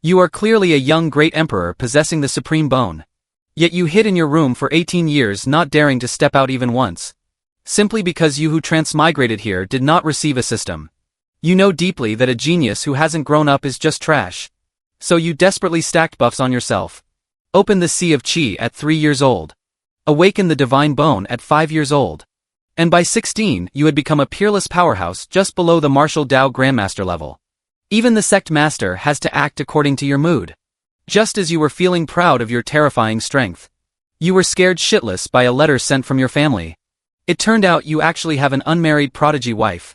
You are clearly a young great emperor possessing the supreme bone. Yet you hid in your room for 18 years, not daring to step out even once. Simply because you who transmigrated here did not receive a system. You know deeply that a genius who hasn't grown up is just trash. So you desperately stacked buffs on yourself. Open the Sea of Qi at 3 years old. Awaken the Divine Bone at 5 years old. And by 16 you had become a peerless powerhouse just below the Martial Dao Grandmaster level. Even the Sect Master has to act according to your mood. Just as you were feeling proud of your terrifying strength. You were scared shitless by a letter sent from your family. It turned out you actually have an unmarried prodigy wife.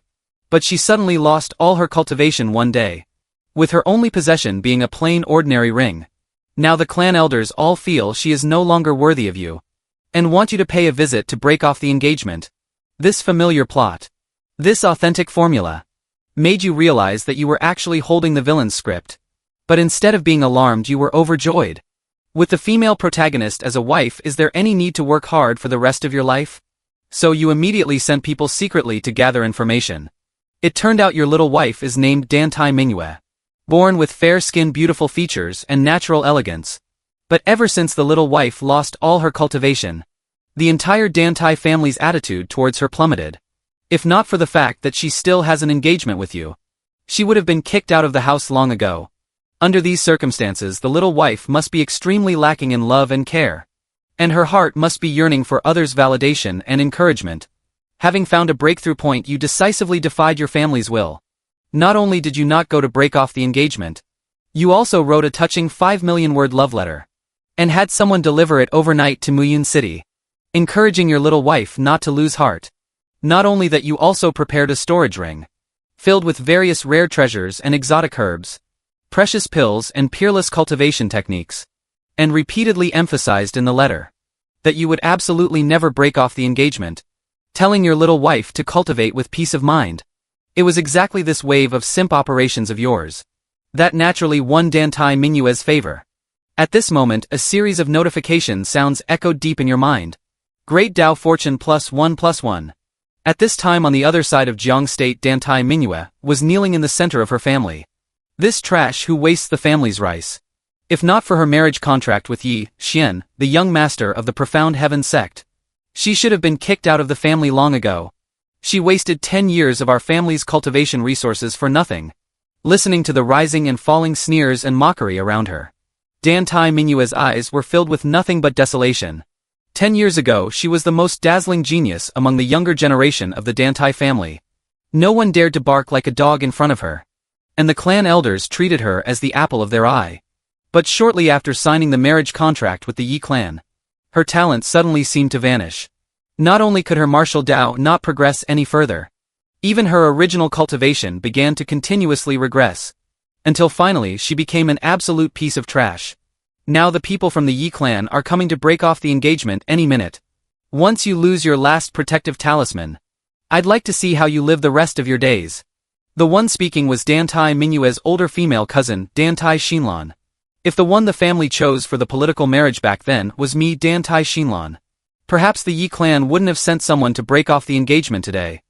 But she suddenly lost all her cultivation one day. With her only possession being a plain ordinary ring. Now the clan elders all feel she is no longer worthy of you. And want you to pay a visit to break off the engagement. This familiar plot. This authentic formula. Made you realize that you were actually holding the villain's script. But instead of being alarmed, you were overjoyed. With the female protagonist as a wife, is there any need to work hard for the rest of your life? So you immediately sent people secretly to gather information. It turned out your little wife is named Dantai Manhua. Born with fair skin, beautiful features, and natural elegance. But ever since the little wife lost all her cultivation, the entire Dantai family's attitude towards her plummeted. If not for the fact that she still has an engagement with you, she would have been kicked out of the house long ago. Under these circumstances, the little wife must be extremely lacking in love and care. And her heart must be yearning for others' validation and encouragement. Having found a breakthrough point, you decisively defied your family's will. Not only did you not go to break off the engagement, you also wrote a touching 5 million word love letter. And had someone deliver it overnight to Muyun City. Encouraging your little wife not to lose heart. Not only that, you also prepared a storage ring. Filled with various rare treasures and exotic herbs. Precious pills and peerless cultivation techniques. And repeatedly emphasized in the letter that you would absolutely never break off the engagement. Telling your little wife to cultivate with peace of mind. It was exactly this wave of simp operations of yours that naturally won Dantai Manhua's favor. At this moment, a series of notification sounds echoed deep in your mind. Great Dao Fortune +1/+1. At this time, on the other side of Jiang State, Dantai Manhua was kneeling in the center of her family. This trash who wastes the family's rice. If not for her marriage contract with Yi Xian, the young master of the Profound Heaven sect, she should have been kicked out of the family long ago. She wasted 10 years of our family's cultivation resources for nothing. Listening to the rising and falling sneers and mockery around her, Dantai Manhua's eyes were filled with nothing but desolation. 10 years ago, she was the most dazzling genius among the younger generation of the Dantai family. No one dared to bark like a dog in front of her. And the clan elders treated her as the apple of their eye. But shortly after signing the marriage contract with the Yi clan, her talent suddenly seemed to vanish. Not only could her martial Dao not progress any further, even her original cultivation began to continuously regress. Until finally she became an absolute piece of trash. Now the people from the Yi clan are coming to break off the engagement any minute. Once you lose your last protective talisman, I'd like to see how you live the rest of your days. The one speaking was Dantai Manhua's older female cousin, Dantai Xinlan. If the one the family chose for the political marriage back then was me, Dantai Xinlan, perhaps the Yi clan wouldn't have sent someone to break off the engagement today.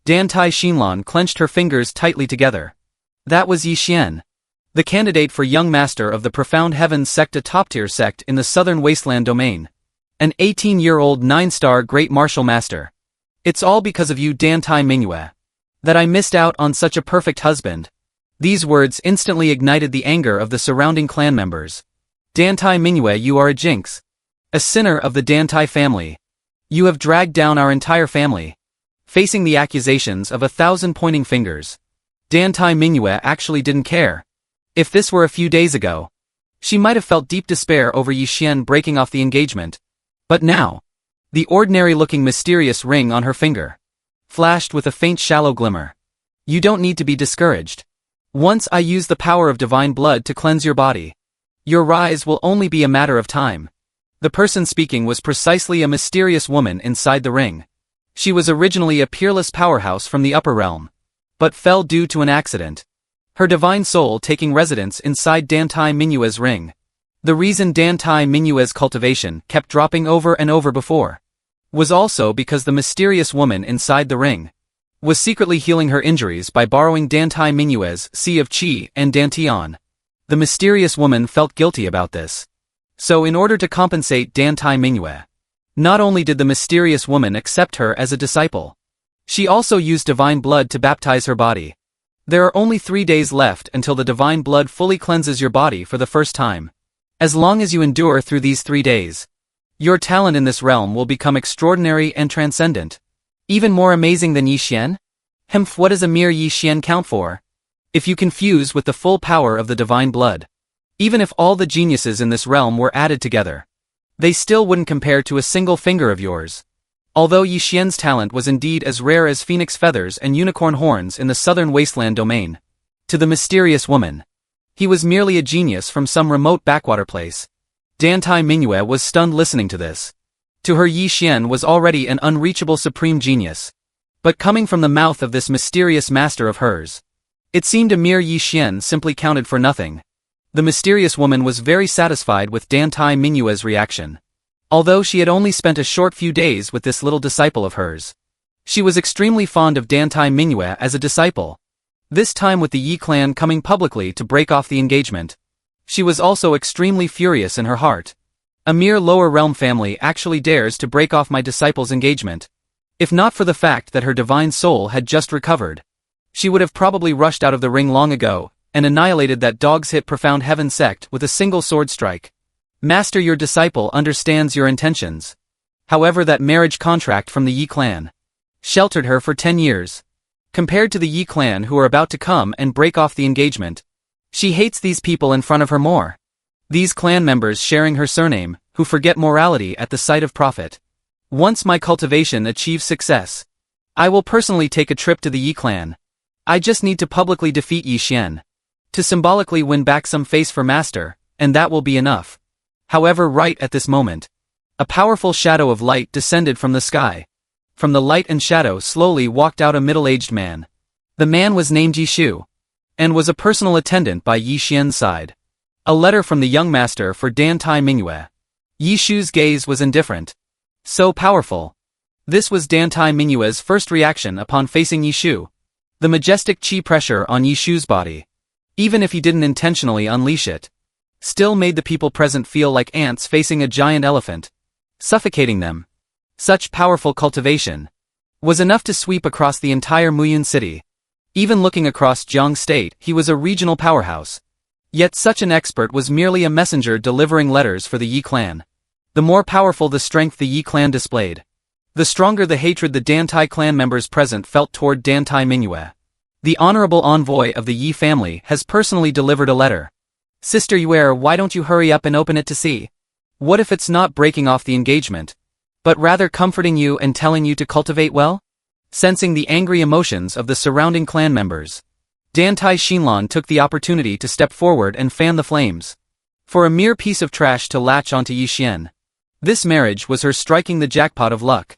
Dantai Xinlan clenched her fingers tightly together. That was Yi Xian, the candidate for young master of the Profound Heaven sect, a top-tier sect in the southern wasteland domain. An 18-year-old 9-star great martial master. It's all because of you, Dantai Manhua, that I missed out on such a perfect husband. These words instantly ignited the anger of the surrounding clan members. Dantai Manhua, you are a jinx. A sinner of the Dantai family. You have dragged down our entire family. Facing the accusations of 1,000 pointing fingers, Dantai Manhua actually didn't care. If this were a few days ago, she might have felt deep despair over Yi Xian breaking off the engagement. But now, the ordinary-looking mysterious ring on her finger flashed with a faint shallow glimmer. You don't need to be discouraged. Once I use the power of divine blood to cleanse your body, your rise will only be a matter of time. The person speaking was precisely a mysterious woman inside the ring. She was originally a peerless powerhouse from the upper realm, but fell due to an accident. Her divine soul taking residence inside Dantai Manhua's ring. The reason Dantai Manhua's cultivation kept dropping over and over before was also because the mysterious woman inside the ring was secretly healing her injuries by borrowing Dantai Manhua's Sea of Qi and Dantian, The mysterious woman felt guilty about this. So in order to compensate Dantai Mingyue, not only did the mysterious woman accept her as a disciple, she also used divine blood to baptize her body. There are only 3 days left until the divine blood fully cleanses your body for the first time. As long as you endure through these 3 days, your talent in this realm will become extraordinary and transcendent. Even more amazing than Yi Xian? What does a mere Yi Xian count for? If you confuse with the full power of the divine blood, even if all the geniuses in this realm were added together, they still wouldn't compare to a single finger of yours. Although Yi Xian's talent was indeed as rare as phoenix feathers and unicorn horns in the southern wasteland domain, to the mysterious woman, he was merely a genius from some remote backwater place. Dantai Mingyue was stunned listening to this. To her, Yi Xian was already an unreachable supreme genius. But coming from the mouth of this mysterious master of hers, it seemed a mere Yi Xian simply counted for nothing. The mysterious woman was very satisfied with Dantai Mingyue's reaction. Although she had only spent a short few days with this little disciple of hers, she was extremely fond of Dantai Mingyue as a disciple. This time with the Yi clan coming publicly to break off the engagement, she was also extremely furious in her heart. A mere lower realm family actually dares to break off my disciple's engagement. If not for the fact that her divine soul had just recovered, she would have probably rushed out of the ring long ago, and annihilated that dog's hit profound heaven sect with a single sword strike. Master, your disciple understands your intentions. However, that marriage contract from the Yi clan sheltered her for 10 years. Compared to the Yi clan who are about to come and break off the engagement, she hates these people in front of her more. These clan members sharing her surname, who forget morality at the sight of profit. Once my cultivation achieves success, I will personally take a trip to the Yi clan. I just need to publicly defeat Yi Xian, to symbolically win back some face for master, and that will be enough. However, right at this moment, a powerful shadow of light descended from the sky. From the light and shadow slowly walked out a middle-aged man. The man was named Yi Shu, and was a personal attendant by Yi Xian's side. A letter from the young master for Dantai Mingyue. Yi Shu's gaze was indifferent. So powerful. This was Dantai Mingyue's first reaction upon facing Yi Shu. The majestic chi pressure on Yi Shu's body, even if he didn't intentionally unleash it, still made the people present feel like ants facing a giant elephant, suffocating them. Such powerful cultivation was enough to sweep across the entire Muyun city. Even looking across Jiang State, he was a regional powerhouse. Yet such an expert was merely a messenger delivering letters for the Yi clan. The more powerful the strength the Yi clan displayed, the stronger the hatred the Dantai clan members present felt toward Dantai Mingyue. The honorable envoy of the Yi family has personally delivered a letter. Sister Yue, why don't you hurry up and open it to see? What if it's not breaking off the engagement, but rather comforting you and telling you to cultivate well? Sensing the angry emotions of the surrounding clan members, Dantai Xinlan took the opportunity to step forward and fan the flames. For a mere piece of trash to latch onto Yi Xian, this marriage was her striking the jackpot of luck.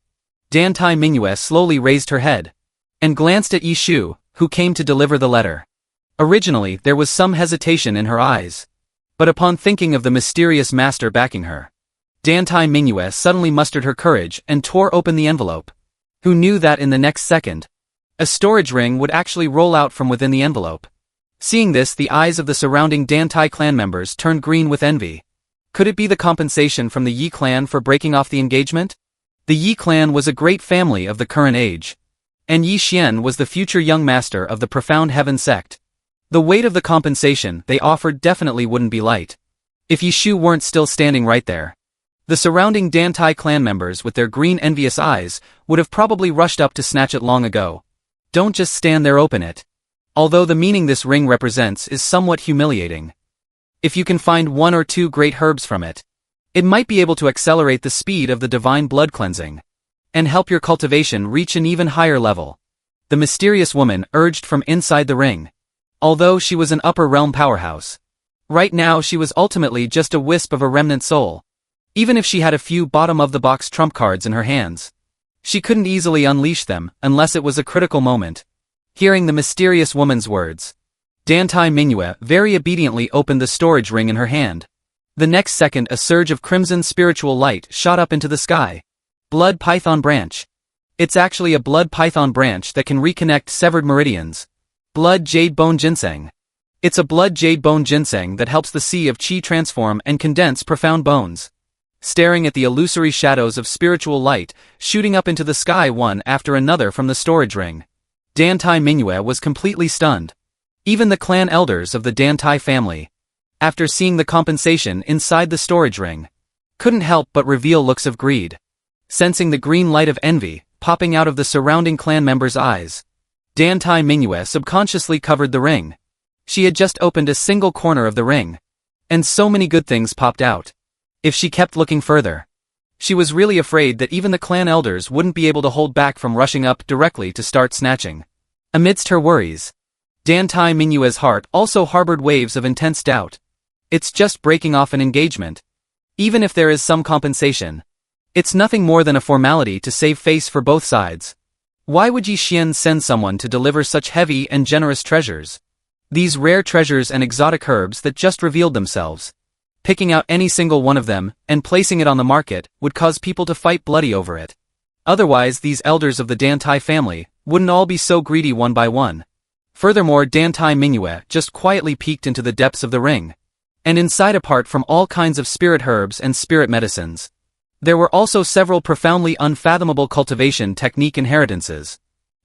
Dantai Mingyue slowly raised her head and glanced at Yi Shu, who came to deliver the letter. Originally, there was some hesitation in her eyes, but upon thinking of the mysterious master backing her, Dantai Mingyue suddenly mustered her courage and tore open the envelope. Who knew that in the next second, a storage ring would actually roll out from within the envelope? Seeing this, the eyes of the surrounding Dantai clan members turned green with envy. Could it be the compensation from the Yi clan for breaking off the engagement? The Yi clan was a great family of the current age, and Yi Xian was the future young master of the profound heaven sect. The weight of the compensation they offered definitely wouldn't be light. If Yi Shu weren't still standing right there, the surrounding Dantai clan members with their green envious eyes would have probably rushed up to snatch it long ago. Don't just stand there, open it. Although the meaning this ring represents is somewhat humiliating. If you can find 1 or 2 great herbs from it, it might be able to accelerate the speed of the divine blood cleansing, and help your cultivation reach an even higher level. The mysterious woman urged from inside the ring. Although she was an upper realm powerhouse, right now she was ultimately just a wisp of a remnant soul. Even if she had a few bottom-of-the-box trump cards in her hands, she couldn't easily unleash them unless it was a critical moment. Hearing the mysterious woman's words, Dantai Mingyue very obediently opened the storage ring in her hand. The next second, a surge of crimson spiritual light shot up into the sky. Blood python branch. It's actually a blood python branch that can reconnect severed meridians. Blood jade bone ginseng. It's a blood jade bone ginseng that helps the sea of qi transform and condense profound bones. Staring at the illusory shadows of spiritual light, shooting up into the sky one after another from the storage ring, Dantai Mingyue was completely stunned. Even the clan elders of the Dantai family, after seeing the compensation inside the storage ring, couldn't help but reveal looks of greed. Sensing the green light of envy popping out of the surrounding clan members' eyes, Dantai Mingyue subconsciously covered the ring. She had just opened a single corner of the ring, and so many good things popped out. If she kept looking further, she was really afraid that even the clan elders wouldn't be able to hold back from rushing up directly to start snatching. Amidst her worries, Dantai Mingyue's heart also harbored waves of intense doubt. It's just breaking off an engagement. Even if there is some compensation, it's nothing more than a formality to save face for both sides. Why would Yi Xian send someone to deliver such heavy and generous treasures? These rare treasures and exotic herbs that just revealed themselves. Picking out any single one of them and placing it on the market would cause people to fight bloody over it. Otherwise, these elders of the Dantai family wouldn't all be so greedy one by one. Furthermore, Dantai Mingyue just quietly peeked into the depths of the ring. And inside, apart from all kinds of spirit herbs and spirit medicines, there were also several profoundly unfathomable cultivation technique inheritances.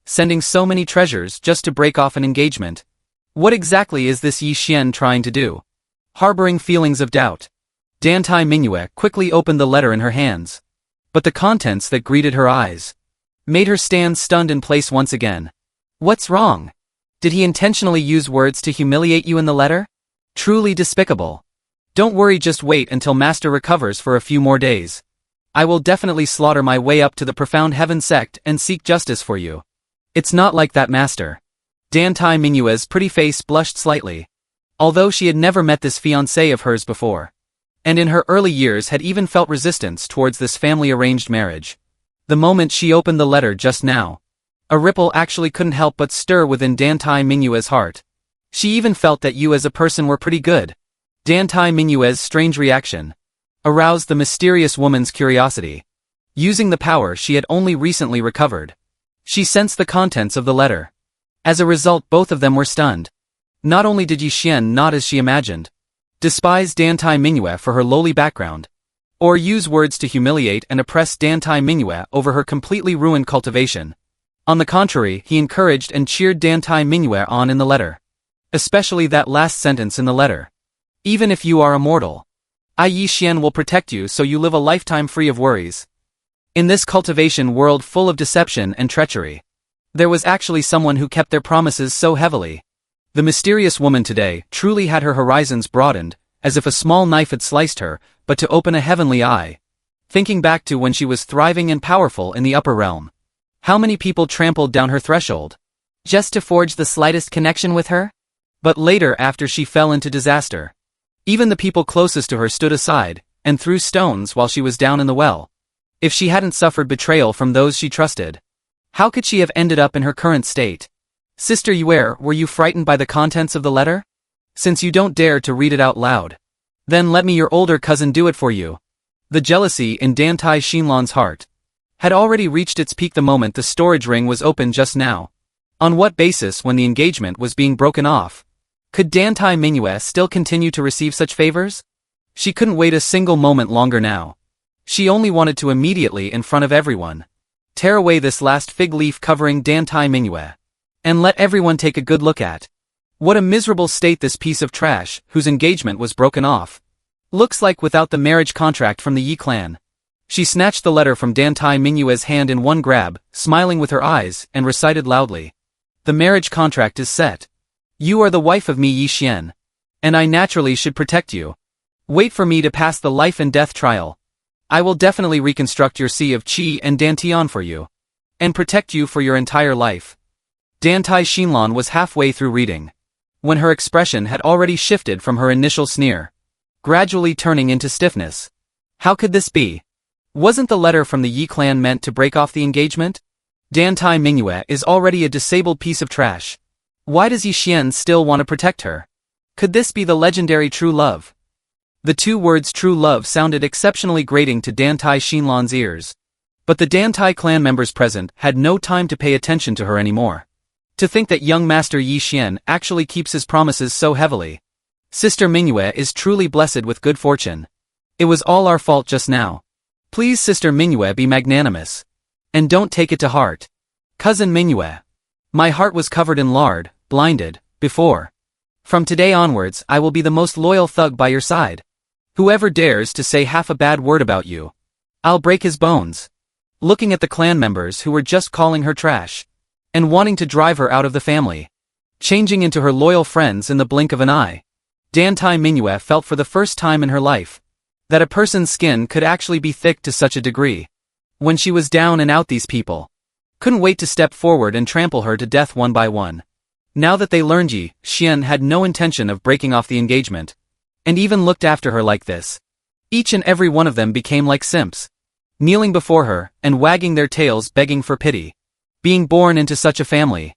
Sending so many treasures just to break off an engagement. What exactly is this Yi Xian trying to do? Harboring feelings of doubt, Dantai Mingyue quickly opened the letter in her hands. But the contents that greeted her eyes made her stand stunned in place once again. What's wrong? Did he intentionally use words to humiliate you in the letter? Truly despicable. Don't worry, just wait until Master recovers for a few more days. I will definitely slaughter my way up to the profound heaven sect and seek justice for you. It's not like that, Master. Dantai Mingyue's pretty face blushed slightly. Although she had never met this fiancé of hers before, and in her early years had even felt resistance towards this family-arranged marriage. The moment she opened the letter just now, a ripple actually couldn't help but stir within Dantai Mingyue's heart. She even felt that you as a person were pretty good. Dantai Mingyue's strange reaction aroused the mysterious woman's curiosity. Using the power she had only recently recovered, she sensed the contents of the letter. As a result, both of them were stunned. Not only did Yi Xian not as she imagined despise Dantai Mingyue for her lowly background, or use words to humiliate and oppress Dantai Mingyue over her completely ruined cultivation. On the contrary, he encouraged and cheered Dantai Mingyue on in the letter. Especially that last sentence in the letter. Even if you are immortal, Yi Xian will protect you so you live a lifetime free of worries. In this cultivation world full of deception and treachery, there was actually someone who kept their promises so heavily. The mysterious woman today truly had her horizons broadened, as if a small knife had sliced her, but to open a heavenly eye. Thinking back to when she was thriving and powerful in the upper realm. How many people trampled down her threshold, just to forge the slightest connection with her? But later, after she fell into disaster, even the people closest to her stood aside, and threw stones while she was down in the well. If she hadn't suffered betrayal from those she trusted, how could she have ended up in her current state? Sister Yue, were you frightened by the contents of the letter? Since you don't dare to read it out loud, then let me, your older cousin, do it for you. The jealousy in Dantai Xinlan's heart had already reached its peak the moment the storage ring was opened just now. On what basis, when the engagement was being broken off, could Dantai Mingyue still continue to receive such favors? She couldn't wait a single moment longer now. She only wanted to immediately, in front of everyone, tear away this last fig leaf covering Dantai Mingyue. And let everyone take a good look at what a miserable state this piece of trash, whose engagement was broken off, looks like without the marriage contract from the Yi clan. She snatched the letter from Dantai Mingyue's hand in one grab, smiling with her eyes, and recited loudly. The marriage contract is set. You are the wife of me, Yi Xian. And I naturally should protect you. Wait for me to pass the life and death trial. I will definitely reconstruct your sea of qi and dantian for you. And protect you for your entire life. Dantai Xinlan was halfway through reading, when her expression had already shifted from her initial sneer, gradually turning into stiffness. How could this be? Wasn't the letter from the Yi clan meant to break off the engagement? Dantai Mingyue is already a disabled piece of trash. Why does Yi Xian still want to protect her? Could this be the legendary true love? The two words true love sounded exceptionally grating to Dantai Xinlan's ears. But the Dantai clan members present had no time to pay attention to her anymore. To think that young Master Yi Xian actually keeps his promises so heavily. Sister Mingyue is truly blessed with good fortune. It was all our fault just now. Please Sister Mingyue be magnanimous. And don't take it to heart. Cousin Mingyue. My heart was covered in lard, blinded, before. From today onwards I will be the most loyal thug by your side. Whoever dares to say half a bad word about you, I'll break his bones. Looking at the clan members who were just calling her trash. And wanting to drive her out of the family. Changing into her loyal friends in the blink of an eye. Dantai Mingyue felt for the first time in her life that a person's skin could actually be thick to such a degree. When she was down and out, these people couldn't wait to step forward and trample her to death one by one. Now that they learned Yi Xian had no intention of breaking off the engagement, and even looked after her like this, each and every one of them became like simps, kneeling before her and wagging their tails begging for pity. Being born into such a family.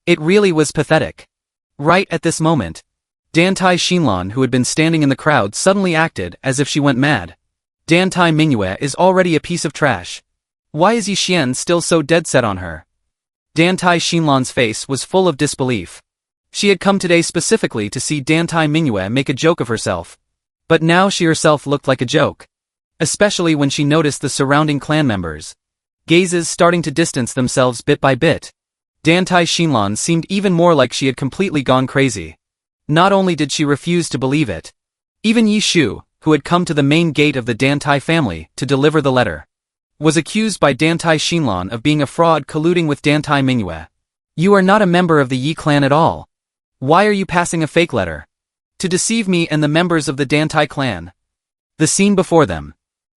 It really was pathetic. Right at this moment, Dantai Xinlan, who had been standing in the crowd, suddenly acted as if she went mad. Dantai Mingyue is already a piece of trash. Why is Yi Xian still so dead set on her? Dantai Xinlan's face was full of disbelief. She had come today specifically to see Dantai Mingyue make a joke of herself. But now she herself looked like a joke. Especially when she noticed the surrounding clan members. Gazes starting to distance themselves bit by bit. Dantai Xinlan seemed even more like she had completely gone crazy. Not only did she refuse to believe it, even Yi Shu, who had come to the main gate of the Dantai family to deliver the letter, was accused by Dantai Xinlan of being a fraud colluding with Dantai Mingyue. You are not a member of the Yi clan at all. Why are you passing a fake letter? To deceive me and the members of the Dantai clan. The scene before them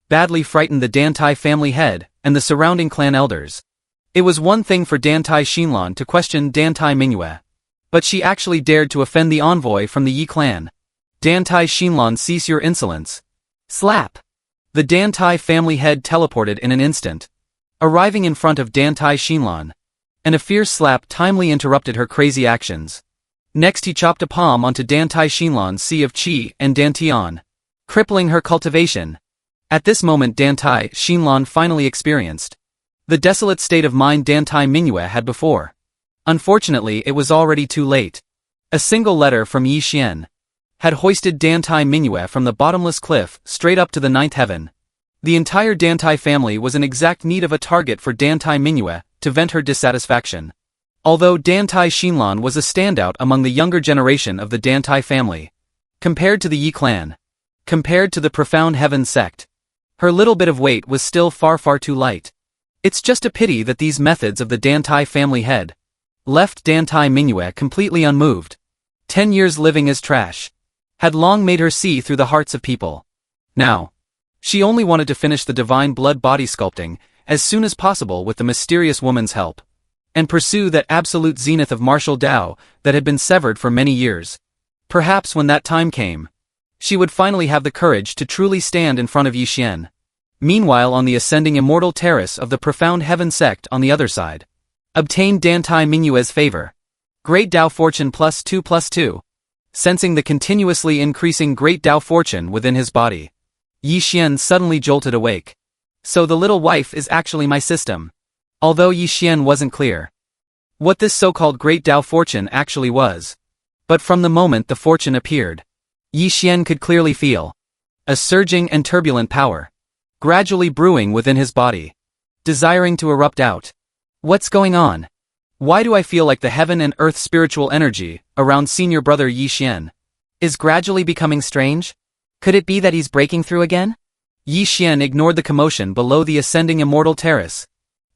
badly frightened the Dantai family head and the surrounding clan elders. It was one thing for Dantai Xinlan to question Dantai Mingyue, but she actually dared to offend the envoy from the Yi clan. Dantai Xinlan, cease your insolence. Slap! The Dantai family head teleported in an instant, arriving in front of Dantai Xinlan, and a fierce slap timely interrupted her crazy actions. Next he chopped a palm onto Dantai Xinlan's sea of qi and dantian, crippling her cultivation. At this moment Dantai Xinlan finally experienced the desolate state of mind Dantai Mingyue had before. Unfortunately it was already too late. A single letter from Yi Xian had hoisted Dantai Mingyue from the bottomless cliff straight up to the ninth heaven. The entire Dantai family was in exact need of a target for Dantai Mingyue to vent her dissatisfaction. Although Dantai Xinlan was a standout among the younger generation of the Dantai family, compared to the Yi clan, compared to the Profound Heaven sect, her little bit of weight was still far too light. It's just a pity that these methods of the Dantai family head left Dantai Mingyue completely unmoved. 10 years living as trash had long made her see through the hearts of people. Now, she only wanted to finish the divine blood body sculpting as soon as possible with the mysterious woman's help, and pursue that absolute zenith of martial Tao that had been severed for many years. Perhaps when that time came, she would finally have the courage to truly stand in front of Yi Xian. Meanwhile, on the ascending immortal terrace of the Profound Heaven sect on the other side, obtained Dantai Mingyue's favor. Great Tao fortune +2/+2. Sensing the continuously increasing great Tao fortune within his body, Yi Xian suddenly jolted awake. So the little wife is actually my system. Although Yi Xian wasn't clear what this so-called great Tao fortune actually was. But from the moment the fortune appeared, Yi Xian could clearly feel a surging and turbulent power gradually brewing within his body, desiring to erupt out. What's going on? Why do I feel like the heaven and earth spiritual energy around senior brother Yi Xian is gradually becoming strange? Could it be that he's breaking through again? Yi Xian ignored the commotion below the ascending immortal terrace.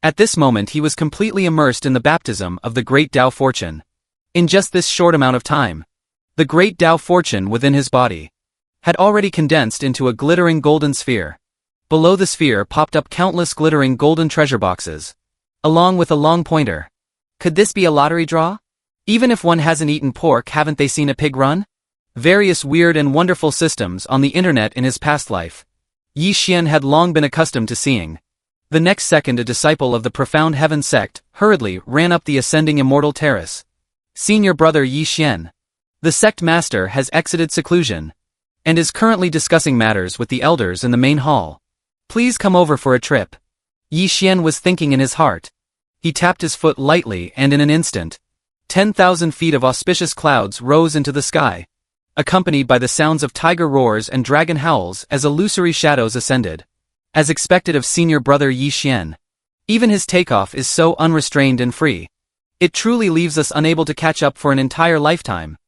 At this moment he was completely immersed in the baptism of the great Tao fortune. In just this short amount of time, the great Tao fortune within his body had already condensed into a glittering golden sphere. Below the sphere popped up countless glittering golden treasure boxes, along with a long pointer. Could this be a lottery draw? Even if one hasn't eaten pork, haven't they seen a pig run? Various weird and wonderful systems on the internet in his past life. Yi Xian had long been accustomed to seeing. The next second a disciple of the Profound Heaven sect hurriedly ran up the ascending immortal terrace. Senior brother Yi Xian, the sect master, has exited seclusion and is currently discussing matters with the elders in the main hall. Please come over for a trip. Yi Xian was thinking in his heart. He tapped his foot lightly and in an instant, 10,000 feet of auspicious clouds rose into the sky, accompanied by the sounds of tiger roars and dragon howls as illusory shadows ascended. As expected of senior brother Yi Xian, even his takeoff is so unrestrained and free. It truly leaves us unable to catch up for an entire lifetime.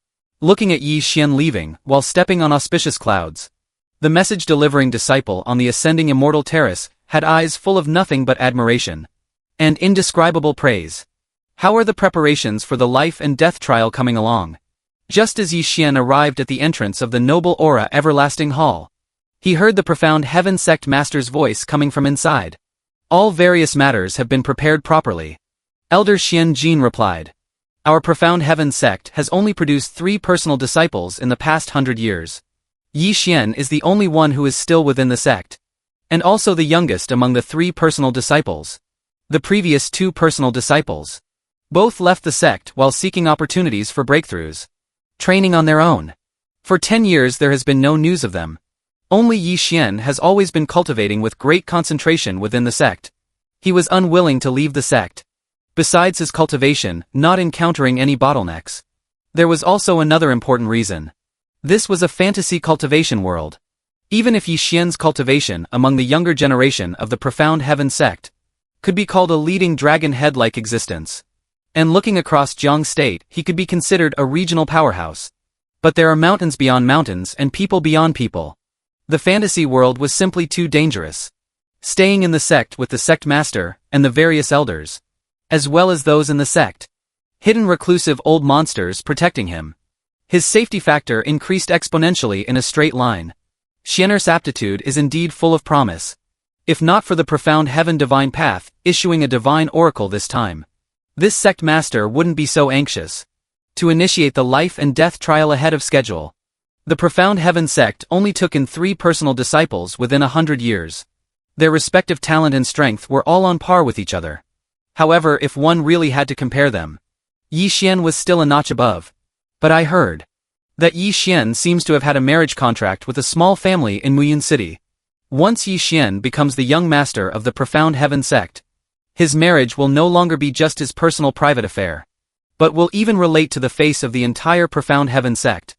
Looking at Yi Xian leaving, while stepping on auspicious clouds, the message-delivering disciple on the ascending immortal terrace had eyes full of nothing but admiration and indescribable praise. How are the preparations for the life and death trial coming along? Just as Yi Xian arrived at the entrance of the noble aura everlasting hall, he heard the profound heaven sect master's voice coming from inside. All various matters have been prepared properly. Elder Xian Jin replied. Our profound heaven sect has only produced 3 personal disciples in the past 100 years. Yi Xian is the only one who is still within the sect, and also the youngest among the 3 personal disciples. The previous 2 personal disciples both left the sect while seeking opportunities for breakthroughs, training on their own. For 10 years there has been no news of them. Only Yi Xian has always been cultivating with great concentration within the sect. He was unwilling to leave the sect. Besides his cultivation, not encountering any bottlenecks. There was also another important reason. This was a fantasy cultivation world. Even if Yi Xian's cultivation among the younger generation of the profound heaven sect could be called a leading dragon head-like existence, and looking across Jiang State he could be considered a regional powerhouse. But there are mountains beyond mountains and people beyond people. The fantasy world was simply too dangerous. Staying in the sect with the sect master and the various elders, as well as those in the sect, hidden reclusive old monsters protecting him. His safety factor increased exponentially in a straight line. Xian'er's aptitude is indeed full of promise. If not for the profound heaven divine path, issuing a divine oracle this time, this sect master wouldn't be so anxious to initiate the life and death trial ahead of schedule. The profound heaven sect only took in 3 personal disciples within 100 years. Their respective talent and strength were all on par with each other. However, if one really had to compare them, Yi Xian was still a notch above. But I heard that Yi Xian seems to have had a marriage contract with a small family in Muyun City. Once Yi Xian becomes the young master of the profound heaven sect, his marriage will no longer be just his personal private affair, but will even relate to the face of the entire profound heaven sect.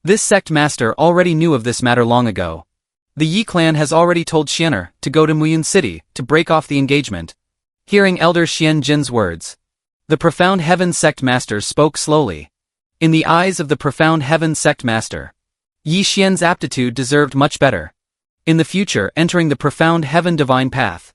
This sect master already knew of this matter long ago. The Yi clan has already told Xian'er to go to Muyun City to break off the engagement. Hearing Elder Xian Jin's words, the profound heaven sect master spoke slowly. In the eyes of the profound heaven sect master, Yi Xian's aptitude deserved much better. In the future, entering the profound heaven divine path,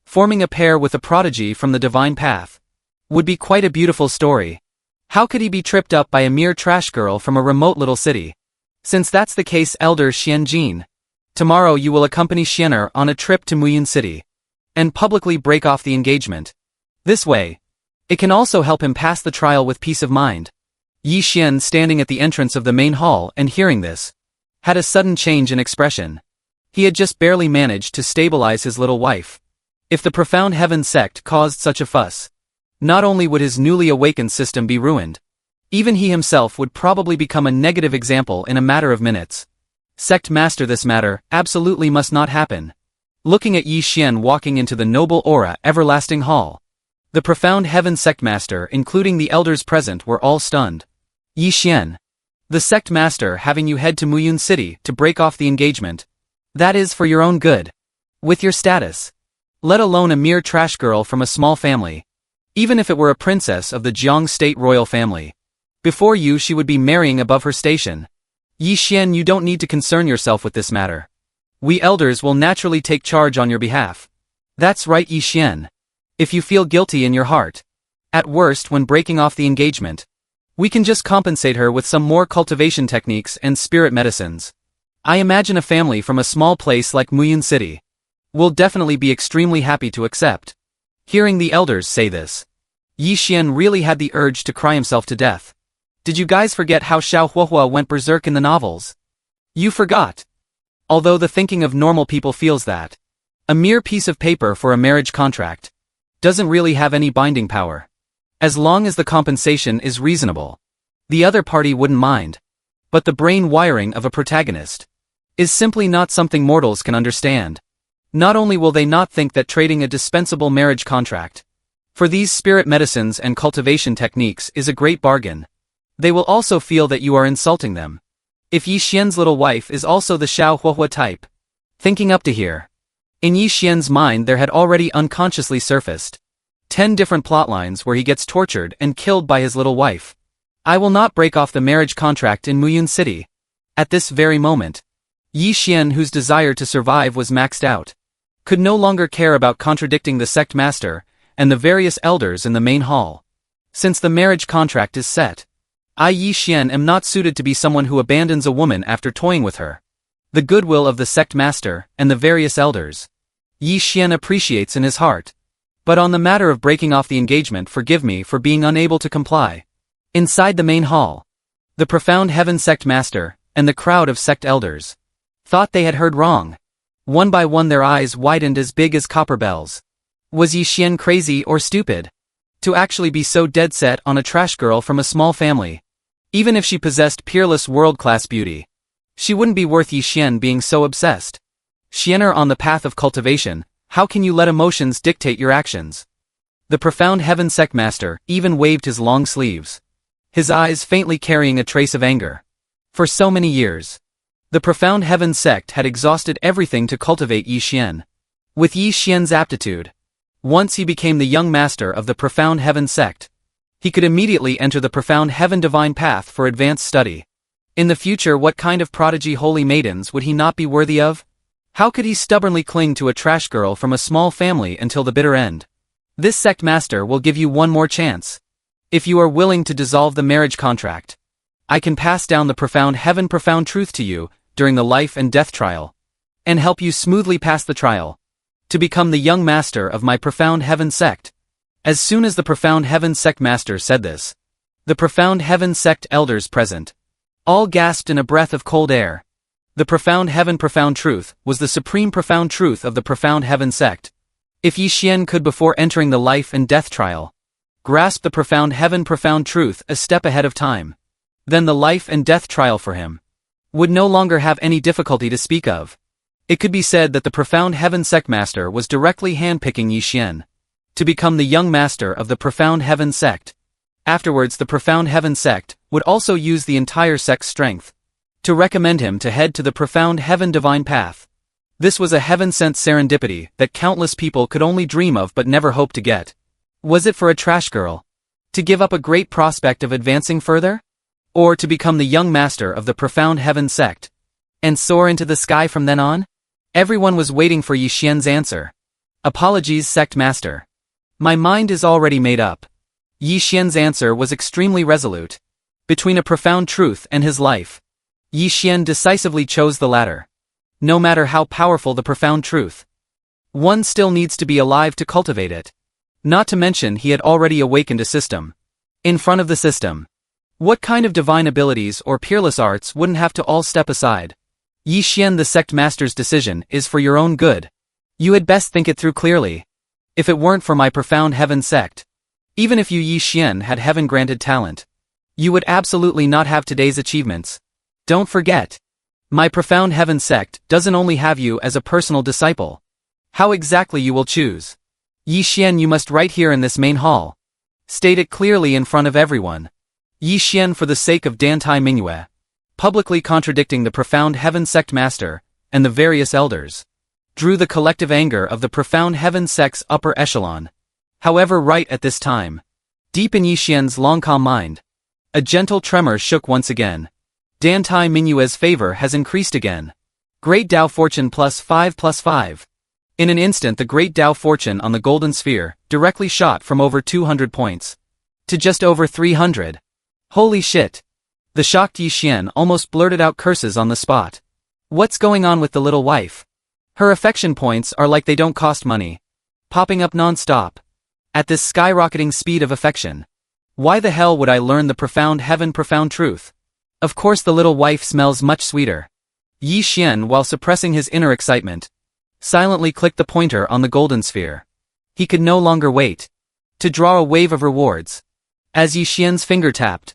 forming a pair with a prodigy from the divine path, would be quite a beautiful story. How could he be tripped up by a mere trash girl from a remote little city? Since that's the case, Elder Xian Jin, tomorrow you will accompany Xian'er on a trip to Muyun City and publicly break off the engagement. This way, it can also help him pass the trial with peace of mind. Yi Xian, standing at the entrance of the main hall and hearing this, had a sudden change in expression. He had just barely managed to stabilize his little wife. If the profound heaven sect caused such a fuss, not only would his newly awakened system be ruined, even he himself would probably become a negative example in a matter of minutes. Sect master, this matter absolutely must not happen. Looking at Yi Xian walking into the noble aura everlasting hall, the profound heaven sect master, including the elders present, were all stunned. Yi Xian, the sect master having you head to Muyun City to break off the engagement. That is for your own good. With your status, let alone a mere trash girl from a small family. Even if it were a princess of the Jiang State royal family, before you she would be marrying above her station. Yi Xian, you don't need to concern yourself with this matter. We elders will naturally take charge on your behalf. That's right, Yi Xian. If you feel guilty in your heart, at worst when breaking off the engagement, we can just compensate her with some more cultivation techniques and spirit medicines. I imagine a family from a small place like Muyun City will definitely be extremely happy to accept. Hearing the elders say this, Yi Xian really had the urge to cry himself to death. Did you guys forget how Xiao Huohua went berserk in the novels? You forgot. Although the thinking of normal people feels that a mere piece of paper for a marriage contract doesn't really have any binding power. As long as the compensation is reasonable, the other party wouldn't mind. But the brain wiring of a protagonist is simply not something mortals can understand. Not only will they not think that trading a dispensable marriage contract For these spirit medicines and cultivation techniques is a great bargain. They will also feel that you are insulting them. If Yi Xian's little wife is also the Xiao Huahua type. Thinking up to here. In Yi Xian's mind there had already unconsciously surfaced 10 different plotlines where he gets tortured and killed by his little wife. I will not break off the marriage contract in Muyun City. At this very moment, Yi Xian, whose desire to survive was maxed out, could no longer care about contradicting the sect master and the various elders in the main hall. Since the marriage contract is set, I Yi Xian am not suited to be someone who abandons a woman after toying with her. The goodwill of the sect master and the various elders, Yi Xian appreciates in his heart. But on the matter of breaking off the engagement, forgive me for being unable to comply. Inside the main hall, the profound heaven sect master and the crowd of sect elders thought they had heard wrong. One by one their eyes widened as big as copper bells. Was Yi Xian crazy or stupid to actually be so dead set on a trash girl from a small family? Even if she possessed peerless world-class beauty, she wouldn't be worth Yi Xian being so obsessed. Xianer, on the path of cultivation, how can you let emotions dictate your actions? The profound heaven sect master even waved his long sleeves, his eyes faintly carrying a trace of anger. For so many years, the profound heaven sect had exhausted everything to cultivate Yi Xian. With Yi Xian's aptitude, once he became the young master of the profound heaven sect, he could immediately enter the profound heaven divine path for advanced study. In the future, what kind of prodigy holy maidens would he not be worthy of? How could he stubbornly cling to a trash girl from a small family until the bitter end? This sect master will give you one more chance. If you are willing to dissolve the marriage contract, I can pass down the profound heaven profound truth to you during the life and death trial, and help you smoothly pass the trial, to become the young master of my profound heaven sect. As soon as the profound heaven sect master said this, the profound heaven sect elders present all gasped in a breath of cold air. The profound heaven profound truth was the supreme profound truth of the profound heaven sect. If Yi Xian could, before entering the life and death trial, grasp the profound heaven profound truth a step ahead of time, then the life and death trial for him would no longer have any difficulty to speak of. It could be said that the profound heaven sect master was directly handpicking Yi Xian to become the young master of the profound heaven sect. Afterwards, the profound heaven sect would also use the entire sect's strength to recommend him to head to the profound heaven divine path. This was a heaven-sent serendipity that countless people could only dream of but never hope to get. Was it for a trash girl to give up a great prospect of advancing further? Or to become the young master of the profound heaven sect and soar into the sky from then on? Everyone was waiting for Yi Xian's answer. Apologies, sect master. My mind is already made up. Yi Xian's answer was extremely resolute. Between a profound truth and his life, Yi Xian decisively chose the latter. No matter how powerful the profound truth, one still needs to be alive to cultivate it. Not to mention he had already awakened a system. In front of the system, what kind of divine abilities or peerless arts wouldn't have to all step aside? Yi Xian, the sect master's decision is for your own good. You had best think it through clearly. If it weren't for my profound heaven sect, even if you Yi Xian had heaven-granted talent, you would absolutely not have today's achievements. Don't forget, my profound heaven sect doesn't only have you as a personal disciple. How exactly you will choose Yi Xian, you must right here in this main hall state it clearly in front of everyone. Yi Xian, for the sake of Dantai Mingyue, publicly contradicting the profound heaven sect master and the various elders, drew the collective anger of the profound heaven sect's upper echelon. However, right at this time, deep in Yi Xian's long calm mind, a gentle tremor shook once again. Dantai Mingyue's favor has increased again. Great Tao Fortune +5/+5. In an instant, the Great Tao Fortune on the golden sphere directly shot from over 200 points to just over 300. Holy shit! The shocked Yi Xian almost blurted out curses on the spot. What's going on with the little wife? Her affection points are like they don't cost money, popping up non-stop at this skyrocketing speed of affection. Why the hell would I learn the profound heaven profound truth? Of course the little wife smells much sweeter. Yi Xian, while suppressing his inner excitement, silently clicked the pointer on the golden sphere. He could no longer wait to draw a wave of rewards. As Yi Xian's finger tapped,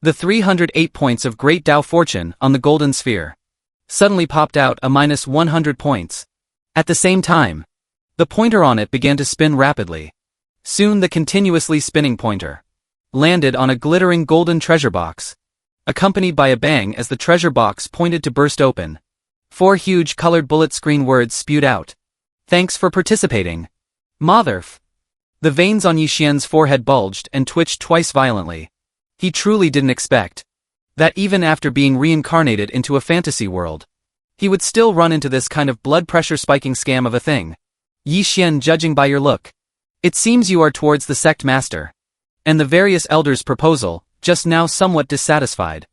the 308 points of Great Tao Fortune on the golden sphere suddenly popped out a -100 points. At the same time, the pointer on it began to spin rapidly. Soon the continuously spinning pointer landed on a glittering golden treasure box, accompanied by a bang as the treasure box pointed to burst open. 4 huge colored bullet screen words spewed out. Thanks for participating. Motherf. The veins on Yixian's forehead bulged and twitched twice violently. He truly didn't expect that even after being reincarnated into a fantasy world, he would still run into this kind of blood pressure spiking scam of a thing. Yixian, judging by your look, it seems you are towards the sect master and the various elders' proposal, just now somewhat dissatisfied.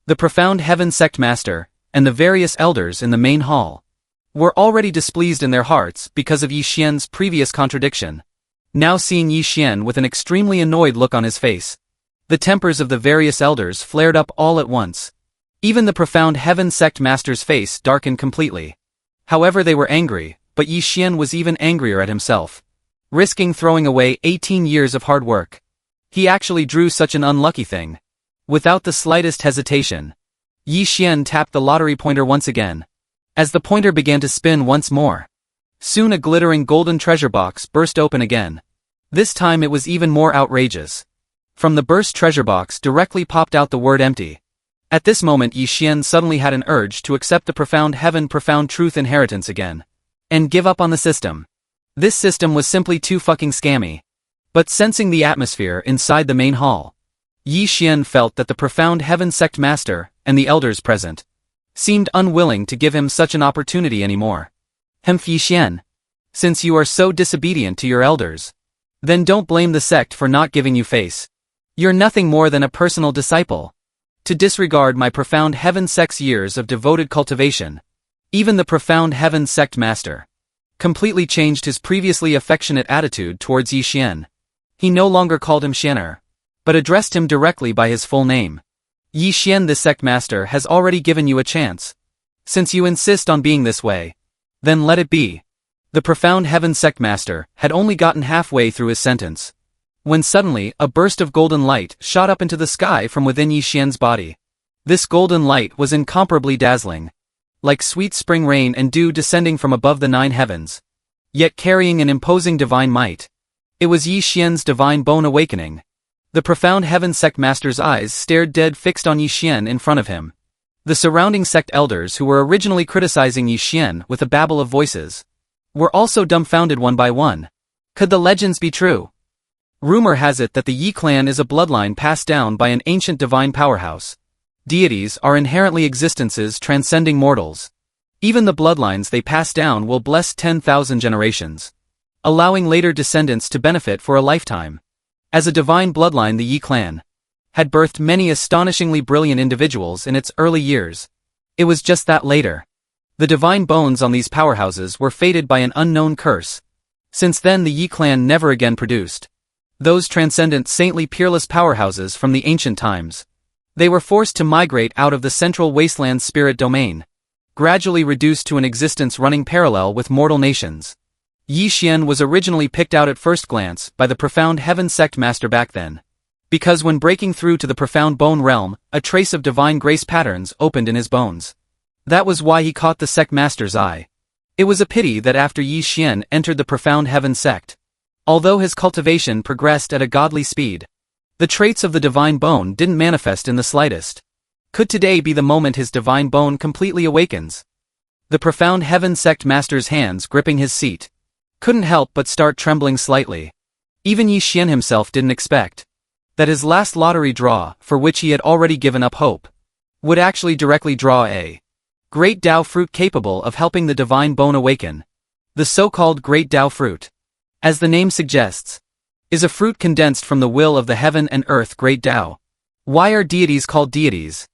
The profound heaven sect master and the various elders in the main hall were already displeased in their hearts because of Yixian's previous contradiction. Now seeing Yixian with an extremely annoyed look on his face, the tempers of the various elders flared up all at once. Even the profound heaven sect master's face darkened completely. However, they were angry, but Yixian was even angrier at himself, risking throwing away 18 years of hard work. He actually drew such an unlucky thing. Without the slightest hesitation, Yixian tapped the lottery pointer once again. As the pointer began to spin once more, soon a glittering golden treasure box burst open again. This time it was even more outrageous. From the burst treasure box directly popped out the word empty. At this moment Yixian suddenly had an urge to accept the profound heaven profound truth inheritance again, and give up on the system. This system was simply too fucking scammy. But sensing the atmosphere inside the main hall, Yixian felt that the profound heaven sect master and the elders present seemed unwilling to give him such an opportunity anymore. Yixian, since you are so disobedient to your elders, then don't blame the sect for not giving you face. You're nothing more than a personal disciple. To disregard my profound heaven sect's years of devoted cultivation, even the profound heaven sect master completely changed his previously affectionate attitude towards Yixian. He no longer called him Xianer, but addressed him directly by his full name. Yixian, the sect master has already given you a chance. Since you insist on being this way, then let it be. The profound heaven sect master had only gotten halfway through his sentence, when suddenly a burst of golden light shot up into the sky from within Yixian's body. This golden light was incomparably dazzling, like sweet spring rain and dew descending from above the 9 heavens, yet carrying an imposing divine might. It was Yixian's divine bone awakening. The profound heaven sect master's eyes stared dead fixed on Yixian in front of him. The surrounding sect elders who were originally criticizing Yixian with a babble of voices were also dumbfounded one by one. Could the legends be true? Rumor has it that the Yi clan is a bloodline passed down by an ancient divine powerhouse. Deities are inherently existences transcending mortals. Even the bloodlines they pass down will bless 10,000 generations, allowing later descendants to benefit for a lifetime. As a divine bloodline, the Yi clan had birthed many astonishingly brilliant individuals in its early years. It was just that later, the divine bones on these powerhouses were fated by an unknown curse. Since then the Yi clan never again produced those transcendent saintly peerless powerhouses from the ancient times. They were forced to migrate out of the central wasteland spirit domain, gradually reduced to an existence running parallel with mortal nations. Yixian was originally picked out at first glance by the profound heaven sect master back then, because when breaking through to the profound bone realm, a trace of divine grace patterns opened in his bones. That was why he caught the sect master's eye. It was a pity that after Yixian entered the profound heaven sect, although his cultivation progressed at a godly speed, the traits of the divine bone didn't manifest in the slightest. Could today be the moment his divine bone completely awakens? The profound heaven sect master's hands gripping his seat couldn't help but start trembling slightly. Even Yixian himself didn't expect that his last lottery draw, for which he had already given up hope, would actually directly draw a great Tao fruit capable of helping the divine bone awaken. The so-called great Tao fruit, as the name suggests, is a fruit condensed from the will of the heaven and earth great Tao. Why are deities called deities?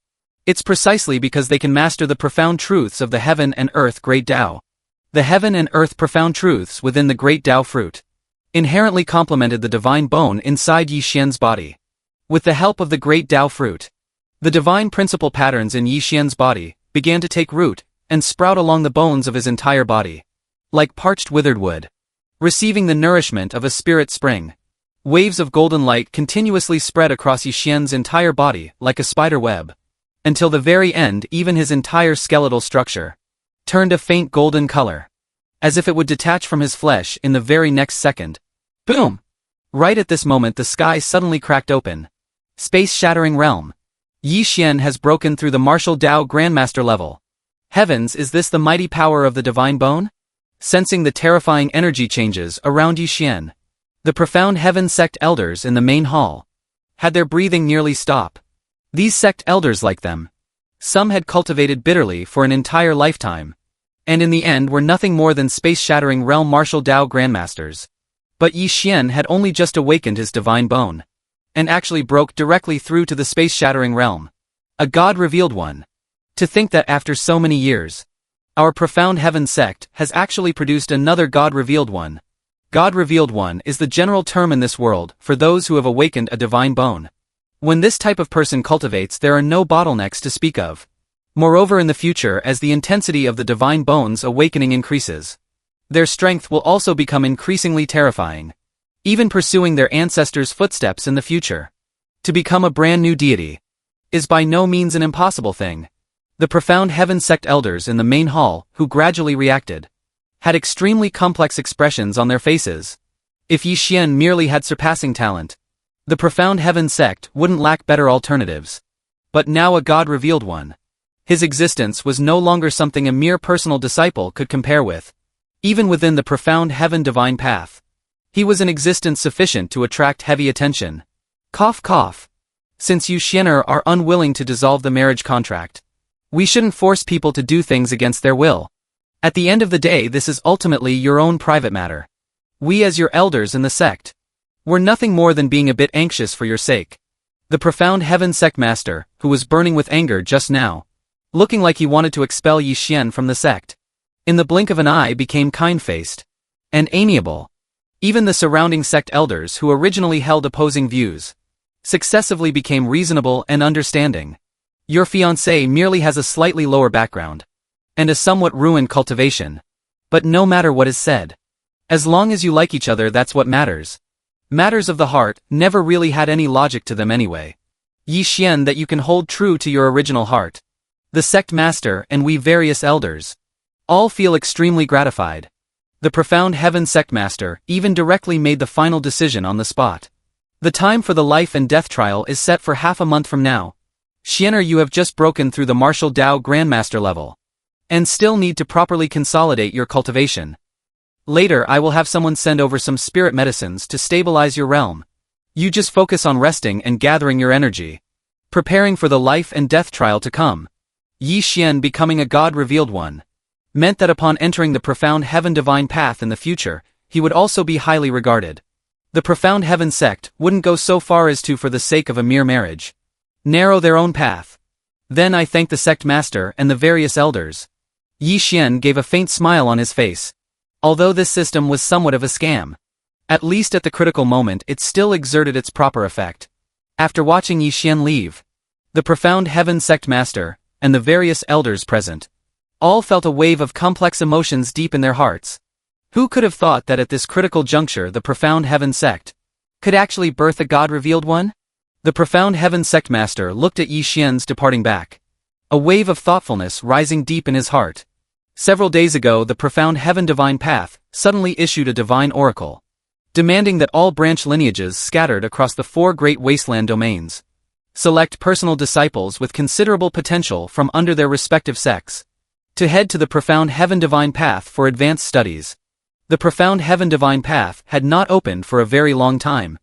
It's precisely because they can master the profound truths of the heaven and earth great Tao. The heaven and earth profound truths within the great Tao fruit inherently complemented the divine bone inside Yixian's body. With the help of the great Tao fruit, the divine principle patterns in Yixian's body began to take root and sprout along the bones of his entire body, like parched withered wood, receiving the nourishment of a spirit spring. Waves of golden light continuously spread across Yixian's entire body like a spider web, until the very end even his entire skeletal structure turned a faint golden color, as if it would detach from his flesh in the very next second. Boom! Right at this moment the sky suddenly cracked open. Space-shattering realm. Yi Xian has broken through the martial Dao Grandmaster level. Heavens, is this the mighty power of the divine bone? Sensing the terrifying energy changes around Yi Xian, the profound heaven sect elders in the main hall had their breathing nearly stop. These sect elders, like them, some had cultivated bitterly for an entire lifetime, and in the end were nothing more than space-shattering realm martial Dao Grandmasters. But Yi Xian had only just awakened his divine bone, and actually broke directly through to the space-shattering realm. A God-revealed one. To think that after so many years, our profound heaven sect has actually produced another God-revealed one. God-revealed one is the general term in this world for those who have awakened a divine bone. When this type of person cultivates, there are no bottlenecks to speak of. Moreover, in the future, as the intensity of the divine bone's awakening increases, their strength will also become increasingly terrifying. Even pursuing their ancestors' footsteps in the future, to become a brand new deity, is by no means an impossible thing. The profound heaven sect elders in the main hall, who gradually reacted, had extremely complex expressions on their faces. If Yi Xian merely had surpassing talent, the profound heaven sect wouldn't lack better alternatives. But now a God-revealed one. His existence was no longer something a mere personal disciple could compare with. Even within the profound heaven divine path, he was an existence sufficient to attract heavy attention. Cough cough. Since you Xiener are unwilling to dissolve the marriage contract, we shouldn't force people to do things against their will. At the end of the day, this is ultimately your own private matter. We as your elders in the sect, were nothing more than being a bit anxious for your sake. The profound heaven sect master, who was burning with anger just now, looking like he wanted to expel Yi Xian from the sect, in the blink of an eye became kind-faced and amiable. Even the surrounding sect elders who originally held opposing views, successively became reasonable and understanding. Your fiancé merely has a slightly lower background, and a somewhat ruined cultivation. But no matter what is said, as long as you like each other, that's what matters. Matters of the heart never really had any logic to them anyway. Yi Xian, that you can hold true to your original heart. The sect master and we various elders all feel extremely gratified. The profound heaven sect master even directly made the final decision on the spot. The time for the life and death trial is set for half a month from now. Xiener, you have just broken through the martial Dao Grandmaster level, and still need to properly consolidate your cultivation. Later I will have someone send over some spirit medicines to stabilize your realm. You just focus on resting and gathering your energy, preparing for the life and death trial to come. Yi Xian becoming a God-revealed one meant that upon entering the profound heaven divine path in the future, he would also be highly regarded. The profound heaven sect wouldn't go so far as to, for the sake of a mere marriage, narrow their own path. Then I thank the sect master and the various elders. Yi Xian gave a faint smile on his face. Although this system was somewhat of a scam, at least at the critical moment it still exerted its proper effect. After watching Yi Xian leave, the profound heaven sect master and the various elders present all felt a wave of complex emotions deep in their hearts. Who could have thought that at this critical juncture the profound heaven sect could actually birth a God-revealed one? The profound heaven sect master looked at Yi Xian's departing back, a wave of thoughtfulness rising deep in his heart. Several days ago the profound heaven divine path suddenly issued a divine oracle, demanding that all branch lineages scattered across the 4 great wasteland domains select personal disciples with considerable potential from under their respective sects, to head to the profound heaven divine path for advanced studies. The profound heaven divine path had not opened for a very long time.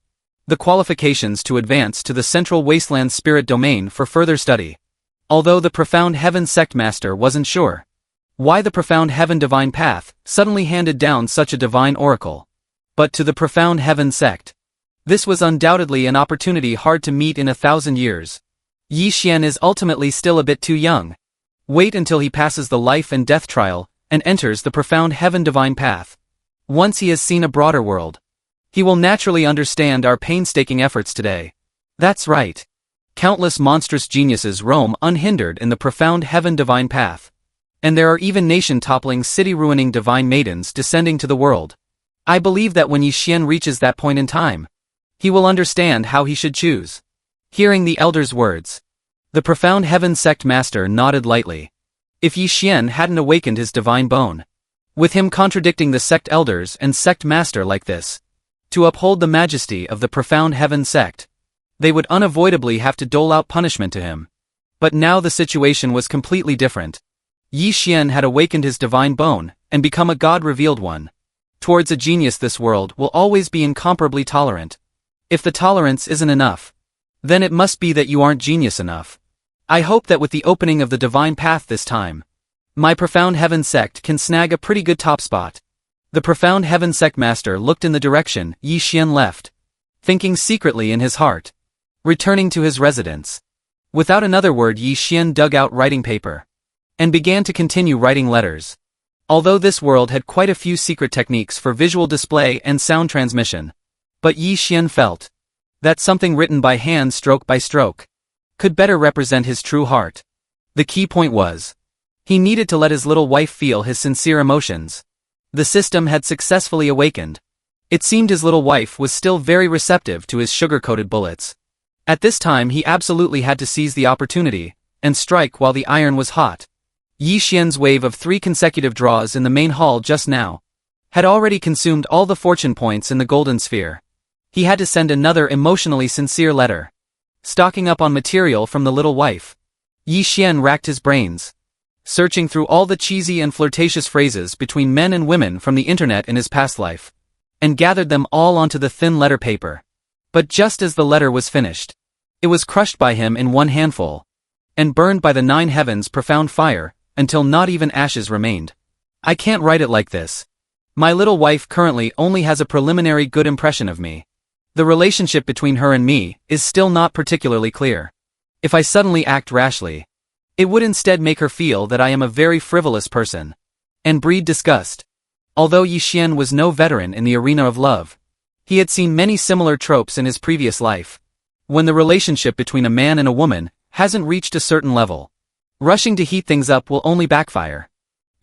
The qualifications to advance to the central wasteland spirit domain for further study. Although the profound heaven sect master wasn't sure why the profound heaven divine path suddenly handed down such a divine oracle, but to the profound heaven sect, this was undoubtedly an opportunity hard to meet in 1,000 years. Yi Xian is ultimately still a bit too young. Wait until he passes the life and death trial and enters the profound heaven divine path. Once he has seen a broader world, he will naturally understand our painstaking efforts today. That's right. Countless monstrous geniuses roam unhindered in the profound heaven divine path. And there are even nation-toppling, city-ruining divine maidens descending to the world. I believe that when Yi Xian reaches that point in time, he will understand how he should choose. Hearing the elder's words, the profound heaven sect master nodded lightly. If Yi Xian hadn't awakened his divine bone, with him contradicting the sect elders and sect master like this, To uphold the majesty of the profound heaven sect, they would unavoidably have to dole out punishment to him. But now the situation was completely different. Yi Xian had awakened his divine bone, and become a god-revealed one. Towards a genius this world will always be incomparably tolerant. If the tolerance isn't enough, then it must be that you aren't genius enough. I hope that with the opening of the divine path this time, my profound heaven sect can snag a pretty good top spot. The profound heaven sect master looked in the direction Yi Xian left, thinking secretly in his heart. Returning to his residence. Without another word, Yi Xian dug out writing paper and began to continue writing letters. Although this world had quite a few secret techniques for visual display and sound transmission, but Yi Xian felt that something written by hand, stroke by stroke, could better represent his true heart. The key point was, he needed to let his little wife feel his sincere emotions. The system had successfully awakened. It seemed his little wife was still very receptive to his sugar-coated bullets. At this time he absolutely had to seize the opportunity, and strike while the iron was hot. Yi Xian's wave of 3 consecutive draws in the main hall just now had already consumed all the fortune points in the golden sphere. He had to send another emotionally sincere letter. Stocking up on material from the little wife, Yi Xian racked his brains, searching through all the cheesy and flirtatious phrases between men and women from the internet in his past life, and gathered them all onto the thin letter paper. But just as the letter was finished, it was crushed by him in one handful, and burned by the 9 heavens' profound fire, until not even ashes remained. I can't write it like this. My little wife currently only has a preliminary good impression of me. The relationship between her and me is still not particularly clear. If I suddenly act rashly, it would instead make her feel that I am a very frivolous person, and breed disgust. Although Yi Xian was no veteran in the arena of love, he had seen many similar tropes in his previous life. When the relationship between a man and a woman hasn't reached a certain level, rushing to heat things up will only backfire.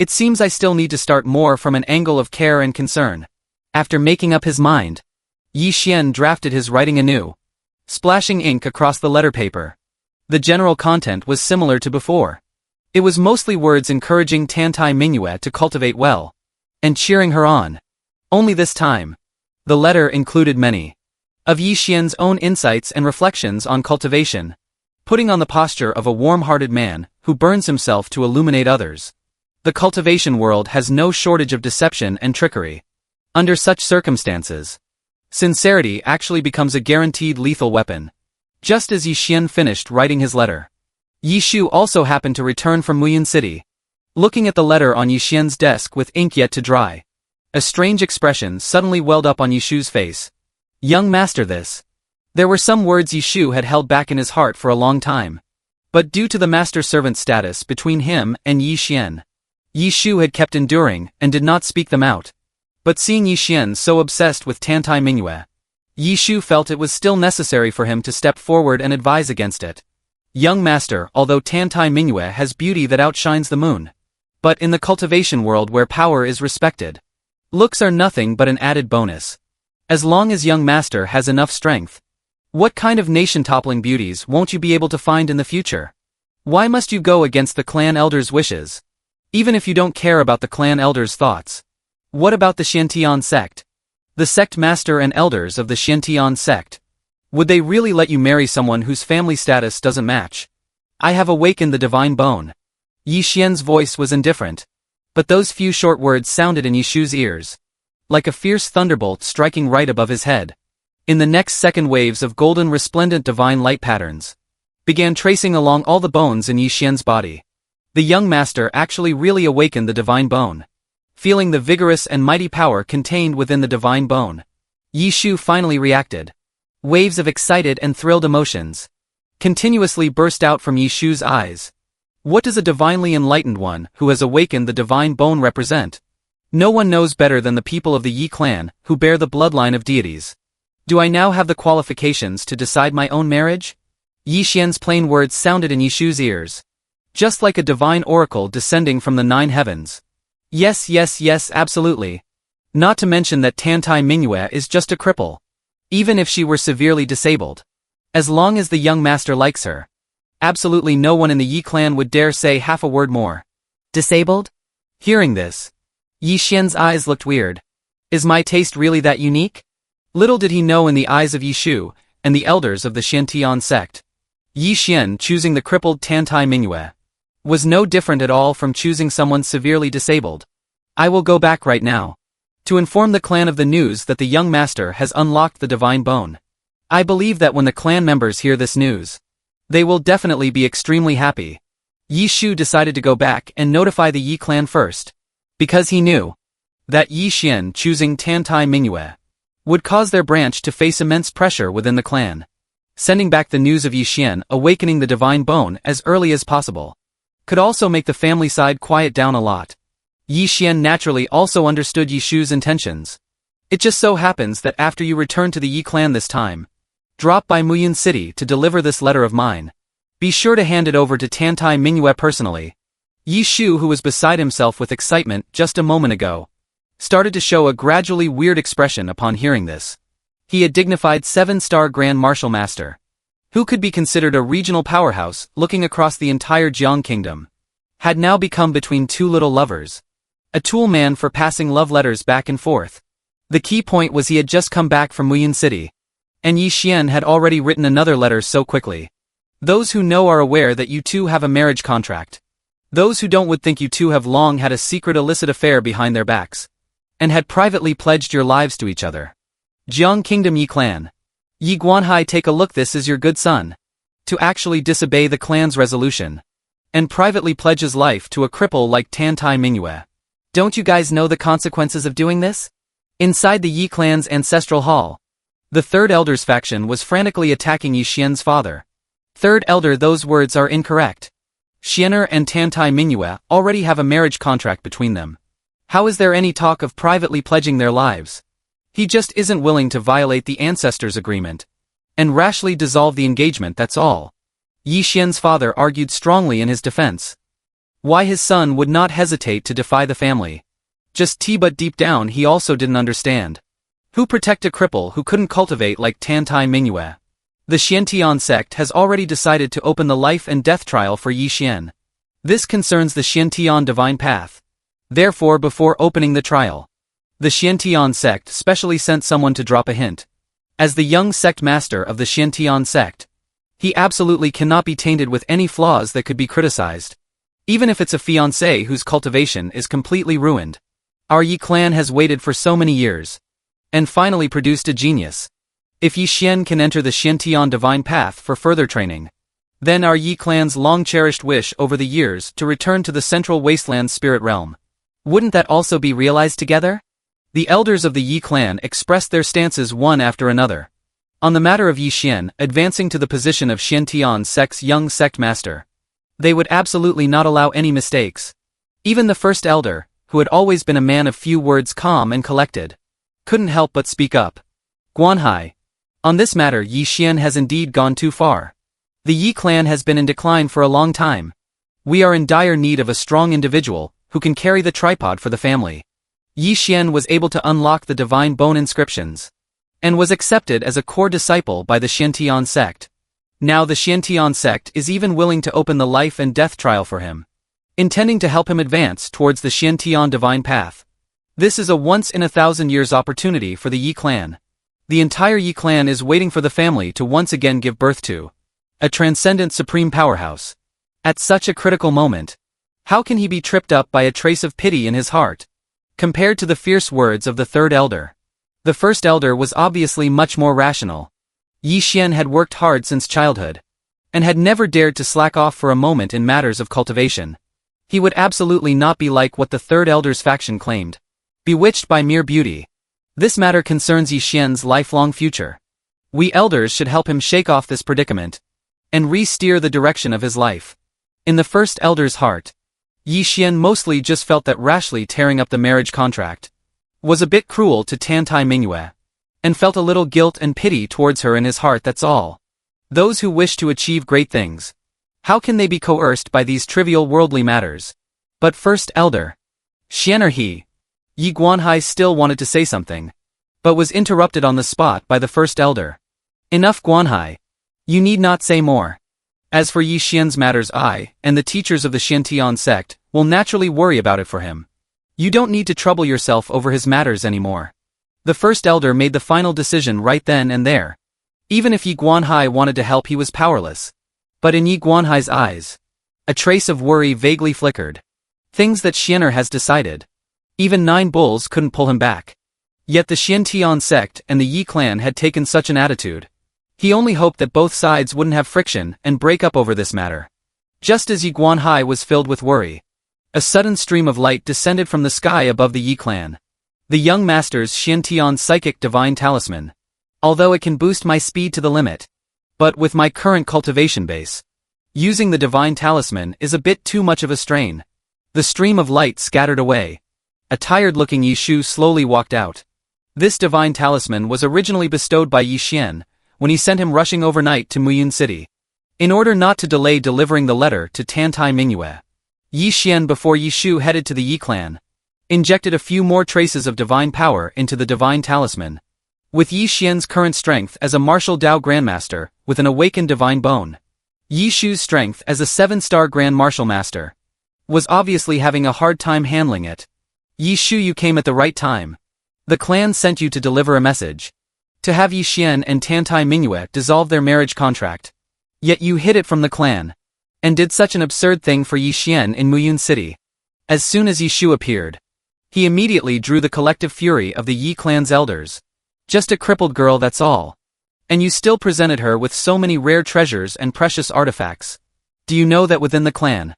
It seems I still need to start more from an angle of care and concern. After making up his mind, Yi Xian drafted his writing anew, splashing ink across the letter paper. The general content was similar to before. It was mostly words encouraging Dantai Manhua to cultivate well, and cheering her on. Only this time, the letter included many of Yi Xian's own insights and reflections on cultivation, putting on the posture of a warm-hearted man who burns himself to illuminate others. The cultivation world has no shortage of deception and trickery. Under such circumstances, sincerity actually becomes a guaranteed lethal weapon. Just as Yi Xian finished writing his letter, Yi Shu also happened to return from Muyin City. Looking at the letter on Yi Xian's desk with ink yet to dry, a strange expression suddenly welled up on Yi Shu's face. Young master, this. There were some words Yi Shu had held back in his heart for a long time. But due to the master-servant status between him and Yi Xian, Yi Shu had kept enduring and did not speak them out. But seeing Yi Xian so obsessed with Dantai Manhua, Yi Shu felt it was still necessary for him to step forward and advise against it. Young master, although Dantai Manhua has beauty that outshines the moon, but in the cultivation world where power is respected, looks are nothing but an added bonus. As long as young master has enough strength, what kind of nation-toppling beauties won't you be able to find in the future? Why must you go against the clan elder's wishes? Even if you don't care about the clan elder's thoughts. What about the Xiantian sect? The sect master and elders of the Xiantian sect. Would they really let you marry someone whose family status doesn't match? I have awakened the divine bone. Yi Xian's voice was indifferent, but those few short words sounded in Yi Shu's ears like a fierce thunderbolt striking right above his head. In the next second, waves of golden resplendent divine light patterns began tracing along all the bones in Yi Xian's body. The young master actually really awakened the divine bone. Feeling the vigorous and mighty power contained within the divine bone, Yi Shu finally reacted. Waves of excited and thrilled emotions continuously burst out from Yi Shu's eyes. What does a divinely enlightened one who has awakened the divine bone represent? No one knows better than the people of the Yi clan, who bear the bloodline of deities. Do I now have the qualifications to decide my own marriage? Yi Xian's plain words sounded in Yi Shu's ears, just like a divine oracle descending from the 9 heavens. Yes, yes, yes, absolutely. Not to mention that Dantai Manhua is just a cripple. Even if she were severely disabled, as long as the young master likes her, absolutely no one in the Yi clan would dare say half a word more. Disabled? Hearing this, Yi Xian's eyes looked weird. Is my taste really that unique? Little did he know in the eyes of Yi Shu, and the elders of the Xiantian sect, Yi Xian choosing the crippled Dantai Mingyue was no different at all from choosing someone severely disabled. I will go back right now to inform the clan of the news that the young master has unlocked the divine bone. I believe that when the clan members hear this news, they will definitely be extremely happy. Yi Shu decided to go back and notify the Yi clan first, because he knew that Yi Xian choosing Dantai Mingyue would cause their branch to face immense pressure within the clan. Sending back the news of Yi Xian awakening the divine bone as early as possible could also make the family side quiet down a lot. Yi Xian naturally also understood Yi Shu's intentions. It just so happens that after you return to the Yi clan this time, drop by Muyun City to deliver this letter of mine. Be sure to hand it over to Dantai Mingyue personally. Yi Shu, who was beside himself with excitement just a moment ago, started to show a gradually weird expression upon hearing this. He, a dignified 7-star Grand Martial Master, who could be considered a regional powerhouse looking across the entire Jiang Kingdom, had now become between two little lovers. A tool man for passing love letters back and forth. The key point was he had just come back from Muyun City, and Yi Xian had already written another letter so quickly. Those who know are aware that you two have a marriage contract. Those who don't would think you two have long had a secret illicit affair behind their backs, and had privately pledged your lives to each other. Jiang Kingdom Yi Clan. Yi Guanhai, take a look, this is your good son. To actually disobey the clan's resolution, and privately pledge his life to a cripple like Dantai Mingyue. Don't you guys know the consequences of doing this? Inside the Yi clan's ancestral hall, the Third Elder's faction was frantically attacking Yi Xian's father. Third Elder, those words are incorrect. Xianer and Dantai Mingyue already have a marriage contract between them. How is there any talk of privately pledging their lives? He just isn't willing to violate the ancestors' agreement and rashly dissolve the engagement, that's all. Yi Xian's father argued strongly in his defense. Why his son would not hesitate to defy the family. But deep down he also didn't understand. Who protect a cripple who couldn't cultivate like Dantai Mingyue? The Xiantian sect has already decided to open the life and death trial for Yi Xian. This concerns the Xiantian divine path. Therefore, before opening the trial, the Xiantian sect specially sent someone to drop a hint. As the young sect master of the Xiantian sect, he absolutely cannot be tainted with any flaws that could be criticized. Even if it's a fiancé whose cultivation is completely ruined. Our Yi clan has waited for so many years, and finally produced a genius. If Yi Xian can enter the Xiantian divine path for further training, then our Yi clan's long-cherished wish over the years to return to the central wasteland spirit realm, wouldn't that also be realized together? The elders of the Yi clan expressed their stances one after another. On the matter of Yi Xian advancing to the position of Xiantian sect's young sect master, they would absolutely not allow any mistakes. Even the first elder, who had always been a man of few words, calm and collected, couldn't help but speak up. Guanhai. On this matter, Yi Xian has indeed gone too far. The Yi clan has been in decline for a long time. We are in dire need of a strong individual who can carry the tripod for the family. Yi Xian was able to unlock the divine bone inscriptions, and was accepted as a core disciple by the Xiantian sect. Now the Xiantian sect is even willing to open the life and death trial for him, intending to help him advance towards the Xiantian divine path. This is a once-in-a-thousand-years opportunity for the Yi clan. The entire Yi clan is waiting for the family to once again give birth to a transcendent supreme powerhouse. At such a critical moment, how can he be tripped up by a trace of pity in his heart? Compared to the fierce words of the third elder, the first elder was obviously much more rational. Yi Xian had worked hard since childhood, and had never dared to slack off for a moment in matters of cultivation. He would absolutely not be like what the third elder's faction claimed, bewitched by mere beauty. This matter concerns Yi Xian's lifelong future. We elders should help him shake off this predicament, and re-steer the direction of his life. In the first elder's heart, Yi Xian mostly just felt that rashly tearing up the marriage contract was a bit cruel to Dantai Mingyue, and felt a little guilt and pity towards her in his heart, that's all. Those who wish to achieve great things, how can they be coerced by these trivial worldly matters? But first elder, Xianer he. Yi Guanhai still wanted to say something, but was interrupted on the spot by the first elder. Enough, Guanhai. You need not say more. As for Yi Xian's matters, I, and the teachers of the Xiantian sect, will naturally worry about it for him. You don't need to trouble yourself over his matters anymore. The first elder made the final decision right then and there. Even if Yi Guanhai wanted to help, he was powerless. But in Yi Guanhai's eyes, a trace of worry vaguely flickered. Things that Xianer has decided. Even 9 bulls couldn't pull him back. Yet the Xiantian sect and the Yi clan had taken such an attitude. He only hoped that both sides wouldn't have friction and break up over this matter. Just as Yi Guanhai was filled with worry, a sudden stream of light descended from the sky above the Yi clan. The young master's Xiantian psychic divine talisman. Although it can boost my speed to the limit, but with my current cultivation base, using the divine talisman is a bit too much of a strain. The stream of light scattered away. A tired-looking Yi Shu slowly walked out. This divine talisman was originally bestowed by Yi Xian when he sent him rushing overnight to Muyun City. In order not to delay delivering the letter to Dantai Mingyue, Yi Xian, before Yi Shu headed to the Yi clan, injected a few more traces of divine power into the divine talisman. With Yi Xian's current strength as a martial Dao Grandmaster with an awakened divine bone, Yi Shu's strength as a 7-star Grand Martial Master was obviously having a hard time handling it. Yi Shu, you came at the right time. The clan sent you to deliver a message. To have Yi Xian and Dantai Mingyue dissolve their marriage contract. Yet you hid it from the clan. And did such an absurd thing for Yi Xian in Muyun City. As soon as Yi Shu appeared, he immediately drew the collective fury of the Yi clan's elders. Just a crippled girl, that's all. And you still presented her with so many rare treasures and precious artifacts. Do you know that within the clan,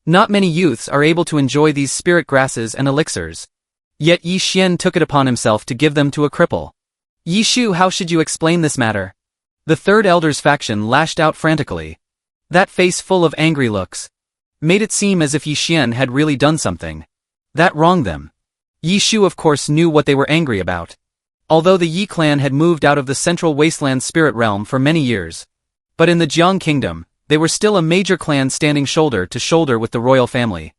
not many youths are able to enjoy these spirit grasses and elixirs? Yet Yi Xian took it upon himself to give them to a cripple. Yi Shu, how should you explain this matter? The third elder's faction lashed out frantically. That face full of angry looks made it seem as if Yi Xian had really done something that wronged them. Yi Shu of course knew what they were angry about. Although the Yi clan had moved out of the central wasteland spirit realm for many years, but in the Jiang kingdom, they were still a major clan standing shoulder to shoulder with the royal family.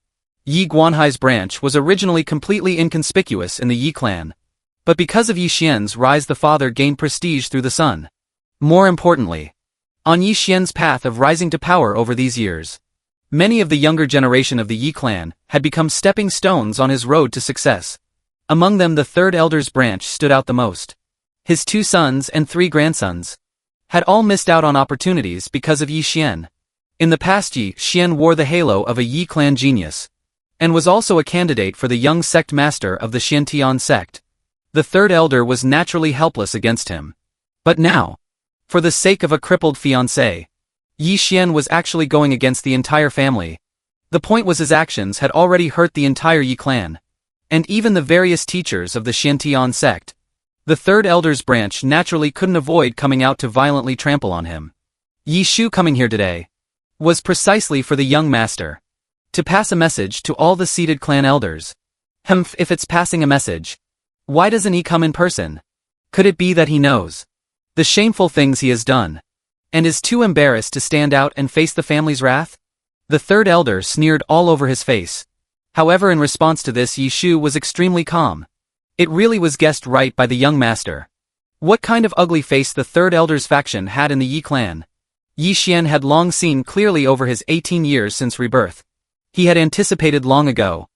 Yi Guanhai's branch was originally completely inconspicuous in the Yi clan, but because of Yi Xian's rise, the father gained prestige through the son. More importantly, on Yi Xian's path of rising to power over these years, many of the younger generation of the Yi clan had become stepping stones on his road to success. Among them, the third elder's branch stood out the most. His 2 sons and 3 grandsons had all missed out on opportunities because of Yi Xian. In the past, Yi Xian wore the halo of a Yi clan genius, and was also a candidate for the young sect master of the Xiantian sect. The third elder was naturally helpless against him. But now, for the sake of a crippled fiancé, Yi Xian was actually going against the entire family. The point was his actions had already hurt the entire Yi clan, and even the various teachers of the Xiantian sect. The third elder's branch naturally couldn't avoid coming out to violently trample on him. Yi Shu coming here today was precisely for the young master to pass a message to all the seated clan elders. If it's passing a message, why doesn't he come in person? Could it be that he knows the shameful things he has done, and is too embarrassed to stand out and face the family's wrath? The third elder sneered all over his face. However, in response to this, Yi Shu was extremely calm. It really was guessed right by the young master what kind of ugly face the third elder's faction had in the Yi clan. Yi Xian had long seen clearly over his 18 years since rebirth. He had anticipated long ago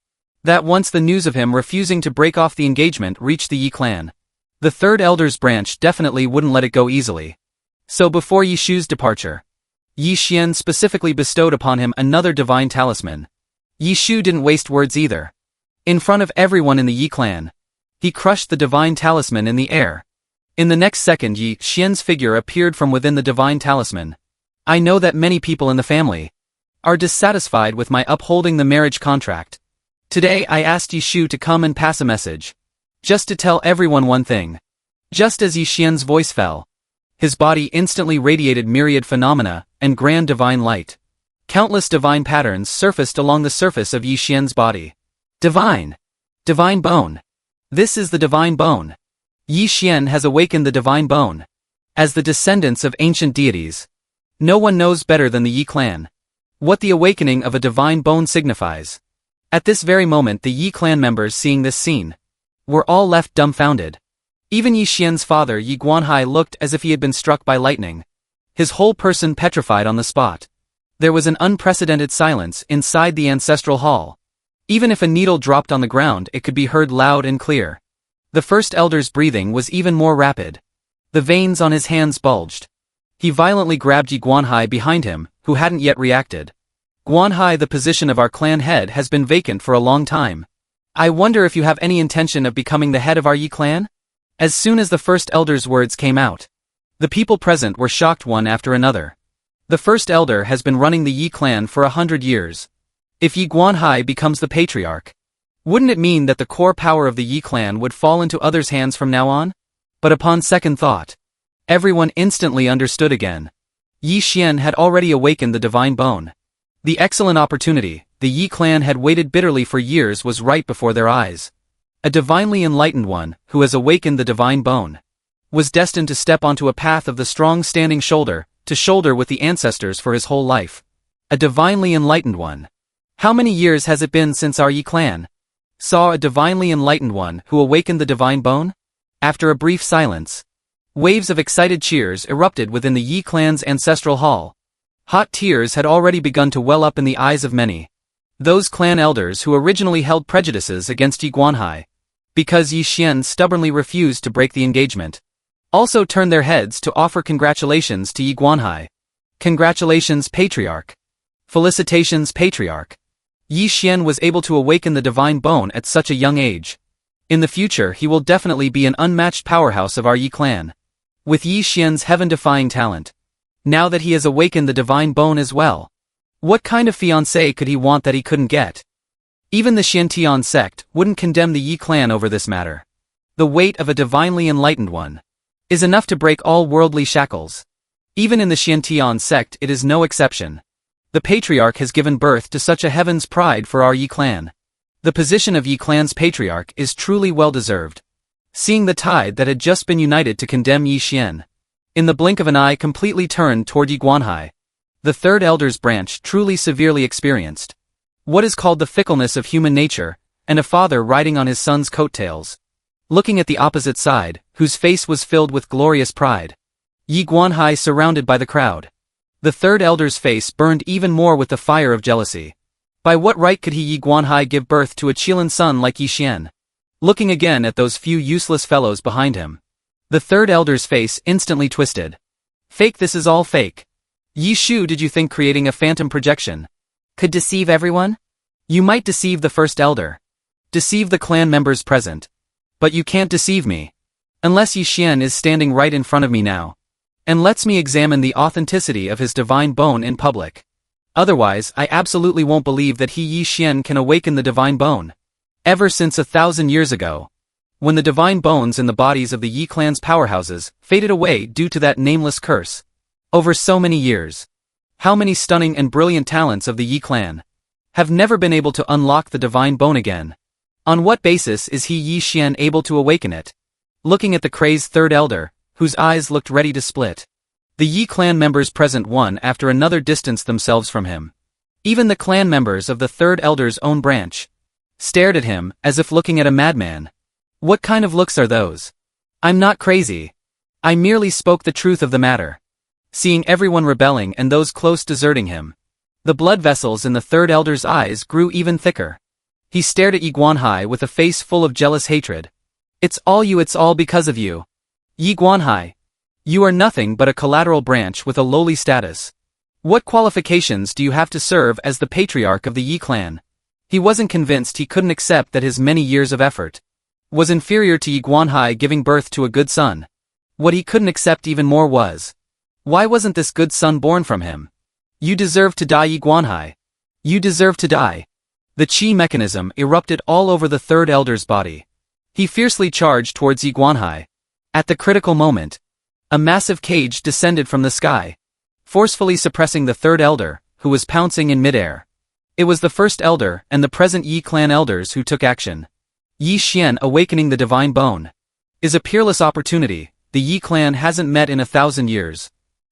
that once the news of him refusing to break off the engagement reached the Yi clan, the third elder's branch definitely wouldn't let it go easily. So before Yi Shu's departure, Yi Xian specifically bestowed upon him another divine talisman. Yi Shu didn't waste words either. In front of everyone in the Yi clan, he crushed the divine talisman in the air. In the next second, Yi Xian's figure appeared from within the divine talisman. I know that many people in the family are dissatisfied with my upholding the marriage contract. Today I asked Yi Shu to come and pass a message. Just to tell everyone one thing. Just as Yi Xian's voice fell, his body instantly radiated myriad phenomena and grand divine light. Countless divine patterns surfaced along the surface of Yi Xian's body. Divine bone. This is the divine bone. Yi Xian has awakened the divine bone. As the descendants of ancient deities, no one knows better than the Yi clan what the awakening of a divine bone signifies. At this very moment, the Yi clan members seeing this scene were all left dumbfounded. Even Yi Xian's father Yi Guanhai looked as if he had been struck by lightning. His whole person petrified on the spot. There was an unprecedented silence inside the ancestral hall. Even if a needle dropped on the ground, it could be heard loud and clear. The first elder's breathing was even more rapid. The veins on his hands bulged. He violently grabbed Yi Guanhai behind him, who hadn't yet reacted. Guanhai, the position of our clan head has been vacant for a long time. I wonder if you have any intention of becoming the head of our Yi clan? As soon as the first elder's words came out, the people present were shocked one after another. The first elder has been running the Yi clan for 100 years. If Yi Guanhai becomes the Patriarch, wouldn't it mean that the core power of the Yi clan would fall into others' hands from now on? But upon second thought, everyone instantly understood again. Yi Xian had already awakened the divine bone. The excellent opportunity the Yi clan had waited bitterly for years was right before their eyes. A divinely enlightened one, who has awakened the divine bone, was destined to step onto a path of the strong standing shoulder to shoulder with the ancestors for his whole life. A divinely enlightened one. How many years has it been since our Yi clan saw a divinely enlightened one who awakened the divine bone? After a brief silence, waves of excited cheers erupted within the Yi clan's ancestral hall. Hot tears had already begun to well up in the eyes of many. Those clan elders who originally held prejudices against Yi Guanhai, because Yi Xian stubbornly refused to break the engagement, also turned their heads to offer congratulations to Yi Guanhai. Congratulations, Patriarch. Felicitations, Patriarch. Yi Xian was able to awaken the divine bone at such a young age. In the future he will definitely be an unmatched powerhouse of our Yi clan. With Yi Xian's heaven-defying talent, now that he has awakened the divine bone as well, what kind of fiancé could he want that he couldn't get? Even the Xiantian sect wouldn't condemn the Yi clan over this matter. The weight of a divinely enlightened one is enough to break all worldly shackles. Even in the Xiantian sect it is no exception. The Patriarch has given birth to such a heaven's pride for our Yi clan. The position of Yi clan's Patriarch is truly well-deserved. Seeing the tide that had just been united to condemn Yi Xian, in the blink of an eye completely turned toward Yi Guanhai, the third elder's branch truly severely experienced what is called the fickleness of human nature, and a father riding on his son's coattails. Looking at the opposite side, whose face was filled with glorious pride, Yi Guanhai surrounded by the crowd. The third elder's face burned even more with the fire of jealousy. By what right could he Yi Guanhai give birth to a Qilin son like Yi Xian? Looking again at those few useless fellows behind him, the third elder's face instantly twisted. Fake, this is all fake. Yi Shu, did you think creating a phantom projection could deceive everyone? You might deceive the first elder, deceive the clan members present, but you can't deceive me. Unless Yi Xian is standing right in front of me now, and lets me examine the authenticity of his divine bone in public. Otherwise, I absolutely won't believe that he Yi Xian can awaken the divine bone. Ever since 1,000 years ago, when the divine bones in the bodies of the Yi clan's powerhouses faded away due to that nameless curse. Over so many years, how many stunning and brilliant talents of the Yi clan have never been able to unlock the divine bone again? On what basis is he Yi Xian able to awaken it? Looking at the crazed third elder, whose eyes looked ready to split, the Yi clan members present one after another distanced themselves from him. Even the clan members of the third elder's own branch stared at him as if looking at a madman. What kind of looks are those? I'm not crazy. I merely spoke the truth of the matter. Seeing everyone rebelling and those close deserting him, the blood vessels in the third elder's eyes grew even thicker. He stared at Yi Guanhai with a face full of jealous hatred. It's all because of you. Yi Guanhai, you are nothing but a collateral branch with a lowly status. What qualifications do you have to serve as the Patriarch of the Yi clan? He wasn't convinced he couldn't accept that his many years of effort was inferior to Yi Guanhai giving birth to a good son. What he couldn't accept even more was, why wasn't this good son born from him? You deserve to die, Yi Guanhai. You deserve to die. The qi mechanism erupted all over the third elder's body. He fiercely charged towards Yi Guanhai. At the critical moment, a massive cage descended from the sky, forcefully suppressing the third elder, who was pouncing in midair. It was the first elder and the present Yi clan elders who took action. Yi Xian awakening the divine bone is a peerless opportunity the Yi clan hasn't met in 1,000 years.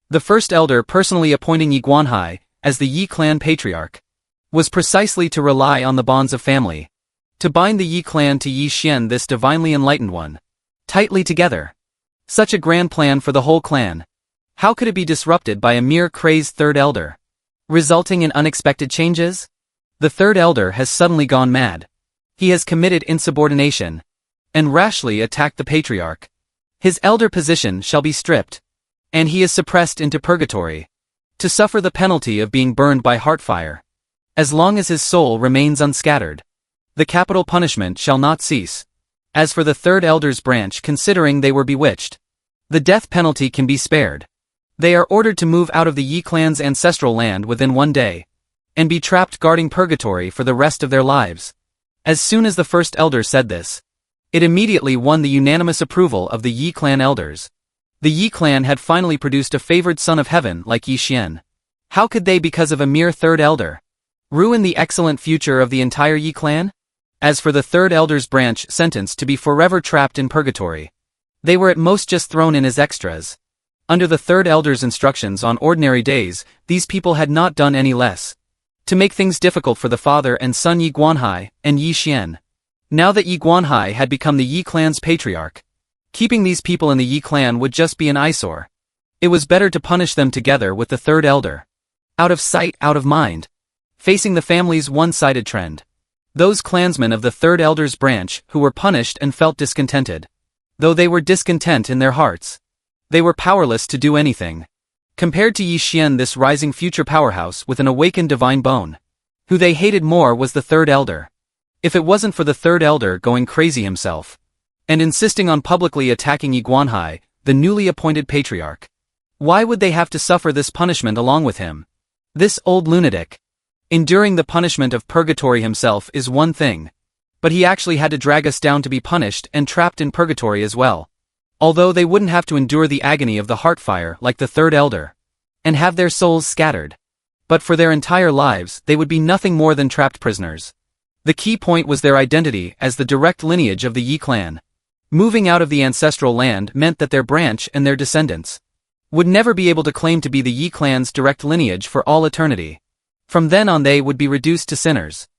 The first elder personally appointing Yi Guanhai as the Yi clan Patriarch was precisely to rely on the bonds of family, to bind the Yi clan to Yi Xian, this divinely enlightened one, tightly together. Such a grand plan for the whole clan. How could it be disrupted by a mere crazed third elder, resulting in unexpected changes? The third elder has suddenly gone mad. He has committed insubordination. and rashly attacked the Patriarch. His elder position shall be stripped, and he is suppressed into purgatory, to suffer the penalty of being burned by heartfire. As long as his soul remains unscattered, the capital punishment shall not cease. As for the third elder's branch, considering they were bewitched, the death penalty can be spared. They are ordered to move out of the Yi clan's ancestral land within 1 day, and be trapped guarding purgatory for the rest of their lives. As soon as the first elder said this, it immediately won the unanimous approval of the Yi clan elders. The Yi clan had finally produced a favored son of heaven like Yi Xian. How could they, because of a mere third elder, ruin the excellent future of the entire Yi clan? As for the third elder's branch, sentenced to be forever trapped in purgatory, they were at most just thrown in as extras. Under the third elder's instructions on ordinary days, these people had not done any less to make things difficult for the father and son Yi Guanhai and Yi Xian. Now that Yi Guanhai had become the Yi clan's patriarch, keeping these people in the Yi clan would just be an eyesore. It was better to punish them together with the third elder. Out of sight, out of mind. Facing the family's one-sided trend, those clansmen of the third elder's branch who were punished and felt discontented. Though they were discontent in their hearts, they were powerless to do anything. Compared to Yi Xian, this rising future powerhouse with an awakened divine bone, who they hated more was the third elder. If it wasn't for the third elder going crazy himself, and insisting on publicly attacking Yi Guanhai, the newly appointed patriarch, why would they have to suffer this punishment along with him? This old lunatic. Enduring the punishment of purgatory himself is one thing, but he actually had to drag us down to be punished and trapped in purgatory as well. Although they wouldn't have to endure the agony of the heartfire like the third elder, and have their souls scattered, but for their entire lives they would be nothing more than trapped prisoners. The key point was their identity as the direct lineage of the Yi clan. Moving out of the ancestral land meant that their branch and their descendants would never be able to claim to be the Yi clan's direct lineage for all eternity. From then on they would be reduced to sinners,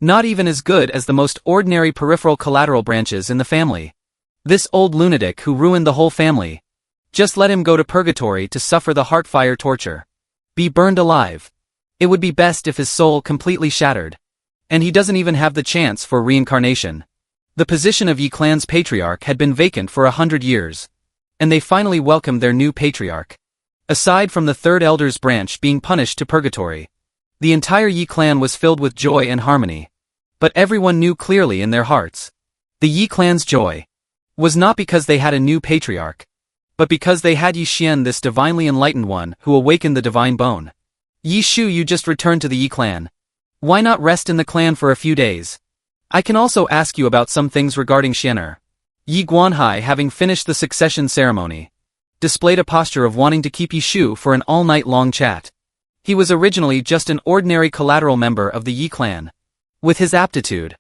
not even as good as the most ordinary peripheral collateral branches in the family. This old lunatic who ruined the whole family, just let him go to purgatory to suffer the heartfire torture, be burned alive. It would be best if his soul completely shattered, and he doesn't even have the chance for reincarnation. The position of Yi clan's patriarch had been vacant for 100 years, and they finally welcomed their new patriarch. Aside from the third elder's branch being punished to purgatory, the entire Yi clan was filled with joy and harmony. But everyone knew clearly in their hearts, the Yi clan's joy was not because they had a new patriarch, but because they had Yi Xian, this divinely enlightened one who awakened the divine bone. Yi Shu, you just returned to the Yi clan. Why not rest in the clan for a few days? I can also ask you about some things regarding Xianer. Yi Guanhai, having finished the succession ceremony, displayed a posture of wanting to keep Yi Shu for an all-night long chat. He was originally just an ordinary collateral member of the Yi clan. With his aptitude,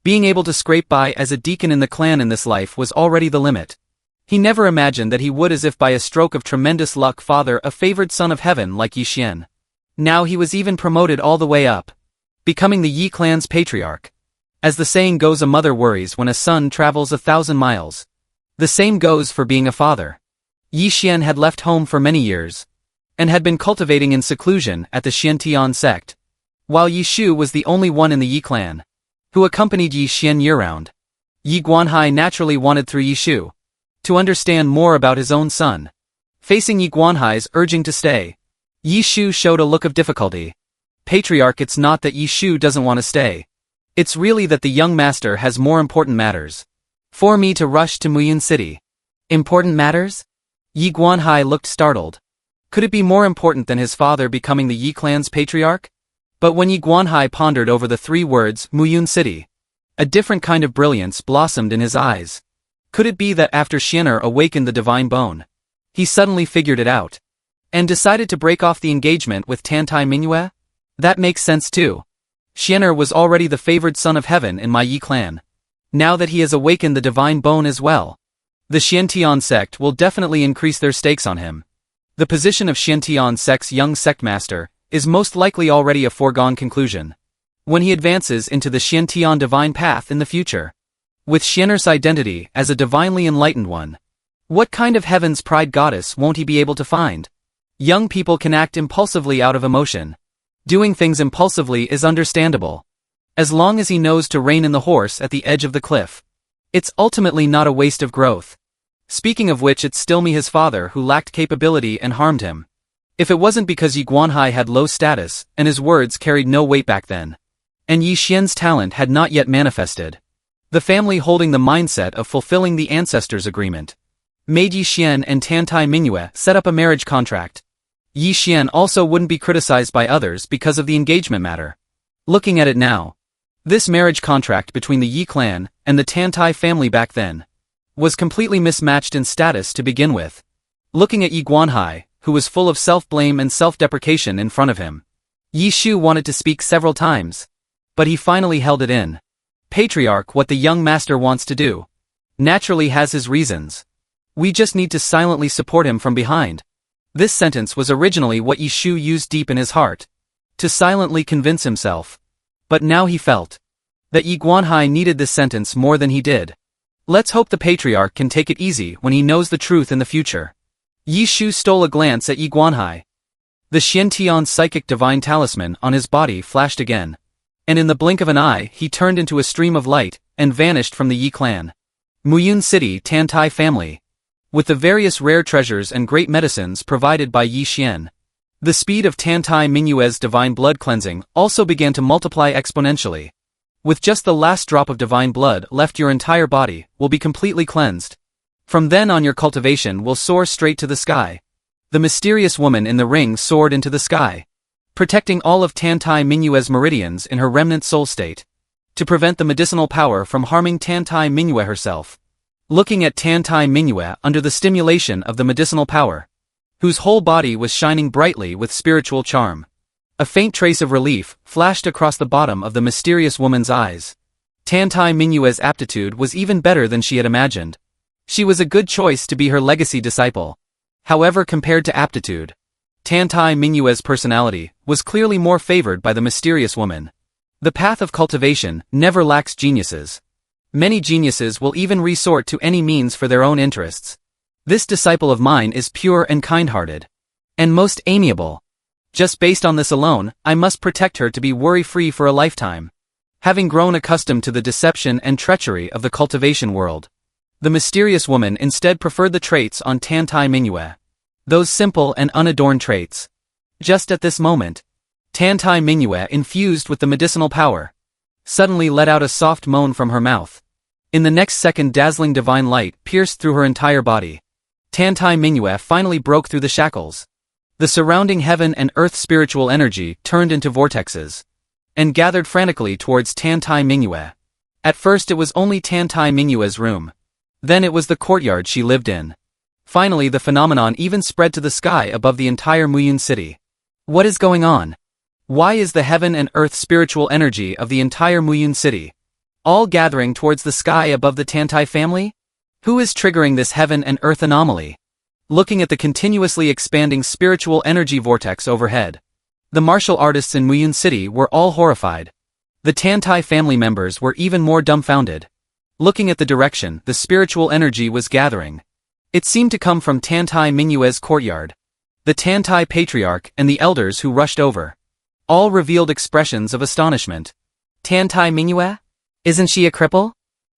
being able to scrape by as a deacon in the clan in this life was already the limit. He never imagined that he would, as if by a stroke of tremendous luck, father a favored son of heaven like Yi Xian. Now he was even promoted all the way up, becoming the Yi clan's patriarch. As the saying goes, a mother worries when a son travels 1,000 miles. The same goes for being a father. Yi Xian had left home for many years, and had been cultivating in seclusion at the Xiantian sect, while Yi Shu was the only one in the Yi clan who accompanied Yi Xian year-round. Yi Guanhai naturally wanted, through Yi Shu, to understand more about his own son. Facing Yi Guanhai's urging to stay, Yi Shu showed a look of difficulty. Patriarch, it's not that Yi Shu doesn't want to stay. It's really that the young master has more important matters for me to rush to Muyun City. Important matters? Yi Guanhai looked startled. Could it be more important than his father becoming the Yi clan's patriarch? But when Yi Guanhai pondered over the 3 words, Muyun City, a different kind of brilliance blossomed in his eyes. Could it be that after Xianer awakened the divine bone, he suddenly figured it out, and decided to break off the engagement with Dantai Mingyue? That makes sense too. Xianer was already the favored son of heaven in my Yi clan. Now that he has awakened the divine bone as well, the Xiantian sect will definitely increase their stakes on him. The position of Xiantian sect's young sect master is most likely already a foregone conclusion when he advances into the Xiantian divine path in the future. With Xianer's identity as a divinely enlightened one, what kind of heaven's pride goddess won't he be able to find? Young people can act impulsively out of emotion. Doing things impulsively is understandable, as long as he knows to rein in the horse at the edge of the cliff. It's ultimately not a waste of growth. Speaking of which, it's still me, his father, who lacked capability and harmed him. If it wasn't because Yi Guanhai had low status, and his words carried no weight back then, and Yi Xian's talent had not yet manifested, the family holding the mindset of fulfilling the ancestors' agreement made Yi Xian and Dantai Mingyue set up a marriage contract. Yi Xian also wouldn't be criticized by others because of the engagement matter. Looking at it now, this marriage contract between the Yi clan and the Dantai family back then was completely mismatched in status to begin with. Looking at Yi Guanhai, who was full of self-blame and self-deprecation in front of him, Yi Shu wanted to speak several times, but he finally held it in. Patriarch, what the young master wants to do naturally has his reasons. We just need to silently support him from behind. This sentence was originally what Yi Shu used deep in his heart, to silently convince himself. But now he felt that Yi Guanhai needed this sentence more than he did. Let's hope the Patriarch can take it easy when he knows the truth in the future. Yi Shu stole a glance at Yi Guanhai. The Xiantian psychic divine talisman on his body flashed again, and in the blink of an eye he turned into a stream of light and vanished from the Yi clan. Muyun City Dantai family. With the various rare treasures and great medicines provided by Yi Xian, the speed of Dantai Mingyue's divine blood cleansing also began to multiply exponentially. With just the last drop of divine blood left, your entire body will be completely cleansed. From then on, your cultivation will soar straight to the sky. The mysterious woman in the ring soared into the sky, protecting all of Dantai Mingyue's meridians in her remnant soul state, to prevent the medicinal power from harming Dantai Mingyue herself. Looking at Dantai Mingyue under the stimulation of the medicinal power, whose whole body was shining brightly with spiritual charm, a faint trace of relief flashed across the bottom of the mysterious woman's eyes. Dantai Mingyue's aptitude was even better than she had imagined. She was a good choice to be her legacy disciple. However, compared to aptitude, Dantai Mingyue's personality was clearly more favored by the mysterious woman. The path of cultivation never lacks geniuses. Many geniuses will even resort to any means for their own interests. This disciple of mine is pure and kind-hearted, and most amiable. Just based on this alone, I must protect her to be worry-free for a lifetime. Having grown accustomed to the deception and treachery of the cultivation world, the mysterious woman instead preferred the traits on Dantai Mingyue. Those simple and unadorned traits. Just at this moment, Dantai Mingyue, infused with the medicinal power, suddenly let out a soft moan from her mouth. In the next second, dazzling divine light pierced through her entire body. Dantai Mingyue finally broke through the shackles. The surrounding heaven and earth spiritual energy turned into vortexes and gathered frantically towards Dantai Mingyue. At first it was only Dantai Mingyue's room. Then it was the courtyard she lived in. Finally the phenomenon even spread to the sky above the entire Muyun city. What is going on? Why is the heaven and earth spiritual energy of the entire Muyun city all gathering towards the sky above the Dantai family? Who is triggering this heaven and earth anomaly? Looking at the continuously expanding spiritual energy vortex overhead, the martial artists in Muyun City were all horrified. The Dantai family members were even more dumbfounded. Looking at the direction the spiritual energy was gathering, it seemed to come from Dantai Mingyue's courtyard. The Dantai Patriarch and the elders who rushed over all revealed expressions of astonishment. Dantai Mingyue? Isn't she a cripple?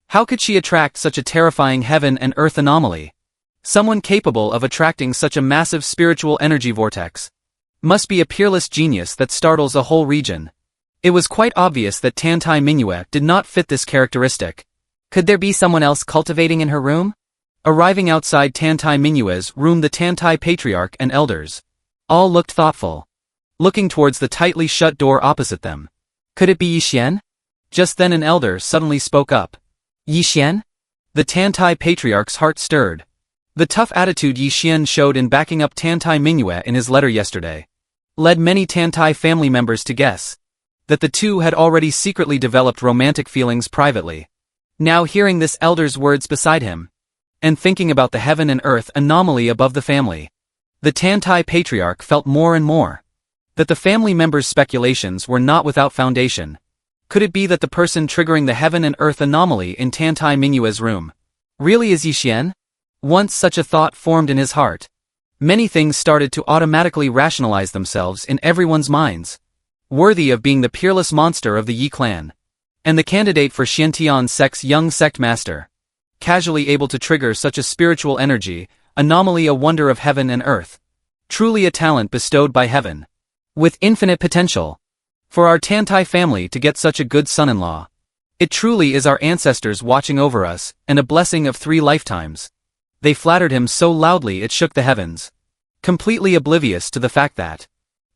How could she attract such a terrifying heaven and earth anomaly? Someone capable of attracting such a massive spiritual energy vortex must be a peerless genius that startles a whole region. It was quite obvious that Dantai Mingyue did not fit this characteristic. Could there be someone else cultivating in her room? Arriving outside Dantai Mingyue's room, the Dantai Patriarch and elders all looked thoughtful, looking towards the tightly shut door opposite them. Could it be Yi Xian? Just then an elder suddenly spoke up. Yi Xian? The Dantai Patriarch's heart stirred. The tough attitude Yi Xian showed in backing up Dantai Mingyue in his letter yesterday led many Dantai family members to guess that the two had already secretly developed romantic feelings privately. Now hearing this elder's words beside him, and thinking about the heaven and earth anomaly above the family, the Dantai Patriarch felt more and more that the family members' speculations were not without foundation. Could it be that the person triggering the heaven and earth anomaly in Dantai Mingyue's room really is Yi Xian? Once such a thought formed in his heart, many things started to automatically rationalize themselves in everyone's minds. Worthy of being the peerless monster of the Yi clan, and the candidate for Xiantian sect's young sect master, casually able to trigger such a spiritual energy, anomaly, a wonder of heaven and earth. Truly a talent bestowed by heaven. With infinite potential. For our Dantai family to get such a good son-in-law. It truly is our ancestors watching over us, and a blessing of 3 lifetimes. They flattered him so loudly it shook the heavens. Completely oblivious to the fact that,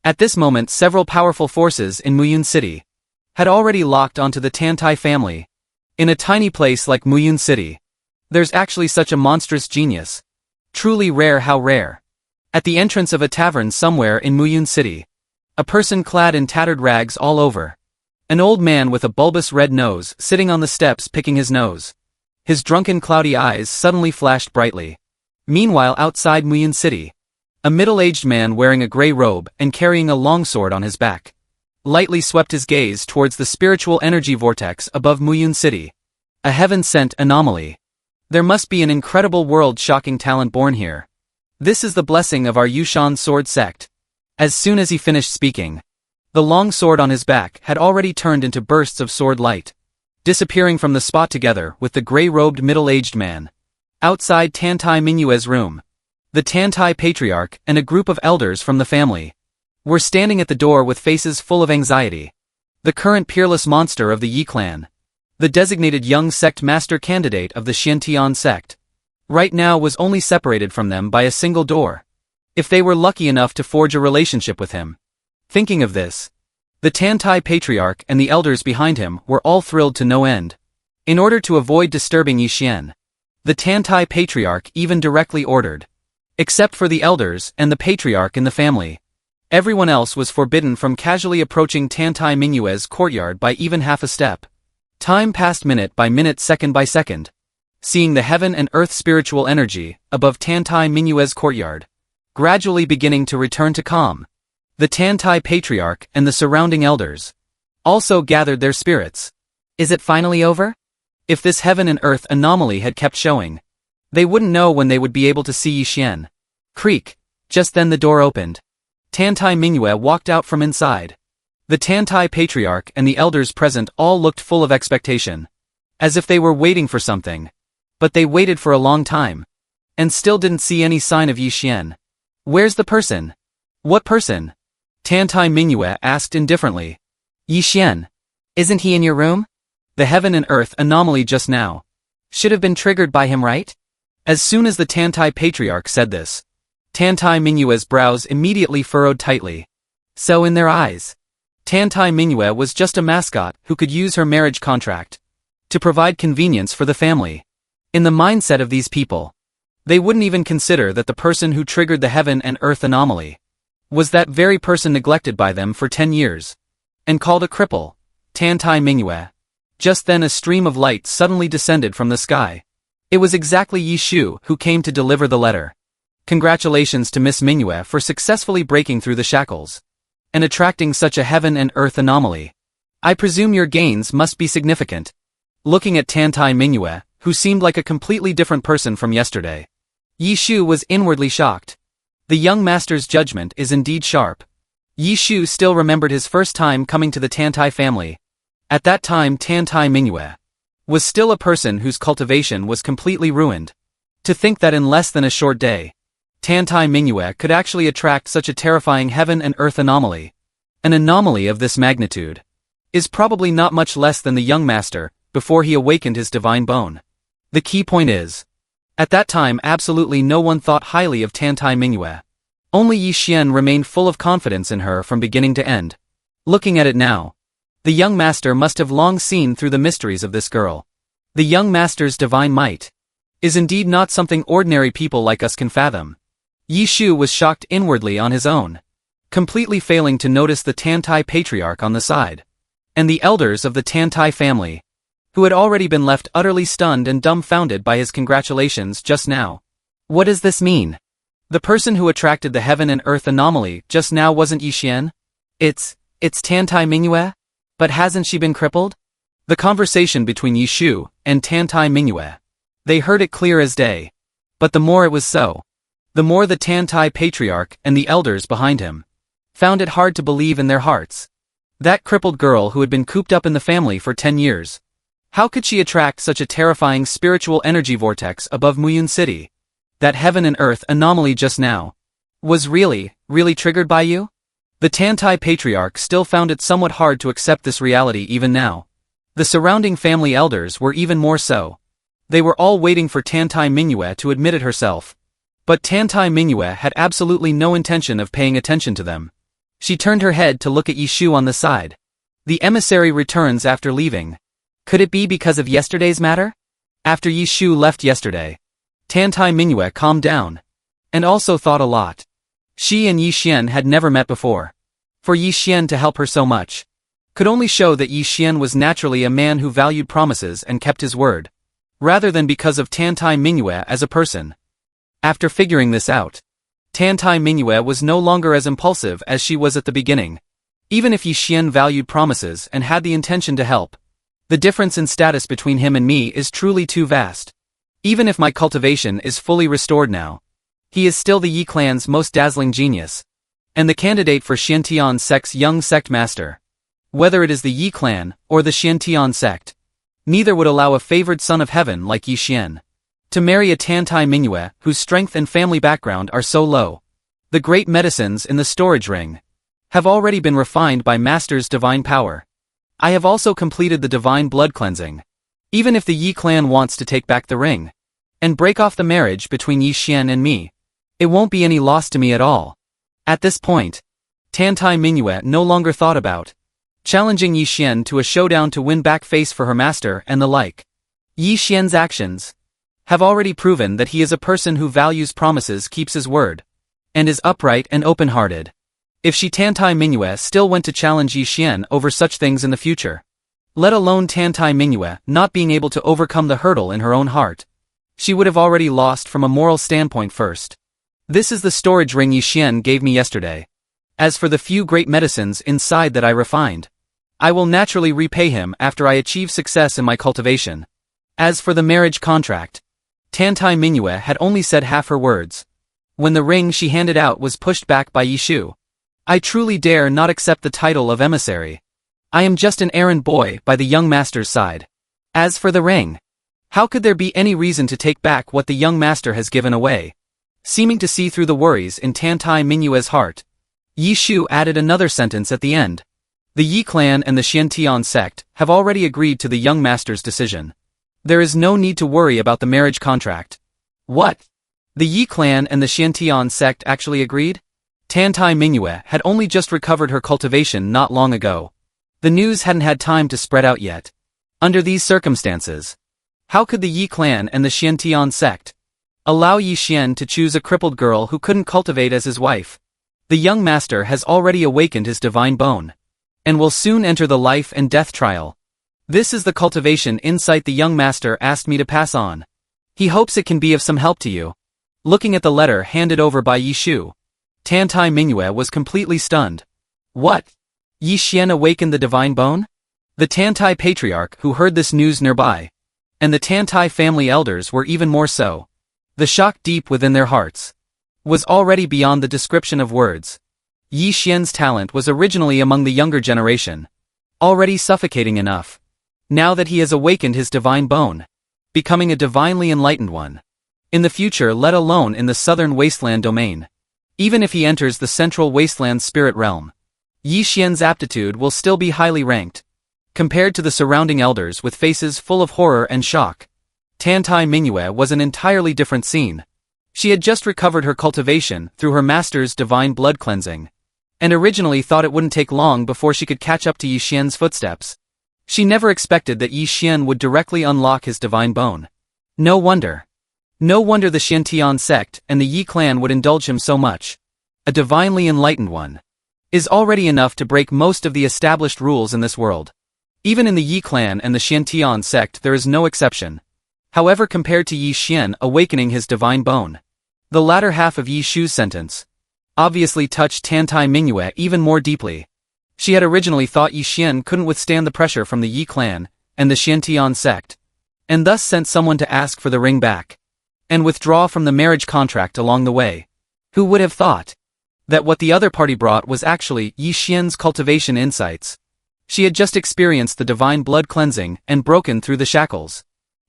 at this moment, several powerful forces in Muyun City had already locked onto the Dantai family. In a tiny place like Muyun City, there's actually such a monstrous genius. Truly rare, how rare. At the entrance of a tavern somewhere in Muyun City, a person clad in tattered rags all over. An old man with a bulbous red nose sitting on the steps picking his nose. His drunken cloudy eyes suddenly flashed brightly. Meanwhile, outside Muyun City, a middle-aged man wearing a gray robe and carrying a longsword on his back lightly swept his gaze towards the spiritual energy vortex above Muyun City. A heaven-sent anomaly. There must be an incredible world-shocking talent born here. This is the blessing of our Yushan sword sect. As soon as he finished speaking, the long sword on his back had already turned into bursts of sword light, disappearing from the spot together with the gray-robed middle-aged man. Outside Dantai Minue's room, the Dantai Patriarch and a group of elders from the family were standing at the door with faces full of anxiety. The current peerless monster of the Yi clan, the designated young sect master candidate of the Xiantian sect, right now was only separated from them by a single door. If they were lucky enough to forge a relationship with him. Thinking of this, the Dantai Patriarch and the elders behind him were all thrilled to no end. In order to avoid disturbing Yixian, the Dantai Patriarch even directly ordered, except for the elders and the Patriarch in the family, everyone else was forbidden from casually approaching Dantai Minue's courtyard by even half a step. Time passed minute by minute, second by second. Seeing the heaven and earth spiritual energy above Dantai Minue's courtyard gradually beginning to return to calm, the Dantai Patriarch and the surrounding elders also gathered their spirits. Is it finally over? If this heaven and earth anomaly had kept showing, they wouldn't know when they would be able to see Yixian. Creak. Just then the door opened. Dantai Minue walked out from inside. The Dantai Patriarch and the elders present all looked full of expectation, as if they were waiting for something. But they waited for a long time, and still didn't see any sign of Yixian. Where's the person? What person? Dantai Minue asked indifferently. Yixian. Isn't he in your room? The heaven and earth anomaly just now should have been triggered by him, right? As soon as the Dantai Patriarch said this, Dantai Minue's brows immediately furrowed tightly. So in their eyes, Dantai Minue was just a mascot who could use her marriage contract to provide convenience for the family. In the mindset of these people, they wouldn't even consider that the person who triggered the heaven and earth anomaly was that very person neglected by them for 10 years and called a cripple. Dantai Minue. Just then a stream of light suddenly descended from the sky. It was exactly Yi Shu who came to deliver the letter. Congratulations to Miss Minue for successfully breaking through the shackles and attracting such a heaven and earth anomaly. I presume your gains must be significant. Looking at Dantai Minue, who seemed like a completely different person from yesterday, Yi Shu was inwardly shocked. The young master's judgment is indeed sharp. Yi Shu still remembered his first time coming to the Dantai family. At that time Dantai Minue was still a person whose cultivation was completely ruined. To think that in less than a short day, Dantai Minue could actually attract such a terrifying heaven and earth anomaly. An anomaly of this magnitude is probably not much less than the young master before he awakened his divine bone. The key point is, at that time absolutely no one thought highly of Dantai Minue. Only Yixian remained full of confidence in her from beginning to end. Looking at it now, the young master must have long seen through the mysteries of this girl. The young master's divine might is indeed not something ordinary people like us can fathom. Yi Shu was shocked inwardly on his own, completely failing to notice the Dantai Patriarch on the side, and the elders of the Dantai family, who had already been left utterly stunned and dumbfounded by his congratulations just now. What does this mean? The person who attracted the heaven and earth anomaly just now wasn't Yixian? It's Dantai Minue? But hasn't she been crippled? The conversation between Yi Shu and Dantai Minue. They heard it clear as day. But the more it was so, the more the Dantai Patriarch and the elders behind him found it hard to believe in their hearts. That crippled girl who had been cooped up in the family for 10 years How could she attract such a terrifying spiritual energy vortex above Muyun City? That heaven and earth anomaly just now was really triggered by you? The Dantai Patriarch still found it somewhat hard to accept this reality even now. The surrounding family elders were even more so. They were all waiting for Dantai Manhua to admit it herself. But Dantai Manhua had absolutely no intention of paying attention to them. She turned her head to look at Yishu on the side. The emissary returns after leaving. Could it be because of yesterday's matter? After Yishu left yesterday, Dantai Manhua calmed down. And also thought a lot. She and Yixuan had never met before. For Yixuan to help her so much could only show that Yixuan was naturally a man who valued promises and kept his word, rather than because of Dantai Manhua as a person. After figuring this out, Dantai Manhua was no longer as impulsive as she was at the beginning. Even if Yixuan valued promises and had the intention to help, the difference in status between him and me is truly too vast. Even if my cultivation is fully restored now, he is still the Yi clan's most dazzling genius, and the candidate for Xiantian sect's young sect master. Whether it is the Yi clan or the Xiantian sect, neither would allow a favored son of heaven like Yixuan to marry a Dantai Manhua whose strength and family background are so low. The great medicines in the storage ring have already been refined by Master's divine power. I have also completed the divine blood cleansing. Even if the Yi clan wants to take back the ring and break off the marriage between Yixuan and me, it won't be any loss to me at all. At this point, Dantai Manhua no longer thought about challenging Yixuan to a showdown to win back face for her master and the like. Yixuan's actions have already proven that he is a person who values promises, keeps his word, and is upright and open-hearted. If she Dantai Manhua still went to challenge Yixuan over such things in the future, let alone Dantai Manhua not being able to overcome the hurdle in her own heart, she would have already lost from a moral standpoint first. This is the storage ring Yixuan gave me yesterday. As for the few great medicines inside that I refined, I will naturally repay him after I achieve success in my cultivation. As for the marriage contract, Dantai Manhua had only said half her words. When the ring she handed out was pushed back by Yishu, I truly dare not accept the title of emissary. I am just an errand boy by the young master's side. As for the ring, how could there be any reason to take back what the young master has given away? Seeming to see through the worries in Dantai Manhua's heart, Yishu added another sentence at the end. The Yi clan and the Xiantian sect have already agreed to the young master's decision. There is no need to worry about the marriage contract. What? The Yi clan and the Xiantian sect actually agreed? Dantai Manhua had only just recovered her cultivation not long ago. The news hadn't had time to spread out yet. Under these circumstances, how could the Yi clan and the Xiantian sect allow Yixuan to choose a crippled girl who couldn't cultivate as his wife? The young master has already awakened his divine bone, and will soon enter the life and death trial. This is the cultivation insight the young master asked me to pass on. He hopes it can be of some help to you. Looking at the letter handed over by Yishu, Dantai Manhua was completely stunned. What? Yixuan awakened the divine bone? The Dantai Patriarch who heard this news nearby, and the Dantai family elders were even more so. The shock deep within their hearts was already beyond the description of words. Yixuan's talent was originally among the younger generation, already suffocating enough. Now that he has awakened his divine bone, becoming a divinely enlightened one. In the future, let alone in the southern wasteland domain. Even if he enters the central wasteland spirit realm, Yixuan's aptitude will still be highly ranked. Compared to the surrounding elders with faces full of horror and shock, Dantai Manhua was an entirely different scene. She had just recovered her cultivation through her master's divine blood cleansing, and originally thought it wouldn't take long before she could catch up to Yixuan's footsteps. She never expected that Yixuan would directly unlock his divine bone. No wonder the Xiantian sect and the Yi clan would indulge him so much. A divinely enlightened one is already enough to break most of the established rules in this world. Even in the Yi clan and the Xiantian sect there is no exception. However, compared to Yixuan awakening his divine bone, the latter half of Yishu's sentence obviously touched Dantai Manhua even more deeply. She had originally thought Yixuan couldn't withstand the pressure from the Yi clan and the Xiantian sect, and thus sent someone to ask for the ring back and withdraw from the marriage contract along the way. Who would have thought that what the other party brought was actually Yixuan's cultivation insights? She had just experienced the divine blood cleansing and broken through the shackles.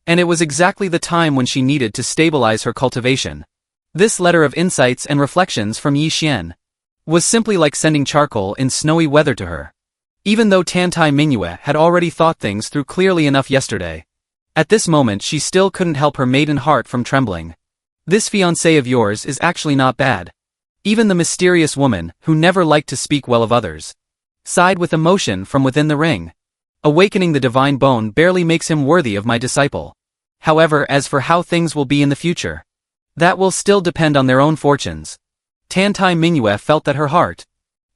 And it was exactly the time when she needed to stabilize her cultivation. This letter of insights and reflections from Yi Xian was simply like sending charcoal in snowy weather to her. Even though Dantai Mingyue had already thought things through clearly enough yesterday, at this moment she still couldn't help her maiden heart from trembling. This fiancé of yours is actually not bad. Even the mysterious woman, who never liked to speak well of others, sighed with emotion from within the ring. Awakening the divine bone barely makes him worthy of my disciple. However, as for how things will be in the future, that will still depend on their own fortunes. Dantai Mingyue felt that her heart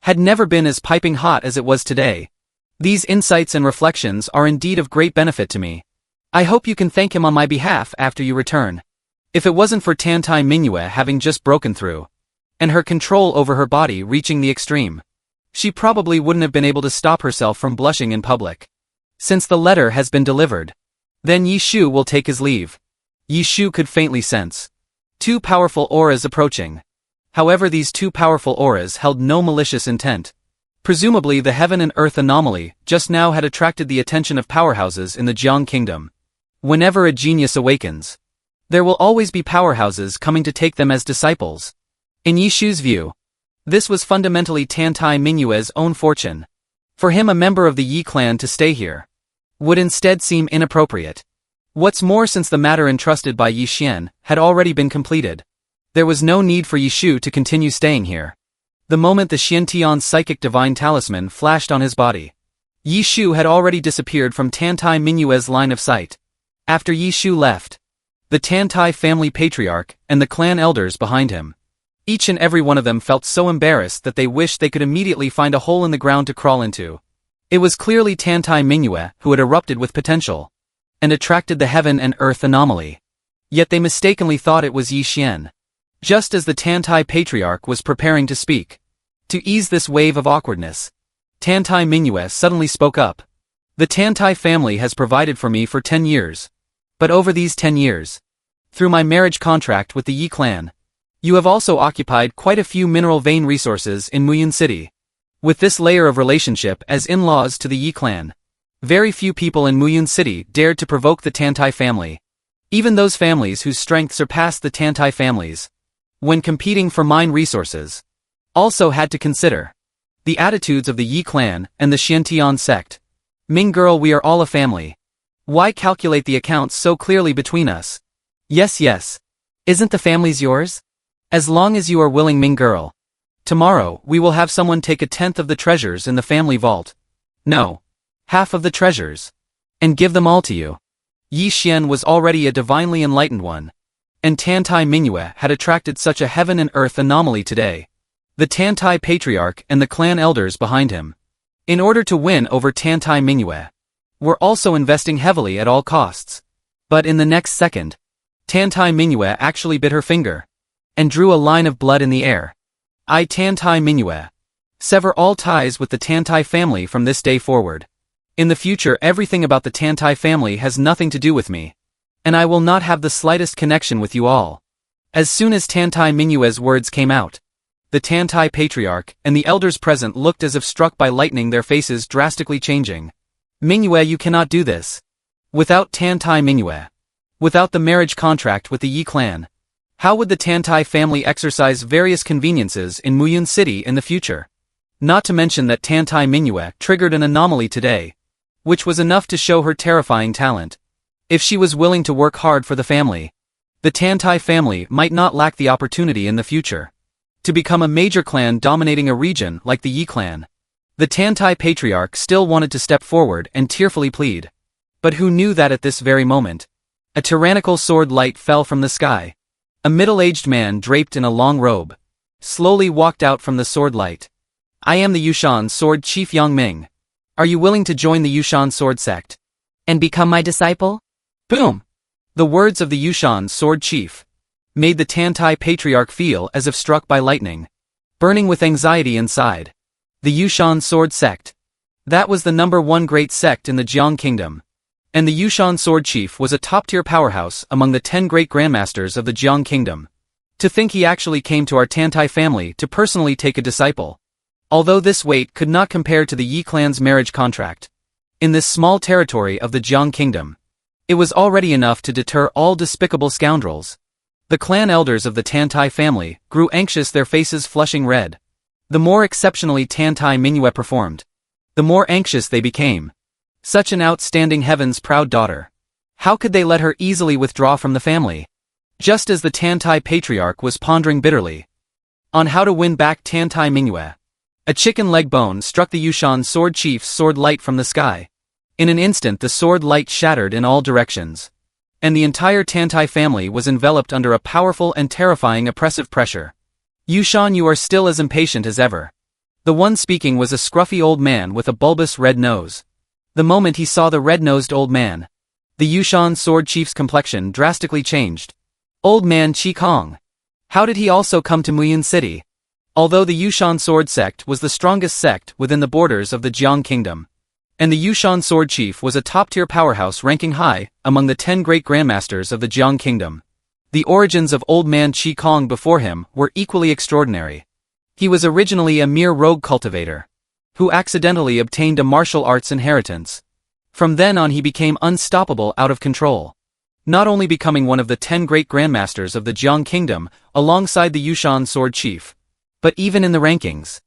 had never been as piping hot as it was today. These insights and reflections are indeed of great benefit to me. I hope you can thank him on my behalf after you return. If it wasn't for Dantai Mingyue having just broken through, and her control over her body reaching the extreme, she probably wouldn't have been able to stop herself from blushing in public. Since the letter has been delivered, then Yi Shu will take his leave. Yi Shu could faintly sense two powerful auras approaching. However, these two powerful auras held no malicious intent. Presumably the heaven and earth anomaly just now had attracted the attention of powerhouses in the Jiang kingdom. Whenever a genius awakens, there will always be powerhouses coming to take them as disciples. In Yi Shu's view, this was fundamentally Dantai Mingyue's own fortune. For him, a member of the Yi clan to stay here would instead seem inappropriate. What's more, since the matter entrusted by Yi Xian had already been completed, there was no need for Yi Shu to continue staying here. The moment the Xiantian's psychic divine talisman flashed on his body, Yi Shu had already disappeared from Dantai Mingyue's line of sight. After Yi Shu left, the Dantai family patriarch and the clan elders behind him, each and every one of them felt so embarrassed that they wished they could immediately find a hole in the ground to crawl into. It was clearly Dantai Mingyue who had erupted with potential and attracted the heaven and earth anomaly. Yet they mistakenly thought it was Yi Xian. Just as the Dantai Patriarch was preparing to speak, to ease this wave of awkwardness, Dantai Mingyue suddenly spoke up. The Dantai family has provided for me for 10 years. But over these 10 years, through my marriage contract with the Yi clan, you have also occupied quite a few mineral vein resources in Muyun City. With this layer of relationship as in-laws to the Yi clan, very few people in Muyun City dared to provoke the Dantai family. Even those families whose strength surpassed the Dantai families, when competing for mine resources, also had to consider the attitudes of the Yi clan and the Xiantian sect. Ming girl, we are all a family. Why calculate the accounts so clearly between us? Yes, yes. Isn't the family's yours? As long as you are willing, Ming girl. Tomorrow, we will have someone take 1/10 of the treasures in the family vault. No. Half of the treasures. And give them all to you. Yi Xian was already a divinely enlightened one. And Dantai Mingyue had attracted such a heaven and earth anomaly today. The Dantai Patriarch and the clan elders behind him, in order to win over Dantai Mingyue, were also investing heavily at all costs. But in the next second, Dantai Mingyue actually bit her finger and drew a line of blood in the air. I, Dantai Mingyue, sever all ties with the Dantai family from this day forward. In the future, everything about the Dantai family has nothing to do with me, and I will not have the slightest connection with you all. As soon as Dantai Mingyue's words came out, the Dantai Patriarch and the elders present looked as if struck by lightning, their faces drastically changing. Mingyue, you cannot do this. Without Dantai Mingyue, without the marriage contract with the Yi clan, how would the Dantai family exercise various conveniences in Muyun City in the future? Not to mention that Dantai Mingyue triggered an anomaly today, which was enough to show her terrifying talent. If she was willing to work hard for the family, the Dantai family might not lack the opportunity in the future to become a major clan dominating a region like the Yi clan. The Dantai Patriarch still wanted to step forward and tearfully plead. But who knew that at this very moment, a tyrannical sword light fell from the sky. A middle-aged man draped in a long robe slowly walked out from the sword light. I am the Yushan Sword Chief Yang Ming. Are you willing to join the Yushan Sword sect and become my disciple? Boom! The words of the Yushan Sword Chief made the Dantai Patriarch feel as if struck by lightning, burning with anxiety inside. The Yushan Sword sect. That was the #1 great sect in the Jiang kingdom. And the Yushan Sword Chief was a top-tier powerhouse among the 10 great grandmasters of the Jiang kingdom. To think he actually came to our Dantai family to personally take a disciple. Although this weight could not compare to the Yi clan's marriage contract. In this small territory of the Jiang kingdom, it was already enough to deter all despicable scoundrels. The clan elders of the Dantai family grew anxious, their faces flushing red. The more exceptionally Dantai Manhua performed, the more anxious they became. Such an outstanding heaven's proud daughter. How could they let her easily withdraw from the family? Just as the Dantai Patriarch was pondering bitterly on how to win back Dantai Manhua, a chicken leg bone struck the Yushan sword chief's sword light from the sky. In an instant the sword light shattered in all directions, and the entire Dantai family was enveloped under a powerful and terrifying oppressive pressure. Yushan, you are still as impatient as ever. The one speaking was a scruffy old man with a bulbous red nose. The moment he saw the red-nosed old man, the Yushan sword chief's complexion drastically changed. Old man Qi Kong. How did he also come to Muyin City? Although the Yushan sword sect was the strongest sect within the borders of the Jiang kingdom, and the Yushan sword chief was a top-tier powerhouse ranking high among the 10 great grandmasters of the Jiang kingdom, the origins of old man Qi Kong before him were equally extraordinary. He was originally a mere rogue cultivator, who accidentally obtained a martial arts inheritance. From then on he became unstoppable, out of control, not only becoming one of the 10 great grandmasters of the Jiang kingdom alongside the Yushan sword chief, but even in the rankings,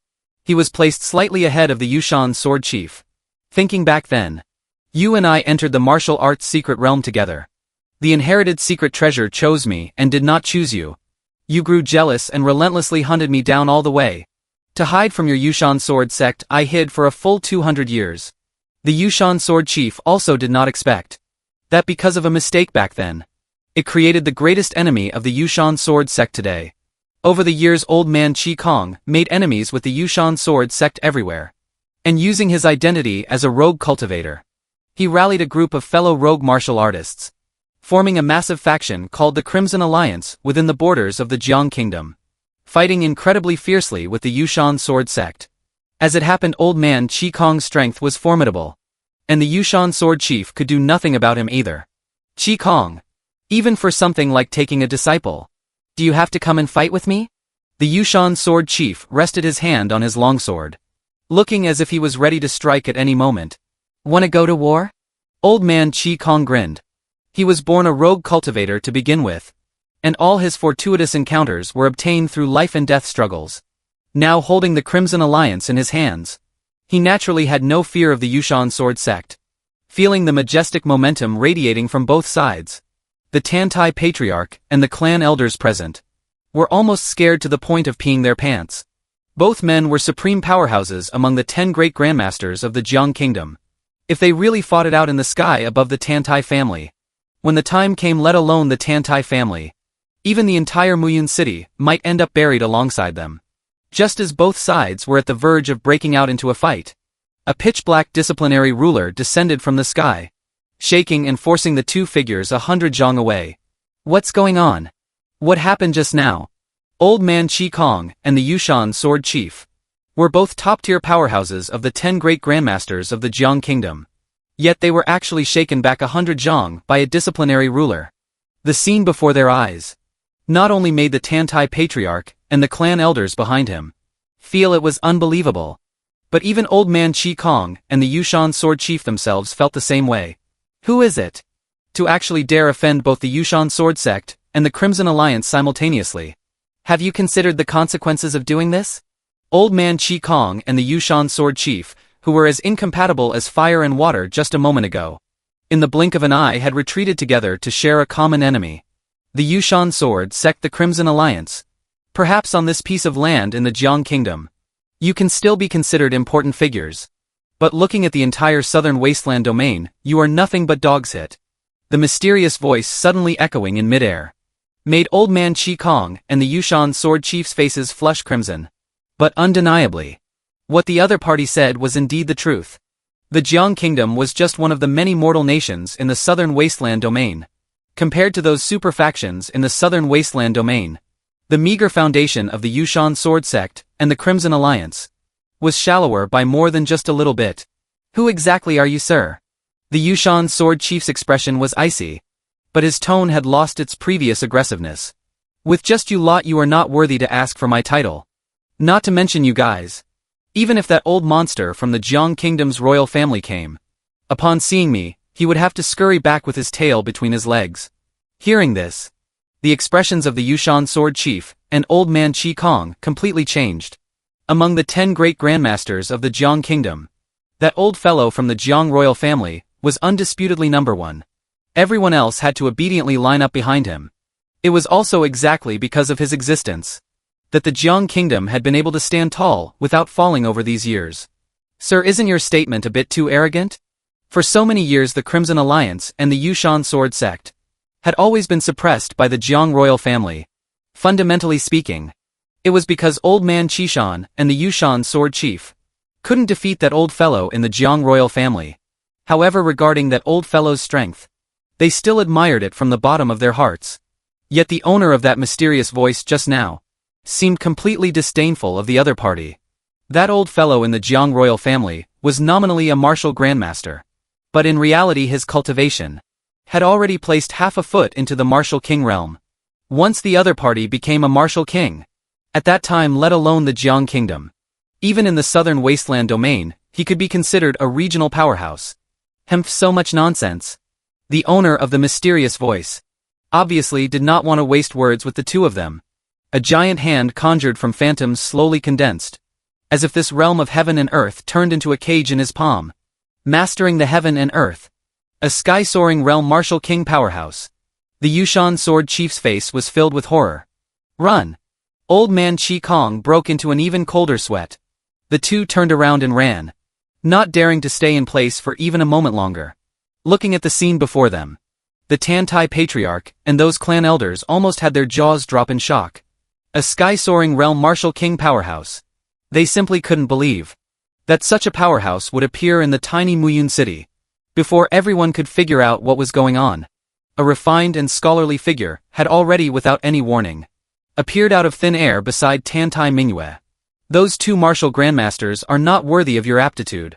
he was placed slightly ahead of the Yushan sword chief. Thinking back then, you and I entered the martial arts secret realm together. The inherited secret treasure chose me and did not choose you. You grew jealous and relentlessly hunted me down all the way. To hide from your Yushan sword sect I hid for a full 200 years. The Yushan sword chief also did not expect that because of a mistake back then, it created the greatest enemy of the Yushan sword sect today. Over the years old man Qi Kong made enemies with the Yushan sword sect everywhere. And using his identity as a rogue cultivator, he rallied a group of fellow rogue martial artists, forming a massive faction called the Crimson Alliance within the borders of the Jiang kingdom, fighting incredibly fiercely with the Yushan sword sect. As it happened, old man Qi Kong's strength was formidable, and the Yushan sword chief could do nothing about him either. Qi Kong, even for something like taking a disciple, do you have to come and fight with me? The Yushan sword chief rested his hand on his longsword, looking as if he was ready to strike at any moment. Wanna go to war? Old man Qi Kong grinned. He was born a rogue cultivator to begin with, and all his fortuitous encounters were obtained through life and death struggles. Now holding the Crimson Alliance in his hands, he naturally had no fear of the Yushan sword sect. Feeling the majestic momentum radiating from both sides, the Dantai Patriarch and the clan elders present were almost scared to the point of peeing their pants. Both men were supreme powerhouses among the 10 great grandmasters of the Jiang kingdom. If they really fought it out in the sky above the Dantai family, when the time came, let alone the Dantai family, even the entire Muyin city might end up buried alongside them. Just as both sides were at the verge of breaking out into a fight, a pitch-black disciplinary ruler descended from the sky, shaking and forcing the two figures 100 zhang away. What's going on? What happened just now? Old man Qi Kong and the Yushan sword chief were both top-tier powerhouses of the 10 great grandmasters of the Jiang kingdom. Yet they were actually shaken back 100 zhang by a disciplinary ruler. The scene before their eyes not only made the Dantai Patriarch and the clan elders behind him feel it was unbelievable, but even old man Qi Kong and the Yushan sword chief themselves felt the same way. Who is it to actually dare offend both the Yushan sword sect and the Crimson Alliance simultaneously? Have you considered the consequences of doing this? Old man Qi Kong and the Yushan sword chief, who were as incompatible as fire and water just a moment ago, in the blink of an eye had retreated together to share a common enemy. The Yushan sword sect, the Crimson Alliance. Perhaps on this piece of land in the Jiang kingdom, you can still be considered important figures. But looking at the entire southern wasteland domain, you are nothing but dog's shit. The mysterious voice suddenly echoing in midair made old man Qi Kong and the Yushan sword chief's faces flush crimson. But undeniably, what the other party said was indeed the truth. The Jiang kingdom was just one of the many mortal nations in the southern wasteland domain. Compared to those super factions in the southern wasteland domain, the meager foundation of the Yushan sword sect and the Crimson Alliance was shallower by more than just a little bit. Who exactly are you, sir? The Yushan sword chief's expression was icy, but his tone had lost its previous aggressiveness. With just you lot, you are not worthy to ask for my title. Not to mention you guys. Even if that old monster from the Jiang Kingdom's royal family came. Upon seeing me, he would have to scurry back with his tail between his legs. Hearing this, the expressions of the Yushan sword chief and old man Qi Kong completely changed. Among the 10 great grandmasters of the Jiang Kingdom, that old fellow from the Jiang royal family was undisputedly number 1. Everyone else had to obediently line up behind him. It was also exactly because of his existence that the Jiang Kingdom had been able to stand tall without falling over these years. Sir, isn't your statement a bit too arrogant? For so many years the Crimson Alliance and the Yushan sword sect had always been suppressed by the Jiang royal family. Fundamentally speaking, it was because old man Qishan and the Yushan sword chief couldn't defeat that old fellow in the Jiang royal family. However, regarding that old fellow's strength, they still admired it from the bottom of their hearts. Yet the owner of that mysterious voice just now seemed completely disdainful of the other party. That old fellow in the Jiang royal family was nominally a martial grandmaster, but in reality his cultivation had already placed half a foot into the martial king realm. Once the other party became a martial king, at that time, let alone the Jiang Kingdom, even in the southern wasteland domain, he could be considered a regional powerhouse. So much nonsense. The owner of the mysterious voice obviously did not want to waste words with the two of them. A giant hand conjured from phantoms slowly condensed, as if this realm of heaven and earth turned into a cage in his palm. Mastering the heaven and earth. A sky-soaring realm martial king powerhouse. The Yushan sword chief's face was filled with horror. Run! Old man Qi Kong broke into an even colder sweat. The two turned around and ran, not daring to stay in place for even a moment longer. Looking at the scene before them, the Dantai Patriarch and those clan elders almost had their jaws drop in shock. A sky-soaring realm martial king powerhouse. They simply couldn't believe that such a powerhouse would appear in the tiny Muyun city. Before everyone could figure out what was going on, a refined and scholarly figure had already, without any warning, appeared out of thin air beside Dantai Mingyue. Those two martial grandmasters are not worthy of your aptitude.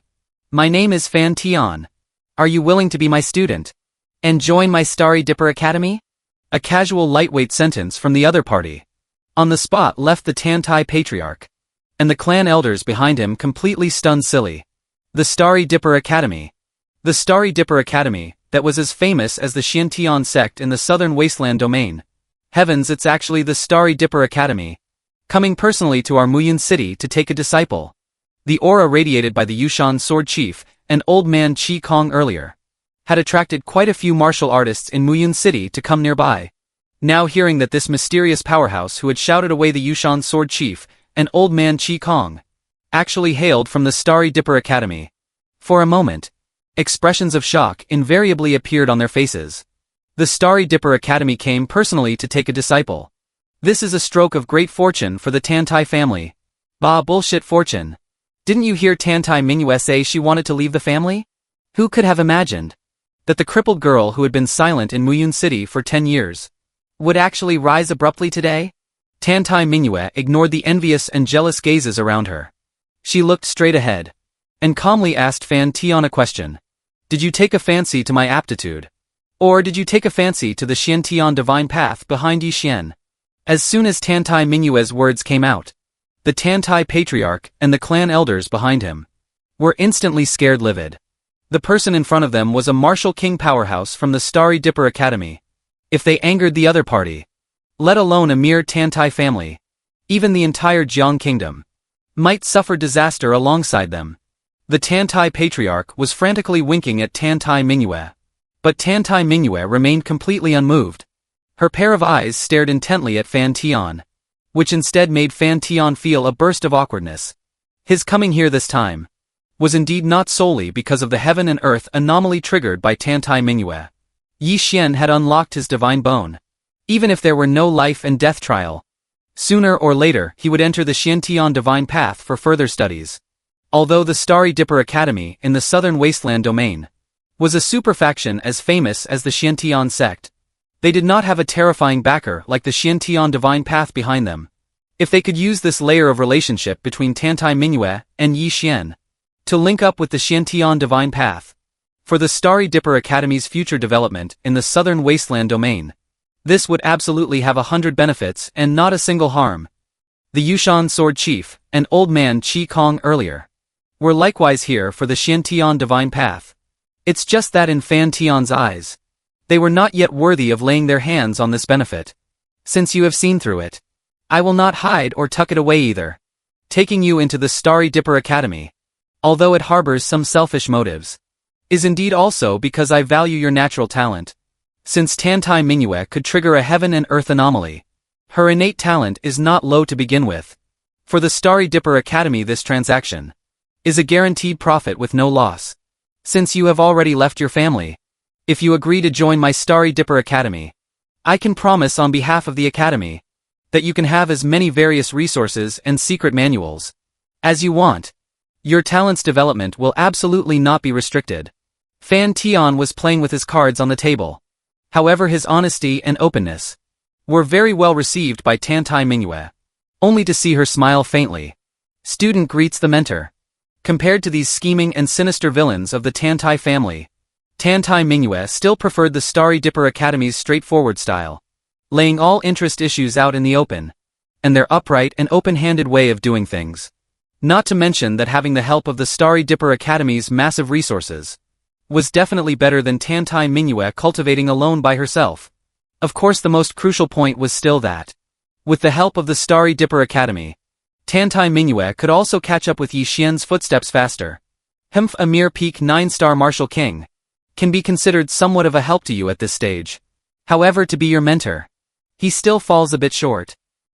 My name is Fan Tian. Are you willing to be my student and join my Starry Dipper Academy? A casual lightweight sentence from the other party. On the spot left the Dantai Patriarch and the clan elders behind him completely stunned silly. The Starry Dipper Academy. The Starry Dipper Academy, that was as famous as the Xiantian sect in the southern wasteland domain. Heavens, it's actually the Starry Dipper Academy, coming personally to our Muyun city to take a disciple. The aura radiated by the Yushan sword chief and old man Qi Kong earlier had attracted quite a few martial artists in Muyun city to come nearby. Now hearing that this mysterious powerhouse who had shouted away the Yushan sword chief and old man Qi Kong actually hailed from the Starry Dipper Academy. For a moment, expressions of shock invariably appeared on their faces. The Starry Dipper Academy came personally to take a disciple. This is a stroke of great fortune for the Dantai family. Bah, bullshit fortune. Didn't you hear Dantai Mingyue say she wanted to leave the family? Who could have imagined that the crippled girl who had been silent in Muyun City for 10 years would actually rise abruptly today? Dantai Mingyue ignored the envious and jealous gazes around her. She looked straight ahead and calmly asked Fan Tian a question. Did you take a fancy to my aptitude? Or did you take a fancy to the Xiantian divine path behind Yi Xian? As soon as Dantai Mingyue's words came out, the Dantai Patriarch and the clan elders behind him were instantly scared livid. The person in front of them was a martial king powerhouse from the Starry Dipper Academy. If they angered the other party, let alone a mere Dantai family, even the entire Jiang Kingdom might suffer disaster alongside them. The Dantai Patriarch was frantically winking at Dantai Mingyue, but Dantai Mingyue remained completely unmoved. Her pair of eyes stared intently at Fan Tian, which instead made Fan Tian feel a burst of awkwardness. His coming here this time was indeed not solely because of the heaven and earth anomaly triggered by Dantai Mingyue. Yi Xian had unlocked his divine bone. Even if there were no life and death trial, sooner or later he would enter the Xiantian divine path for further studies. Although the Starry Dipper Academy in the southern wasteland domain was a superfaction as famous as the Xiantian sect, they did not have a terrifying backer like the Xiantian divine path behind them. If they could use this layer of relationship between Dantai Mingyue and Yi Xian to link up with the Xiantian divine path for the Starry Dipper Academy's future development in the southern wasteland domain, this would absolutely have 100 benefits and not a single harm. the Yushan Sword Chief, and Old Man Qi Kong earlier, were likewise here for the Xiantian Divine Path. It's just that in Fan Tian's eyes, they were not yet worthy of laying their hands on this benefit. Since you have seen through it, I will not hide or tuck it away either. Taking you into the Starry Dipper Academy, although it harbors some selfish motives, is indeed also because I value your natural talent. Since Dantai Mingyue could trigger a heaven and earth anomaly, her innate talent is not low to begin with. For the Starry Dipper Academy, this transaction is a guaranteed profit with no loss. Since you have already left your family, if you agree to join my Starry Dipper Academy, I can promise on behalf of the Academy that you can have as many various resources and secret manuals as you want. Your talent's development will absolutely not be restricted. Fan Tian was playing with his cards on the table. However, his honesty and openness were very well received by Dantai Mingyue. Only to see her smile faintly. Student greets the mentor. Compared to these scheming and sinister villains of the Dantai family, Dantai Mingyue still preferred the Starry Dipper Academy's straightforward style, laying all interest issues out in the open, and their upright and open-handed way of doing things. Not to mention that having the help of the Starry Dipper Academy's massive resources was definitely better than Dantai Mingyue cultivating alone by herself. Of course, the most crucial point was still that, with the help of the Starry Dipper Academy, Dantai Mingyue could also catch up with Yi Xian's footsteps faster. Hemph, a mere peak 9-star martial king, can be considered somewhat of a help to you at this stage. However, to be your mentor, he still falls a bit short.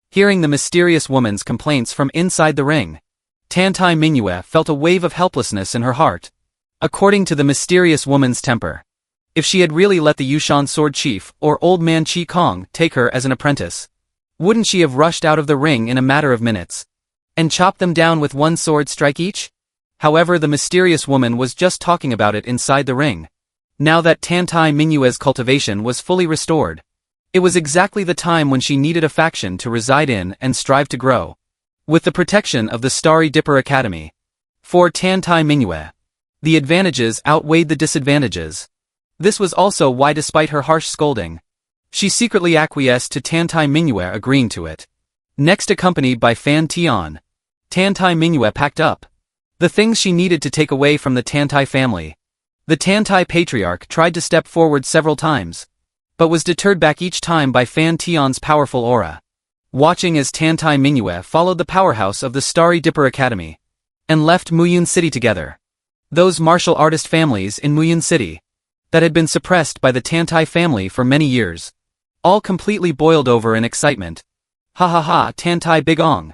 Hearing the mysterious woman's complaints from inside the ring, Dantai Mingyue felt a wave of helplessness in her heart. According to the mysterious woman's temper, if she had really let the Yushan Sword Chief or Old Man Qi Kong take her as an apprentice, wouldn't she have rushed out of the ring in a matter of minutes and chopped them down with one sword strike each? However, the mysterious woman was just talking about it inside the ring. Now that Dantai Mingyue's cultivation was fully restored, it was exactly the time when she needed a faction to reside in and strive to grow. With the protection of the Starry Dipper Academy, for Dantai Mingyue, the advantages outweighed the disadvantages. This was also why, despite her harsh scolding, she secretly acquiesced to Dantai Mingyue agreeing to it. Next, accompanied by Fan Tian, Dantai Mingyue packed up the things she needed to take away from the Dantai family. The Dantai Patriarch tried to step forward several times, but was deterred back each time by Fan Tian's powerful aura. Watching as Dantai Mingyue followed the powerhouse of the Starry Dipper Academy and left Muyun City together, those martial artist families in Muyun City that had been suppressed by the Dantai family for many years, all completely boiled over in excitement. Ha ha ha, Dantai Bigong.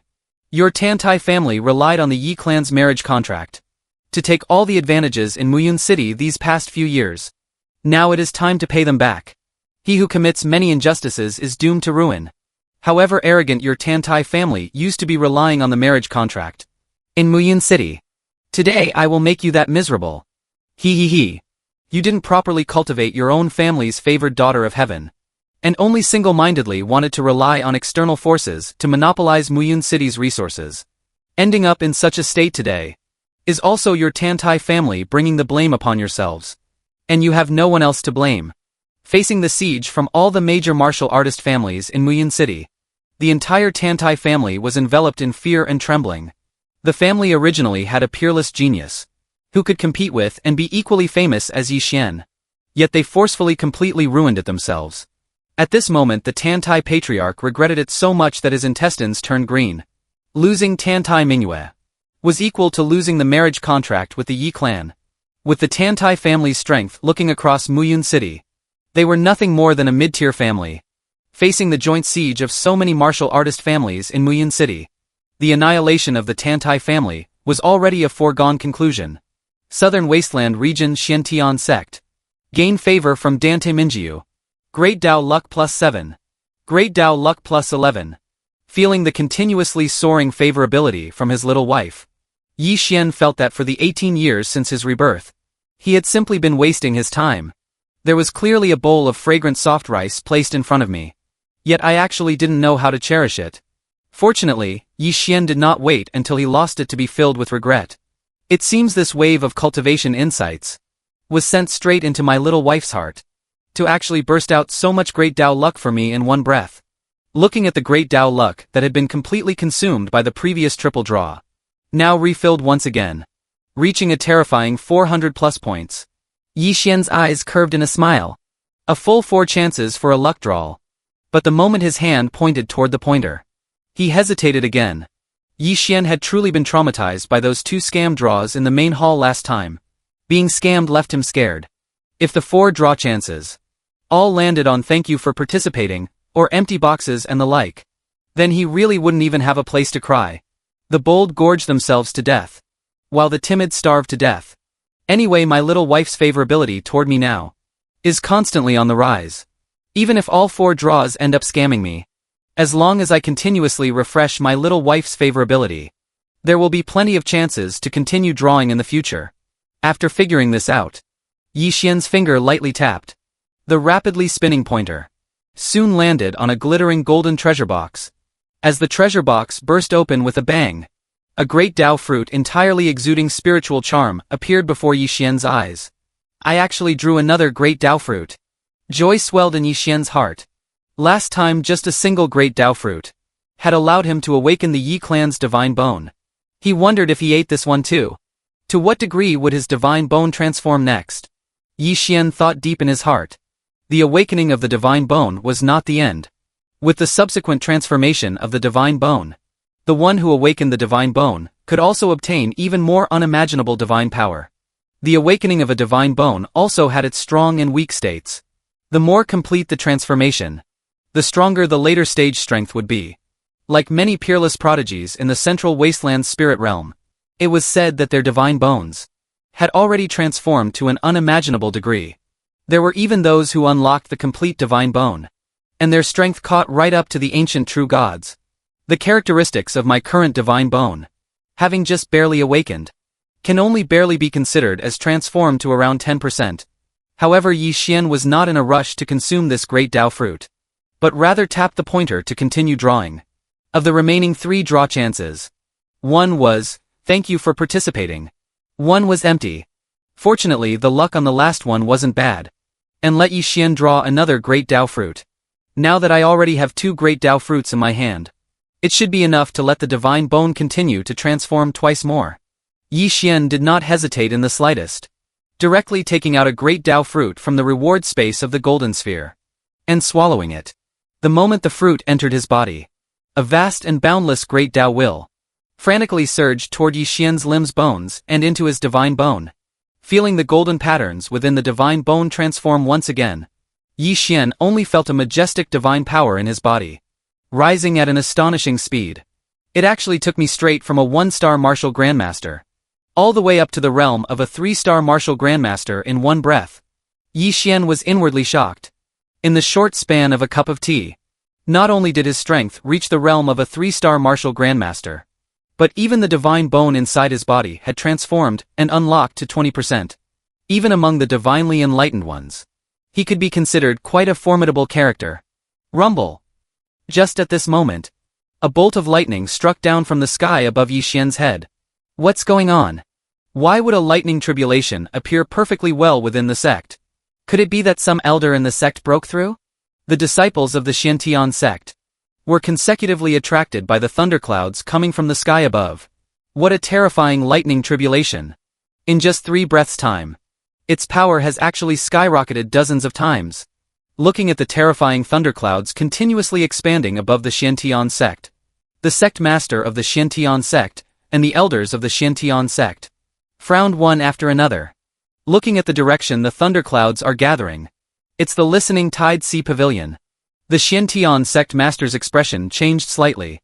Your Dantai family relied on the Yi clan's marriage contract to take all the advantages in Muyun City these past few years. Now it is time to pay them back. He who commits many injustices is doomed to ruin. However arrogant your Dantai family used to be relying on the marriage contract in Muyun City, today I will make you that miserable. He. You didn't properly cultivate your own family's favored daughter of heaven, and only single-mindedly wanted to rely on external forces to monopolize Muyun City's resources. Ending up in such a state today is also your Dantai family bringing the blame upon yourselves. And you have no one else to blame. Facing the siege from all the major martial artist families in Muyun City, the entire Dantai family was enveloped in fear and trembling. The family originally had a peerless genius who could compete with and be equally famous as Yi Xian. Yet they forcefully completely ruined it themselves. At this moment, the Dantai Patriarch regretted it so much that his intestines turned green. Losing Dantai Mingyue was equal to losing the marriage contract with the Yi clan. With the Dantai family's strength looking across Muyun City, they were nothing more than a mid-tier family. Facing the joint siege of so many martial artist families in Muyun City, the annihilation of the Dantai family was already a foregone conclusion. Southern Wasteland Region Xiantian Sect. Gain favor from Dantai Mingyue. Great Dao Luck +7. Great Dao Luck +11. Feeling the continuously soaring favorability from his little wife, Yi Xian felt that for the 18 years since his rebirth, he had simply been wasting his time. There was clearly a bowl of fragrant soft rice placed in front of me, yet I actually didn't know how to cherish it. Fortunately, Yi Xian did not wait until he lost it to be filled with regret. It seems this wave of cultivation insights was sent straight into my little wife's heart, to actually burst out so much great Dao luck for me in one breath. looking at the great Dao luck that had been completely consumed by the previous triple draw. Now refilled once again, reaching a terrifying 400+ points. Yi Xian's eyes curved in a smile. A full 4 chances for a luck draw. But the moment his hand pointed toward the pointer, he hesitated again. Yi Xian had truly been traumatized by those 2 scam draws in the main hall last time. Being scammed left him scared. If the 4 draw chances all landed on thank you for participating, or empty boxes and the like, then he really wouldn't even have a place to cry. The bold gorged themselves to death, while the timid starved to death. Anyway, my little wife's favorability toward me now is constantly on the rise. Even if all 4 draws end up scamming me, as long as I continuously refresh my little wife's favorability, there will be plenty of chances to continue drawing in the future. After figuring this out, Yi Xian's finger lightly tapped. The rapidly spinning pointer soon landed on a glittering golden treasure box. As the treasure box burst open with a bang, a great Dao fruit entirely exuding spiritual charm appeared before Yi Xian's eyes. I actually drew another great Dao fruit. Joy swelled in Yi Xian's heart. Last time just a single great Dao fruit had allowed him to awaken the Yi clan's divine bone. He wondered if he ate this one too. To what degree would his divine bone transform next? Yi Xian thought deep in his heart. The awakening of the divine bone was not the end. With the subsequent transformation of the divine bone, the one who awakened the divine bone could also obtain even more unimaginable divine power. The awakening of a divine bone also had its strong and weak states. The more complete the transformation, the stronger the later stage strength would be. Like many peerless prodigies in the central wasteland's spirit realm, it was said that their divine bones had already transformed to an unimaginable degree. There were even those who unlocked the complete divine bone, and their strength caught right up to the ancient true gods. The characteristics of my current divine bone, having just barely awakened, can only barely be considered as transformed to around 10%. However, Yi Xian was not in a rush to consume this great Dao fruit, but rather tapped the pointer to continue drawing. Of the remaining 3 draw chances, 1 was, thank you for participating. 1 was empty. Fortunately, the luck on the last one wasn't bad, and let Yi Xian draw another great Dao fruit. Now that I already have 2 great Dao fruits in my hand, it should be enough to let the divine bone continue to transform twice more. Yi Xian did not hesitate in the slightest, directly taking out a great Dao fruit from the reward space of the golden sphere, and swallowing it. The moment the fruit entered his body, a vast and boundless great Dao will frantically surged toward Yi Xian's limbs, bones, and into his divine bone. Feeling the golden patterns within the divine bone transform once again, Yi Xian only felt a majestic divine power in his body, rising at an astonishing speed. It actually took me straight from a 1-star martial grandmaster, all the way up to the realm of a 3-star martial grandmaster in one breath. Yi Xian was inwardly shocked. In the short span of a cup of tea, not only did his strength reach the realm of a 3-star martial grandmaster, but even the divine bone inside his body had transformed and unlocked to 20%. Even among the divinely enlightened ones, he could be considered quite a formidable character. Rumble! Just at this moment, a bolt of lightning struck down from the sky above Yi Xian's head. What's going on? Why would a lightning tribulation appear perfectly well within the sect? Could it be that some elder in the sect broke through? The disciples of the Xiantian sect were consecutively attracted by the thunderclouds coming from the sky above. What a terrifying lightning tribulation! In just 3 breaths' time, its power has actually skyrocketed dozens of times. Looking at the terrifying thunderclouds continuously expanding above the Xiantian sect, the sect master of the Xiantian sect and the elders of the Xiantian sect frowned one after another. Looking at the direction the thunderclouds are gathering, it's the listening tide sea pavilion. The Xiantian sect master's expression changed slightly.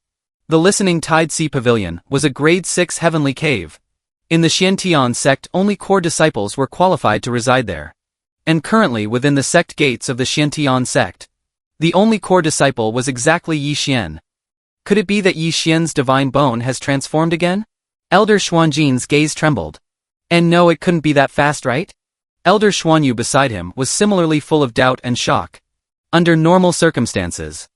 The listening tide sea pavilion was a grade 6 heavenly cave. In the Xiantian sect, only core disciples were qualified to reside there. And currently within the sect gates of the Xiantian sect, the only core disciple was exactly Yi Xian. Could it be that Yi Xian's divine bone has transformed again? Elder Xuanjin's gaze trembled. And no, it couldn't be that fast, right? Elder Xuanyu beside him was similarly full of doubt and shock. Under normal circumstances,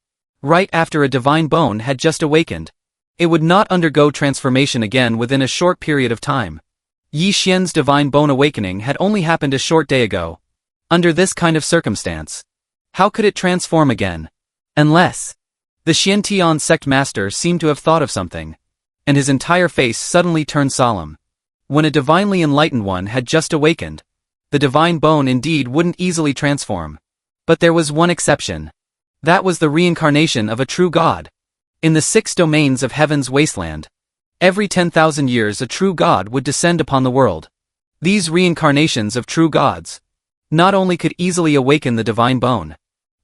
right after a divine bone had just awakened, it would not undergo transformation again within a short period of time. Yi Xian's divine bone awakening had only happened a short day ago. Under this kind of circumstance, how could it transform again? Unless The Xiantian sect master seemed to have thought of something, and his entire face suddenly turned solemn. When a divinely enlightened one had just awakened, the divine bone indeed wouldn't easily transform. But there was one exception. That was the reincarnation of a true god. In the 6 domains of heaven's wasteland, every 10,000 years a true god would descend upon the world. These reincarnations of true gods not only could easily awaken the divine bone,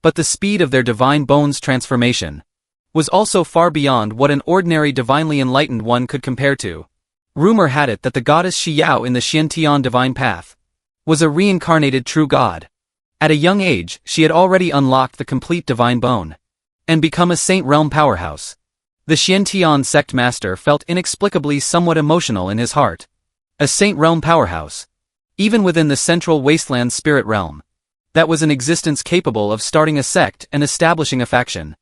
but the speed of their divine bone's transformation was also far beyond what an ordinary divinely enlightened one could compare to. Rumor had it that the goddess Xiao in the Xiantian divine path was a reincarnated true god. At a young age, she had already unlocked the complete divine bone and become a saint realm powerhouse. The Xiantian sect master felt inexplicably somewhat emotional in his heart. A saint realm powerhouse, even within the central wasteland spirit realm, that was an existence capable of starting a sect and establishing a faction.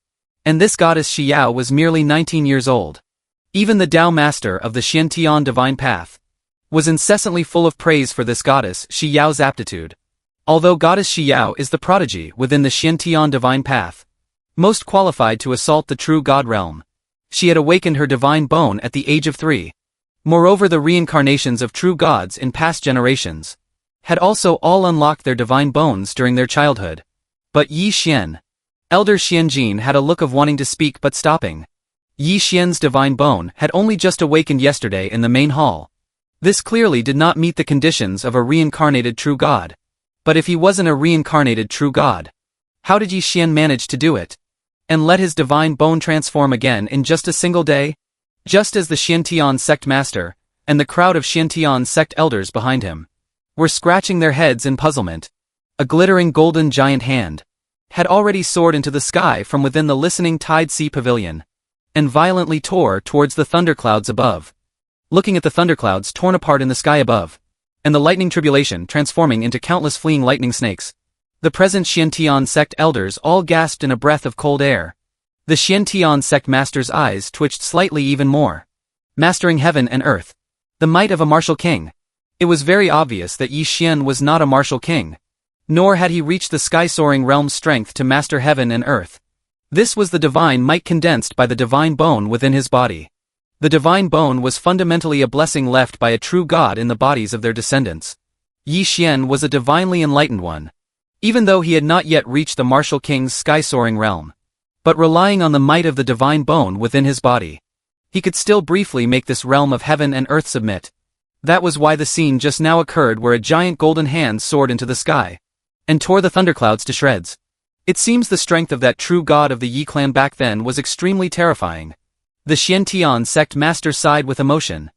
And this goddess Xiao was merely 19 years old. Even the Tao master of the Xiantian divine path was incessantly full of praise for this goddess Xiao's aptitude. Although goddess Xiao is the prodigy within the Xiantian divine path, most qualified to assault the true god realm, she had awakened her divine bone at the age of 3. Moreover, the reincarnations of true gods in past generations had also all unlocked their divine bones during their childhood. But Yi Xian, Elder Xianjin, had a look of wanting to speak but stopping. Yi Xian's divine bone had only just awakened yesterday in the main hall. This clearly did not meet the conditions of a reincarnated true god. But if he wasn't a reincarnated true god, how did Yi Xian manage to do it? And let his divine bone transform again in just a single day? Just as the Xiantian sect master, and the crowd of Xiantian sect elders behind him, were scratching their heads in puzzlement, a glittering golden giant hand had already soared into the sky from within the listening Tide Sea Pavilion, and violently tore towards the thunderclouds above. Looking at the thunderclouds torn apart in the sky above, and the lightning tribulation transforming into countless fleeing lightning snakes, the present Xiantian sect elders all gasped in a breath of cold air. The Xiantian sect master's eyes twitched slightly even more. Mastering heaven and earth, the might of a martial king. It was very obvious that Yi Xian was not a martial king, nor had he reached the sky-soaring realm's strength to master heaven and earth. This was the divine might condensed by the divine bone within his body. The divine bone was fundamentally a blessing left by a true god in the bodies of their descendants. Yi Xian was a divinely enlightened one, even though he had not yet reached the martial king's sky-soaring realm. But relying on the might of the divine bone within his body, he could still briefly make this realm of heaven and earth submit. That was why the scene just now occurred where a giant golden hand soared into the sky and tore the thunderclouds to shreds. It seems the strength of that true god of the Yi clan back then was extremely terrifying. The Xiantian sect master sighed with emotion.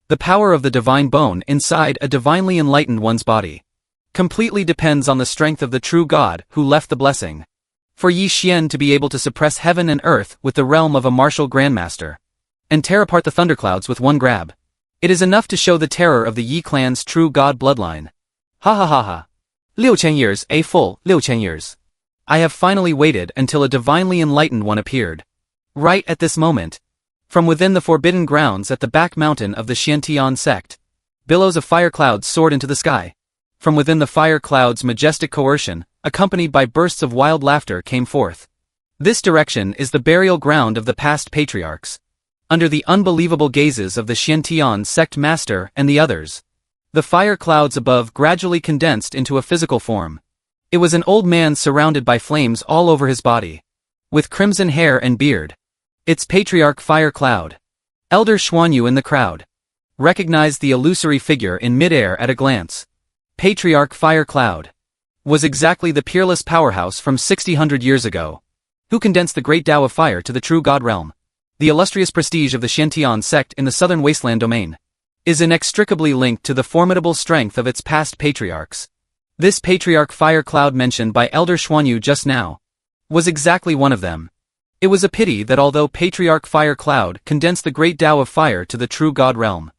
The power of the divine bone inside a divinely enlightened one's body completely depends on the strength of the true god who left the blessing. For Yi Xian to be able to suppress heaven and earth with the realm of a martial grandmaster and tear apart the thunderclouds with one grab, it is enough to show the terror of the Yi clan's true god bloodline. Ha ha ha ha. 6000 years, a full 6000 years. I have finally waited until a divinely enlightened one appeared. Right at this moment, from within the forbidden grounds at the back mountain of the Xiantian sect, billows of fire clouds soared into the sky. From within the fire clouds majestic coercion, accompanied by bursts of wild laughter, came forth. This direction is the burial ground of the past patriarchs. Under the unbelievable gazes of the Xiantian sect master and the others, the fire clouds above gradually condensed into a physical form. It was an old man surrounded by flames all over his body, with crimson hair and beard. It's Patriarch Fire Cloud. Elder Xuanyu in the crowd recognized the illusory figure in midair at a glance. Patriarch Fire Cloud was exactly the peerless powerhouse from 600 years ago, who condensed the great Tao of fire to the true god realm. The illustrious prestige of the Xiantian sect in the southern wasteland domain is inextricably linked to the formidable strength of its past patriarchs. This Patriarch Fire Cloud mentioned by Elder Xuanyu just now was exactly one of them. It was a pity that although Patriarch Fire Cloud condensed the great Tao of fire to the true god realm,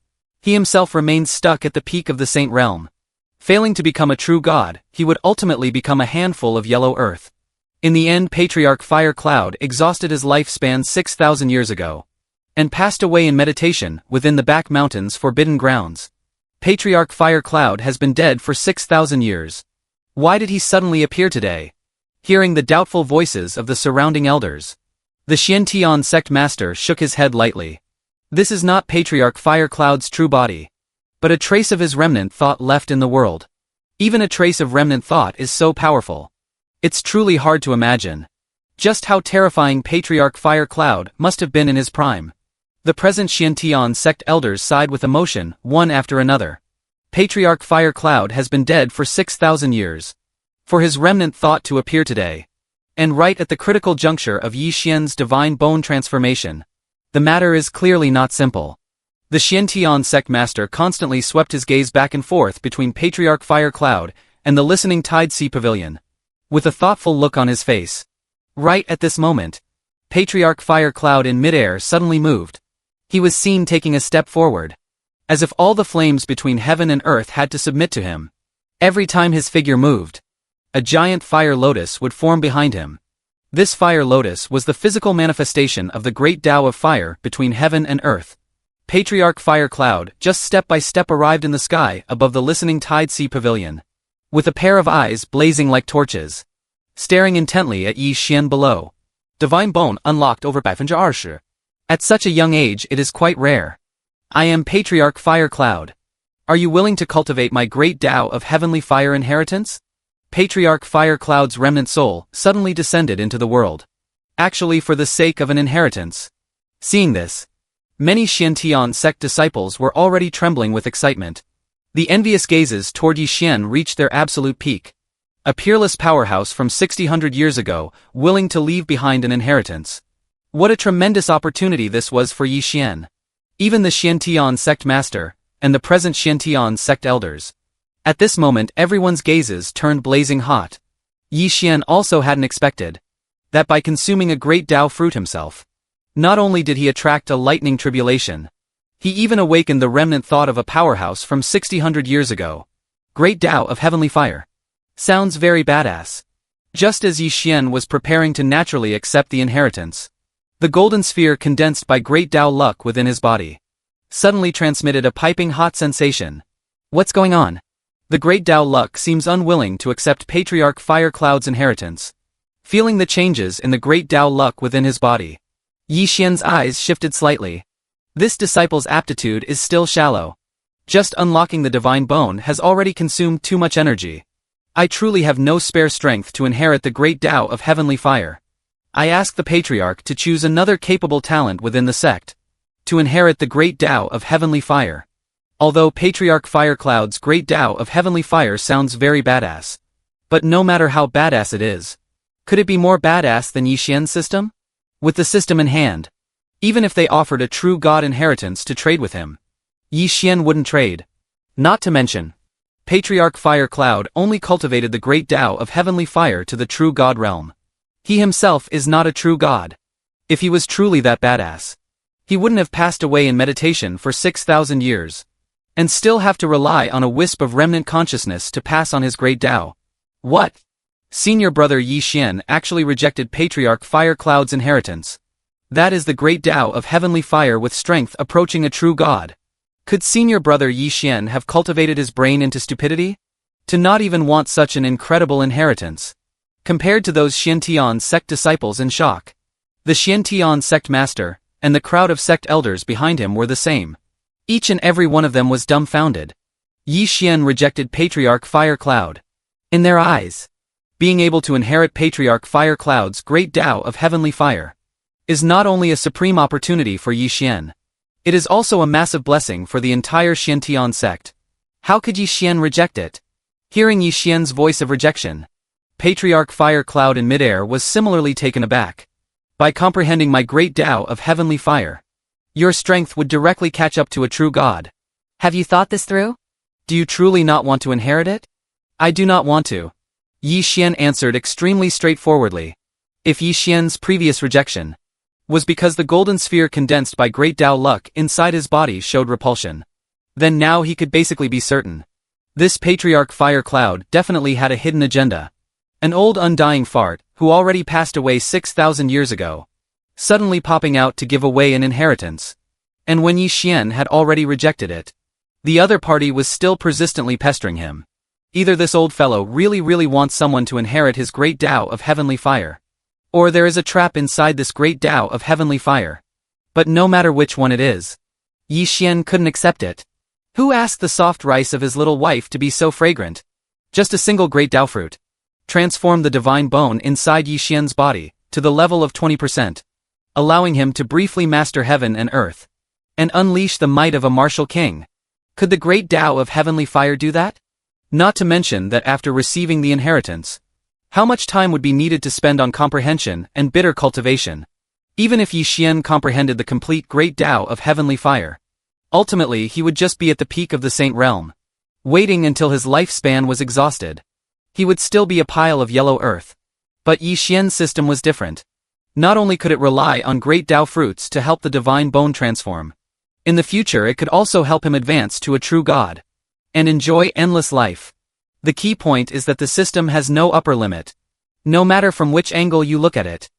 he himself remained stuck at the peak of the saint realm. Failing to become a true god, he would ultimately become a handful of yellow earth. In the end, Patriarch Fire Cloud exhausted his lifespan 6000 years ago and passed away in meditation within the back mountains' forbidden grounds. Patriarch Fire Cloud has been dead for 6000 years. Why did he suddenly appear today? Hearing the doubtful voices of the surrounding elders, The Xiantian sect master shook his head lightly. This is not Patriarch Fire Cloud's true body, but a trace of his remnant thought left in the world. Even a trace of remnant thought is so powerful. It's truly hard to imagine just how terrifying Patriarch Fire Cloud must have been in his prime. The present Xiantian sect elders sighed with emotion, one after another. Patriarch Fire Cloud has been dead for 6,000 years. For his remnant thought to appear today, and right at the critical juncture of Yi Xian's divine bone transformation, the matter is clearly not simple. The Xiantian sect master constantly swept his gaze back and forth between Patriarch Fire Cloud and the listening Tide Sea Pavilion, with a thoughtful look on his face. Right at this moment, Patriarch Fire Cloud in midair suddenly moved. He was seen taking a step forward, as if all the flames between heaven and earth had to submit to him. Every time his figure moved, a giant fire lotus would form behind him. This fire lotus was the physical manifestation of the great Tao of fire between heaven and earth. Patriarch Fire Cloud just step by step arrived in the sky above the listening Tide Sea Pavilion, with a pair of eyes blazing like torches, staring intently at Yi Xian below. Divine bone unlocked over 20%. At such a young age it is quite rare. I am Patriarch Fire Cloud. Are you willing to cultivate my great Tao of heavenly fire inheritance? Patriarch Fire Cloud's remnant soul suddenly descended into the world, actually for the sake of an inheritance. Seeing this, many Xiantian sect disciples were already trembling with excitement. The envious gazes toward Yi Xian reached their absolute peak. A peerless powerhouse from 600 years ago, willing to leave behind an inheritance. What a tremendous opportunity this was for Yi Xian. Even the Xiantian sect master, and the present Xiantian sect elders. At this moment everyone's gazes turned blazing hot. Yi Xian also hadn't expected that by consuming a great Tao fruit himself, not only did he attract a lightning tribulation, he even awakened the remnant thought of a powerhouse from 600 years ago. Great Tao of heavenly fire. Sounds very badass. Just as Yi Xian was preparing to naturally accept the inheritance, the golden sphere condensed by great Tao luck within his body suddenly transmitted a piping hot sensation. What's going on? The great Tao luck seems unwilling to accept Patriarch Fire Cloud's inheritance. Feeling the changes in the great Tao luck within his body, Yi Xian's eyes shifted slightly. This disciple's aptitude is still shallow. Just unlocking the divine bone has already consumed too much energy. I truly have no spare strength to inherit the great Tao of heavenly fire. I ask the Patriarch to choose another capable talent within the sect to inherit the great Tao of heavenly fire. Although Patriarch Fire Cloud's great Tao of heavenly fire sounds very badass, but no matter how badass it is, could it be more badass than Yi Xian's system? With the system in hand, even if they offered a true god inheritance to trade with him, Yi Xian wouldn't trade. Not to mention, Patriarch Fire Cloud only cultivated the great Tao of heavenly fire to the true god realm. He himself is not a true god. If he was truly that badass, he wouldn't have passed away in meditation for 6,000 years, and still have to rely on a wisp of remnant consciousness to pass on his great Tao. What? Senior brother Yi Xian actually rejected Patriarch Fire Cloud's inheritance. That is the great Tao of heavenly fire with strength approaching a true god. Could senior brother Yi Xian have cultivated his brain into stupidity? To not even want such an incredible inheritance. Compared to those Xiantian sect disciples in shock, the Xiantian sect master, and the crowd of sect elders behind him were the same. Each and every one of them was dumbfounded. Yi Xian rejected Patriarch Fire Cloud. In their eyes, being able to inherit Patriarch Fire Cloud's great Tao of heavenly fire is not only a supreme opportunity for Yi Xian, it is also a massive blessing for the entire Xiantian sect. How could Yi Xian reject it? Hearing Yi Xian's voice of rejection, Patriarch Fire Cloud in midair was similarly taken aback. By comprehending my great Tao of heavenly fire, your strength would directly catch up to a true god. Have you thought this through? Do you truly not want to inherit it? I do not want to. Yi Xian answered extremely straightforwardly. If Yi Xian's previous rejection was because the golden sphere condensed by great Tao luck inside his body showed repulsion, then now he could basically be certain. This Patriarch Fire Cloud definitely had a hidden agenda. An old undying fart, who already passed away 6,000 years ago, suddenly popping out to give away an inheritance. And when Yi Xian had already rejected it, the other party was still persistently pestering him. Either this old fellow really wants someone to inherit his great Tao of heavenly fire, Or there is a trap inside this great Tao of heavenly fire. But no matter which one it is, Yi Xian couldn't accept it. Who asked the soft rice of his little wife to be so fragrant? Just a single great Tao fruit transformed the divine bone inside Yi Xian's body to the level of 20%, allowing him to briefly master heaven and earth and unleash the might of a martial king. Could the great Tao of heavenly fire do that? Not to mention that after receiving the inheritance, how much time would be needed to spend on comprehension and bitter cultivation? Even if Yi Xian comprehended the complete great Tao of heavenly fire, ultimately he would just be at the peak of the saint realm. Waiting until his lifespan was exhausted, he would still be a pile of yellow earth. But Yi Xian's system was different. Not only could it rely on great Tao fruits to help the divine bone transform, in the future it could also help him advance to a true god and enjoy endless life. The key point is that the system has no upper limit. No matter from which angle you look at it,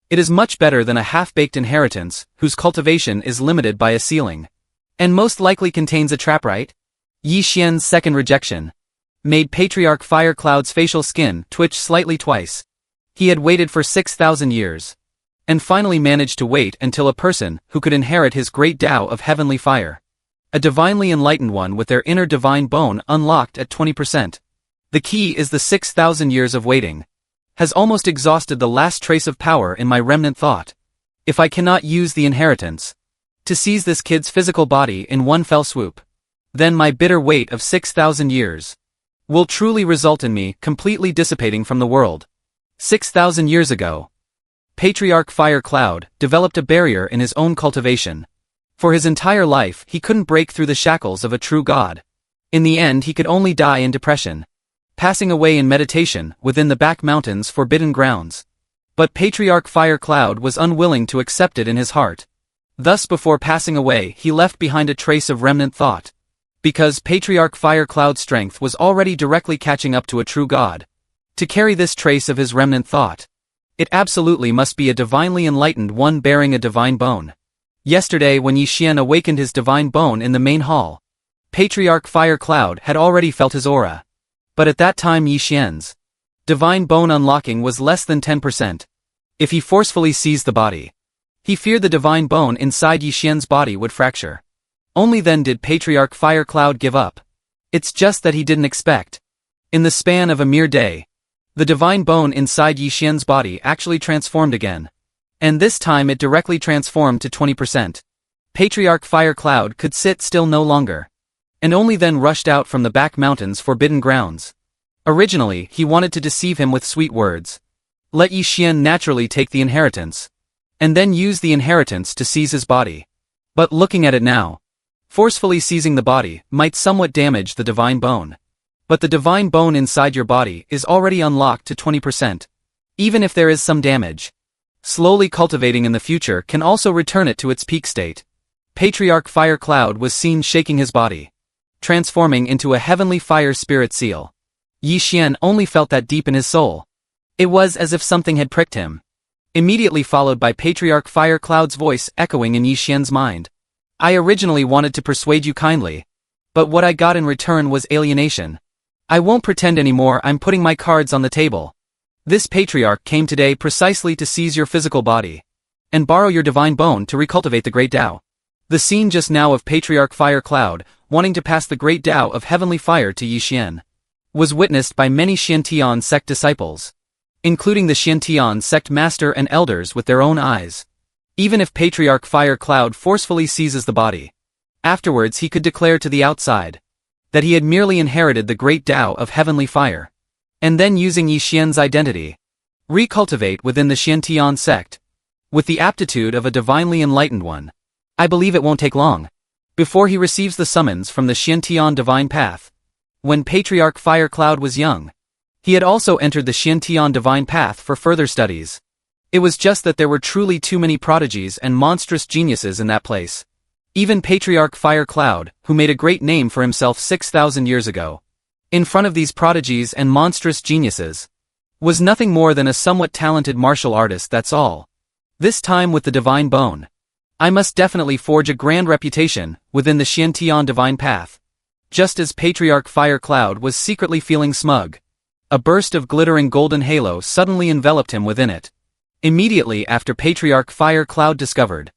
it is much better than a half-baked inheritance whose cultivation is limited by a ceiling, and most likely contains a trap, right? Yi Xian's second rejection made Patriarch Fire Cloud's facial skin twitch slightly twice. He had waited for 6,000 years, and finally managed to wait until a person who could inherit his great Tao of heavenly fire, a divinely enlightened one with their inner divine bone unlocked at 20%. The key is the 6,000 years of waiting has almost exhausted the last trace of power in my remnant thought. If I cannot use the inheritance to seize this kid's physical body in one fell swoop, then my bitter wait of 6,000 years will truly result in me completely dissipating from the world. 6,000 years ago, Patriarch Fire Cloud developed a barrier in his own cultivation. For his entire life he couldn't break through the shackles of a true god. In the end he could only die in depression, passing away in meditation within the back mountains' forbidden grounds. But Patriarch Fire Cloud was unwilling to accept it in his heart. Thus before passing away he left behind a trace of remnant thought. Because Patriarch Fire Cloud's strength was already directly catching up to a true god. To carry this trace of his remnant thought, it absolutely must be a divinely enlightened one bearing a divine bone. Yesterday when Yi Xian awakened his divine bone in the main hall, Patriarch Fire Cloud had already felt his aura. But at that time Yi Xian's divine bone unlocking was less than 10%. If he forcefully seized the body, he feared the divine bone inside Yi Xian's body would fracture. Only then did Patriarch Fire Cloud give up. It's just that he didn't expect. In the span of a mere day, the divine bone inside Yi Xian's body actually transformed again. And this time it directly transformed to 20%. Patriarch Fire Cloud could sit still no longer, and only then rushed out from the back mountains' forbidden grounds. Originally, he wanted to deceive him with sweet words. Let Yi Xian naturally take the inheritance, and then use the inheritance to seize his body. But looking at it now, forcefully seizing the body might somewhat damage the divine bone. But the divine bone inside your body is already unlocked to 20%. Even if there is some damage, slowly cultivating in the future can also return it to its peak state. Patriarch Fire Cloud was seen shaking his body, transforming into a heavenly fire spirit seal. Yi Xian only felt that deep in his soul. It was as if something had pricked him. Immediately followed by Patriarch Fire Cloud's voice echoing in Yi Xian's mind. I originally wanted to persuade you kindly, but what I got in return was alienation. I won't pretend anymore. I'm putting my cards on the table. This Patriarch came today precisely to seize your physical body and borrow your divine bone to recultivate the great Tao. The scene just now of Patriarch Fire Cloud wanting to pass the great Tao of heavenly fire to Yi Xian was witnessed by many Xiantian sect disciples, including the Xiantian sect master and elders with their own eyes. Even if Patriarch Fire Cloud forcefully seizes the body, afterwards he could declare to the outside that he had merely inherited the great Tao of heavenly fire, and then using Yi Xian's identity, recultivate within the Xiantian sect, with the aptitude of a divinely enlightened one. I believe it won't take long before he receives the summons from the Xiantian divine path. When Patriarch Fire Cloud was young, he had also entered the Xiantian divine path for further studies. It was just that there were truly too many prodigies and monstrous geniuses in that place. Even Patriarch Fire Cloud, who made a great name for himself 6,000 years ago, in front of these prodigies and monstrous geniuses, was nothing more than a somewhat talented martial artist, that's all. This time with the divine bone, I must definitely forge a grand reputation within the Xiantian divine path. Just as Patriarch Fire Cloud was secretly feeling smug, a burst of glittering golden halo suddenly enveloped him within it. Immediately after Patriarch Fire Cloud discovered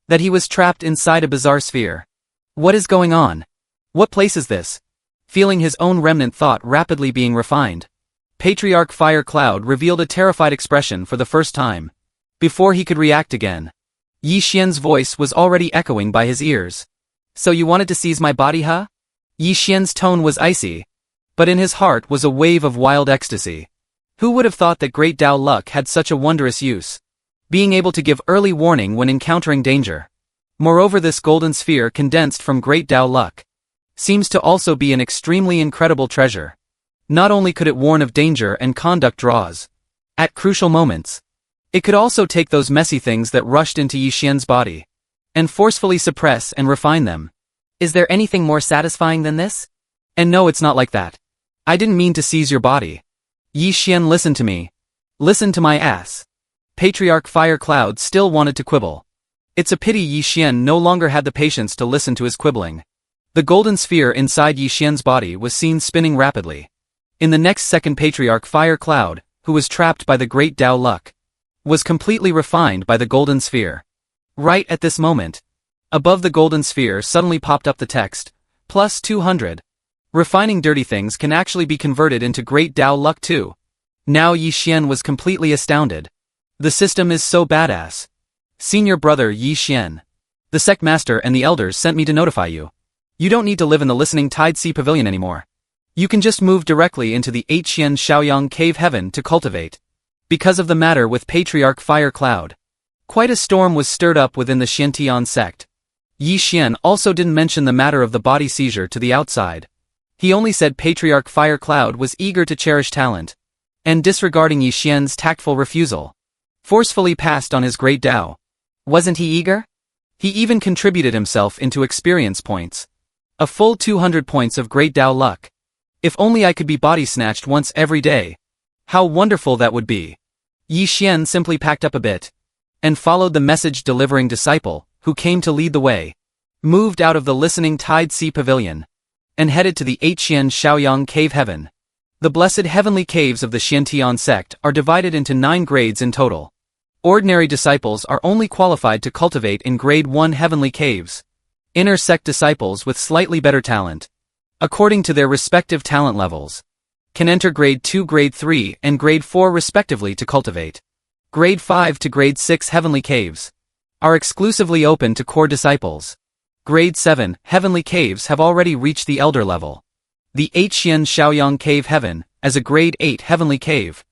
that he was trapped inside a bizarre sphere. What is going on? What place is this? Feeling his own remnant thought rapidly being refined, Patriarch Fire Cloud revealed a terrified expression for the first time. Before he could react again, Yi Xian's voice was already echoing by his ears. So you wanted to seize my body, huh? Yi Xian's tone was icy, but in his heart was a wave of wild ecstasy. Who would have thought that Great Dao Luck had such a wondrous use? Being able to give early warning when encountering danger. Moreover, this golden sphere condensed from Great Dao Luck seems to also be an extremely incredible treasure. Not only could it warn of danger and conduct draws at crucial moments, it could also take those messy things that rushed into Yi Xian's body and forcefully suppress and refine them. Is there anything more satisfying than this? And no, it's not like that. I didn't mean to seize your body. Yi Xian, listen to me. Listen to my ass. Patriarch Fire Cloud still wanted to quibble. It's a pity Yi Xian no longer had the patience to listen to his quibbling. The golden sphere inside Yi Xian's body was seen spinning rapidly. In the next second, Patriarch Fire Cloud, who was trapped by the Great Dao Luck, was completely refined by the golden sphere. Right at this moment, above the golden sphere suddenly popped up the text, plus 200. Refining dirty things can actually be converted into Great Dao Luck too. Now Yi Xian was completely astounded. The system is so badass. Senior brother Yi Xian. The sect master and the elders sent me to notify you. You don't need to live in the listening Tide Sea Pavilion anymore. You can just move directly into the Xian Shaoyang Cave Heaven to cultivate. Because of the matter with Patriarch Fire Cloud, quite a storm was stirred up within the Xiantian sect. Yi Xian also didn't mention the matter of the body seizure to the outside. He only said Patriarch Fire Cloud was eager to cherish talent, and disregarding Yi Xian's tactful refusal, forcefully passed on his great Dao. Wasn't he eager? He even contributed himself into experience points. A full 200 points of Great Dao Luck. If only I could be body snatched once every day. How wonderful that would be. Yi Xian simply packed up a bit and followed the message-delivering disciple, who came to lead the way, moved out of the listening Tide Sea Pavilion, and headed to the Xian Shaoyang Cave Heaven. The blessed heavenly caves of the Xiantian sect are divided into 9 grades in total. Ordinary disciples are only qualified to cultivate in Grade 1 heavenly caves. Inner sect disciples with slightly better talent, according to their respective talent levels, can enter Grade 2, Grade 3, and Grade 4 respectively to cultivate. Grade 5 to Grade 6 heavenly caves are exclusively open to core disciples. Grade 7 heavenly caves have already reached the elder level. The Xian Shaoyang Cave Heaven, as a Grade 8 heavenly cave,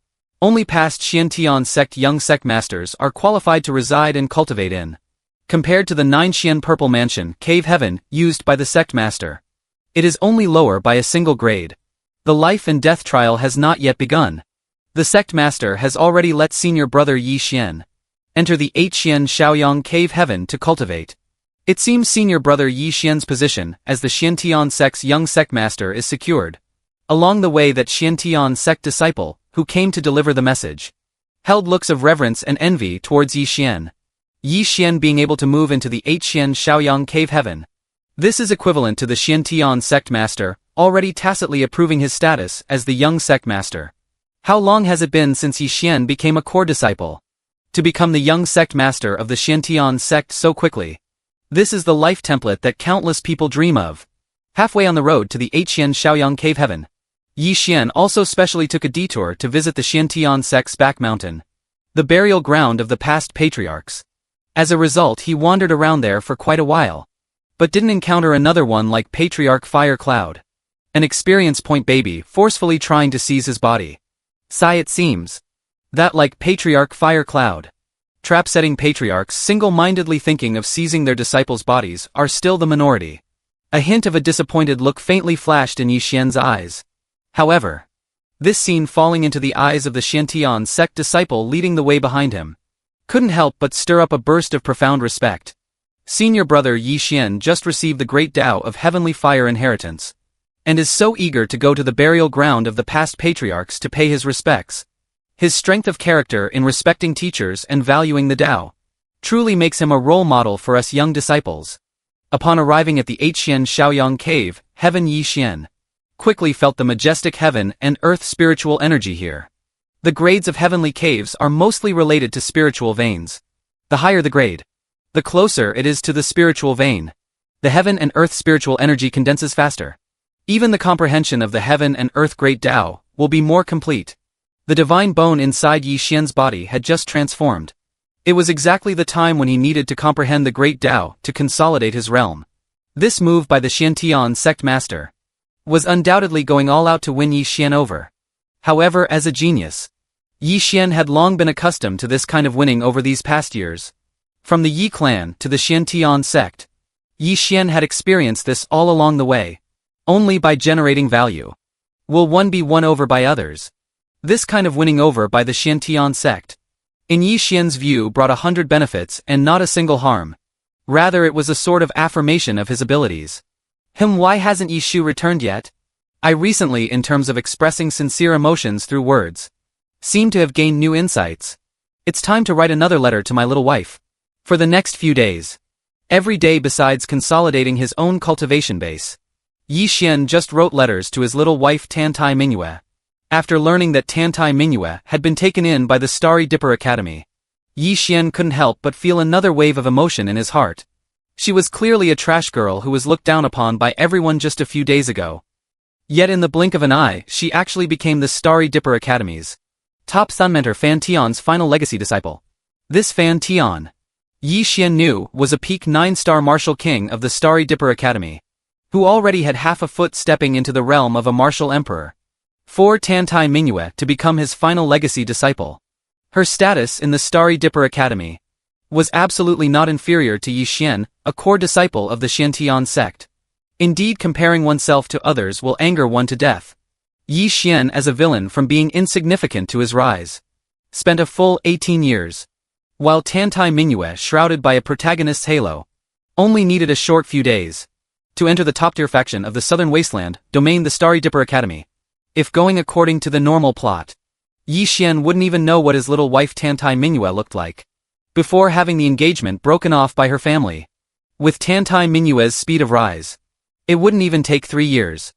only past Xiantian sect young sect masters are qualified to reside and cultivate in. Compared to the 9 Xian Purple Mansion Cave Heaven used by the sect master, it is only lower by a single grade. The life and death trial has not yet begun. The sect master has already let senior brother Yi Xian enter the Xian Shaoyang Cave Heaven to cultivate. It seems senior brother Yi Xian's position as the Xiantian sect's young sect master is secured. Along the way, that Xiantian sect disciple, who came to deliver the message, held looks of reverence and envy towards Yi Xian. Yi Xian being able to move into the Xian Shaoyang Cave Heaven. This is equivalent to the Xiantian sect master, already tacitly approving his status as the young sect master. How long has it been since Yi Xian became a core disciple? To become the young sect master of the Xiantian sect so quickly. This is the life template that countless people dream of. Halfway on the road to the Xian Shaoyang Cave Heaven, Yi Xian also specially took a detour to visit the Xiantian sect's back mountain, the burial ground of the past patriarchs. As a result, he wandered around there for quite a while, but didn't encounter another one like Patriarch Fire Cloud, an experience point baby forcefully trying to seize his body. Sigh, it seems that, like Patriarch Fire Cloud, trap-setting patriarchs single-mindedly thinking of seizing their disciples' bodies are still the minority. A hint of a disappointed look faintly flashed in Yi Xian's eyes. However, this scene falling into the eyes of the Xiantian sect disciple leading the way behind him couldn't help but stir up a burst of profound respect. Senior brother Yi Xian just received the great Dao of heavenly fire inheritance, and is so eager to go to the burial ground of the past patriarchs to pay his respects. His strength of character in respecting teachers and valuing the Dao truly makes him a role model for us young disciples. Upon arriving at the Xian Shaoyang Cave Heaven, Yi Xian quickly felt the majestic heaven and earth spiritual energy here. The grades of heavenly caves are mostly related to spiritual veins. The higher the grade, the closer it is to the spiritual vein. The heaven and earth spiritual energy condenses faster. Even the comprehension of the heaven and earth great Tao will be more complete. The divine bone inside Yi Xian's body had just transformed. It was exactly the time when he needed to comprehend the great Tao to consolidate his realm. This move by the Xiantian sect master was undoubtedly going all out to win Yi Xian over. However, as a genius, Yi Xian had long been accustomed to this kind of winning over these past years. From the Yi clan to the Xiantian sect, Yi Xian had experienced this all along the way. Only by generating value will one be won over by others. This kind of winning over by the Xiantian sect, in Yi Xian's view, brought 100 benefits and not a single harm. Rather, it was a sort of affirmation of his abilities. Why hasn't Yi Shu returned yet? I recently, in terms of expressing sincere emotions through words, seem to have gained new insights. It's time to write another letter to my little wife. For the next few days, every day besides consolidating his own cultivation base, Yi Xian just wrote letters to his little wife Dantai Mingyue. After learning that Dantai Mingyue had been taken in by the Starry Dipper Academy, Yi Xian couldn't help but feel another wave of emotion in his heart. She was clearly a trash girl who was looked down upon by everyone just a few days ago. Yet in the blink of an eye, she actually became the Starry Dipper Academy's top Sun mentor Fan Tian's final legacy disciple. This Fan Tian, Yi Xian knew, was a peak 9-star martial king of the Starry Dipper Academy, who already had half a foot stepping into the realm of a martial emperor. For Dantai Mingyue to become his final legacy disciple, her status in the Starry Dipper Academy was absolutely not inferior to Yi Xian, a core disciple of the Xiantian sect. Indeed, comparing oneself to others will anger one to death. Yi Xian, as a villain from being insignificant to his rise, spent a full 18 years, while Dantai Mingyue, shrouded by a protagonist's halo, only needed a short few days to enter the top-tier faction of the Southern Wasteland domain, the Starry Dipper Academy. If going according to the normal plot, Yi Xian wouldn't even know what his little wife Dantai Mingyue looked like before having the engagement broken off by her family. With Dantai Mingyue's speed of rise, it wouldn't even take 3 years.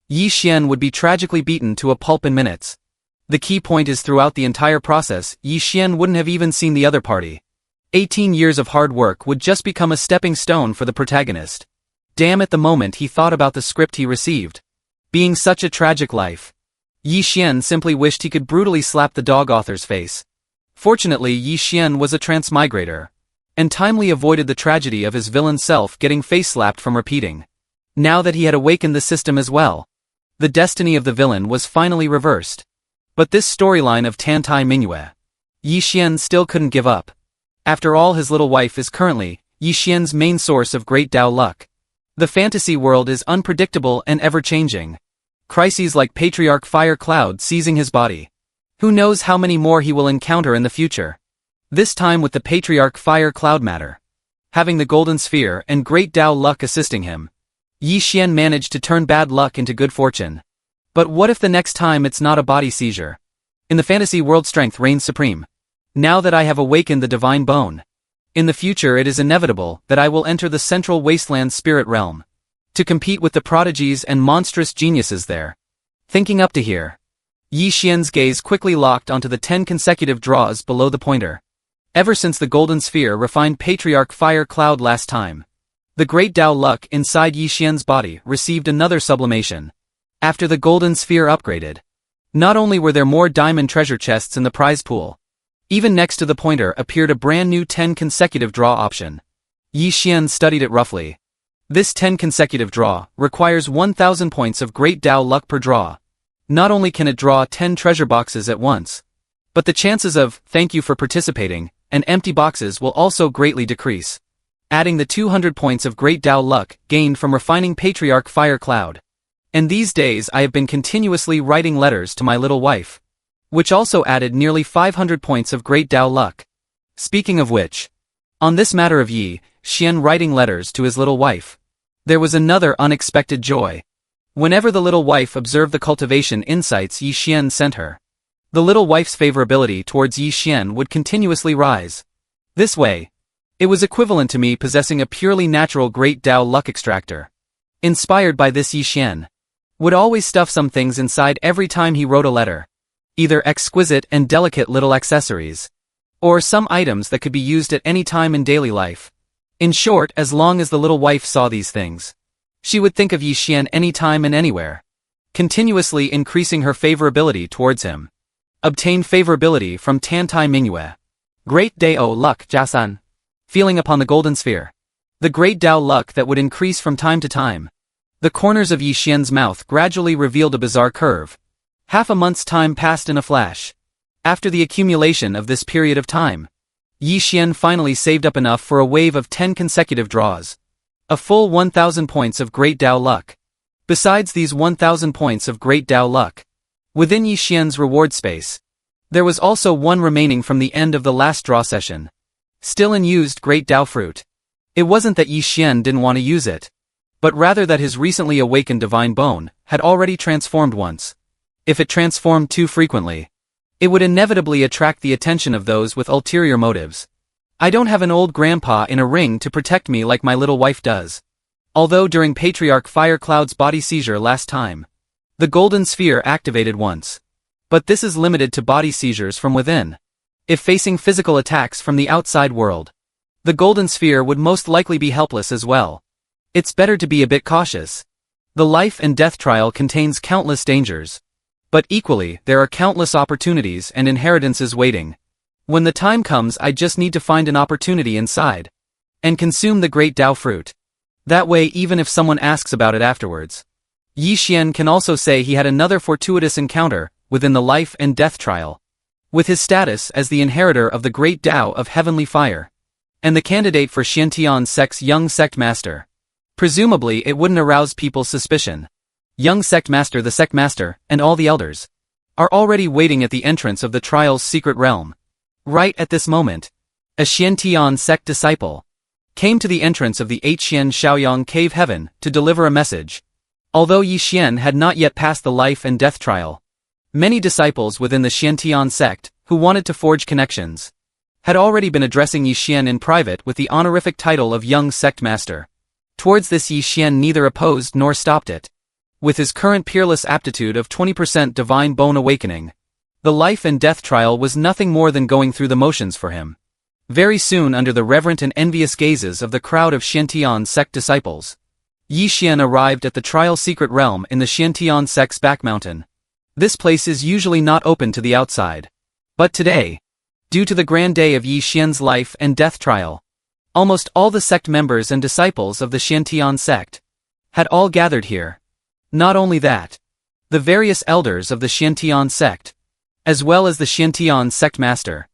Yi Xian would be tragically beaten to a pulp in minutes. The key point is, throughout the entire process, Yi Xian wouldn't have even seen the other party. 18 years of hard work would just become a stepping stone for the protagonist. Damn, at the moment he thought about the script he received being such a tragic life, Yi Xian simply wished he could brutally slap the dog author's face. Fortunately, Yi Xian was a transmigrator, and timely avoided the tragedy of his villain self getting face-slapped from repeating. Now that he had awakened the system as well, the destiny of the villain was finally reversed. But this storyline of Dantai Mingyue, Yi Xian still couldn't give up. After all, his little wife is currently Yi Xian's main source of great Tao luck. The fantasy world is unpredictable and ever-changing. Crises like Patriarch Fire Cloud seizing his body. Who knows how many more he will encounter in the future. This time with the Patriarch Fire Cloud matter having the Golden Sphere and great Tao luck assisting him, Yi Xian managed to turn bad luck into good fortune. But what if the next time it's not a body seizure? In the fantasy world, strength reigns supreme. Now that I have awakened the divine bone, in the future it is inevitable that I will enter the central wasteland spirit realm to compete with the prodigies and monstrous geniuses there. Thinking up to here, Yi Xian's gaze quickly locked onto the 10 consecutive draws below the pointer. Ever since the Golden Sphere refined Patriarch Fire Cloud last time, the great Tao luck inside Yi Xian's body received another sublimation. After the Golden Sphere upgraded, not only were there more diamond treasure chests in the prize pool, even next to the pointer appeared a brand new 10 consecutive draw option. Yi Xian studied it roughly. This 10 consecutive draw requires 1,000 points of great Tao luck per draw. Not only can it draw 10 treasure boxes at once, but the chances of "thank you for participating" and empty boxes will also greatly decrease. Adding the 200 points of great Tao luck gained from refining Patriarch Fire Cloud. And these days I have been continuously writing letters to my little wife, which also added nearly 500 points of great Tao luck. Speaking of which, on this matter of Yi Xian writing letters to his little wife, there was another unexpected joy. Whenever the little wife observed the cultivation insights Yi Xian sent her, the little wife's favorability towards Yi Xian would continuously rise. This way, it was equivalent to me possessing a purely natural great Tao luck extractor. Inspired by this, Yi Xian would always stuff some things inside every time he wrote a letter. Either exquisite and delicate little accessories, or some items that could be used at any time in daily life. In short, as long as the little wife saw these things, she would think of Yi Xian anytime and anywhere, continuously increasing her favorability towards him. Obtain favorability from Dantai Mingyue. Great Dao luck Jiasan. Feeling upon the golden sphere. The great Dao luck that would increase from time to time. The corners of Yi Xian's mouth gradually revealed a bizarre curve. Half a month's time passed in a flash. After the accumulation of this period of time, Yi Xian finally saved up enough for a wave of 10 consecutive draws. A full 1,000 points of great Dao luck. Besides these 1,000 points of great Dao luck, within Yi Xian's reward space, there was also one remaining from the end of the last draw session. Still unused great Dao fruit. It wasn't that Yi Xian didn't want to use it, but rather that his recently awakened divine bone had already transformed once. If it transformed too frequently, it would inevitably attract the attention of those with ulterior motives. I don't have an old grandpa in a ring to protect me like my little wife does. Although during Patriarch Fire Cloud's body seizure last time, the golden sphere activated once. But this is limited to body seizures from within. If facing physical attacks from the outside world, the golden sphere would most likely be helpless as well. It's better to be a bit cautious. The life and death trial contains countless dangers. But equally, there are countless opportunities and inheritances waiting. When the time comes, I just need to find an opportunity inside and consume the great Dao fruit. That way, even if someone asks about it afterwards, Yi Xian can also say he had another fortuitous encounter within the life and death trial, with his status as the inheritor of the great Dao of heavenly fire, and the candidate for Xiantian sect's young sect master. Presumably, it wouldn't arouse people's suspicion. Young sect master, the sect master, and all the elders are already waiting at the entrance of the trial's secret realm. Right at this moment, a Xiantian sect disciple came to the entrance of the Hxian Shaoyang cave heaven to deliver a message. Although Yi Xian had not yet passed the life and death trial, many disciples within the Xiantian sect, who wanted to forge connections, had already been addressing Yi Xian in private with the honorific title of young sect master. Towards this, Yi Xian neither opposed nor stopped it. With his current peerless aptitude of 20% divine bone awakening, the life and death trial was nothing more than going through the motions for him. Very soon, under the reverent and envious gazes of the crowd of Xiantian sect disciples, Yi Xian arrived at the trial secret realm in the Xiantian sect's back mountain. This place is usually not open to the outside. But today, due to the grand day of Yi Xian's life and death trial, almost all the sect members and disciples of the Xiantian sect had all gathered here. Not only that, the various elders of the Xiantian sect, as well as the Xiantian sect master,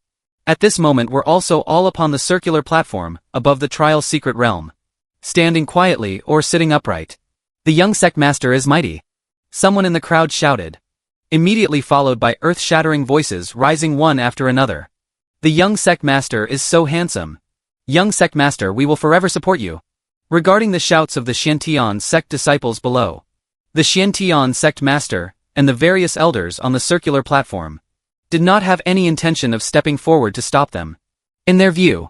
at this moment were also all upon the circular platform above the trial secret realm, standing quietly or sitting upright. The young sect master is mighty, someone in the crowd shouted, immediately followed by earth-shattering voices rising one after another. The young sect master is so handsome. Young sect master, we will forever support you. Regarding the shouts of the Xiantian sect disciples below, the Xiantian sect master and the various elders on the circular platform did not have any intention of stepping forward to stop them. In their view,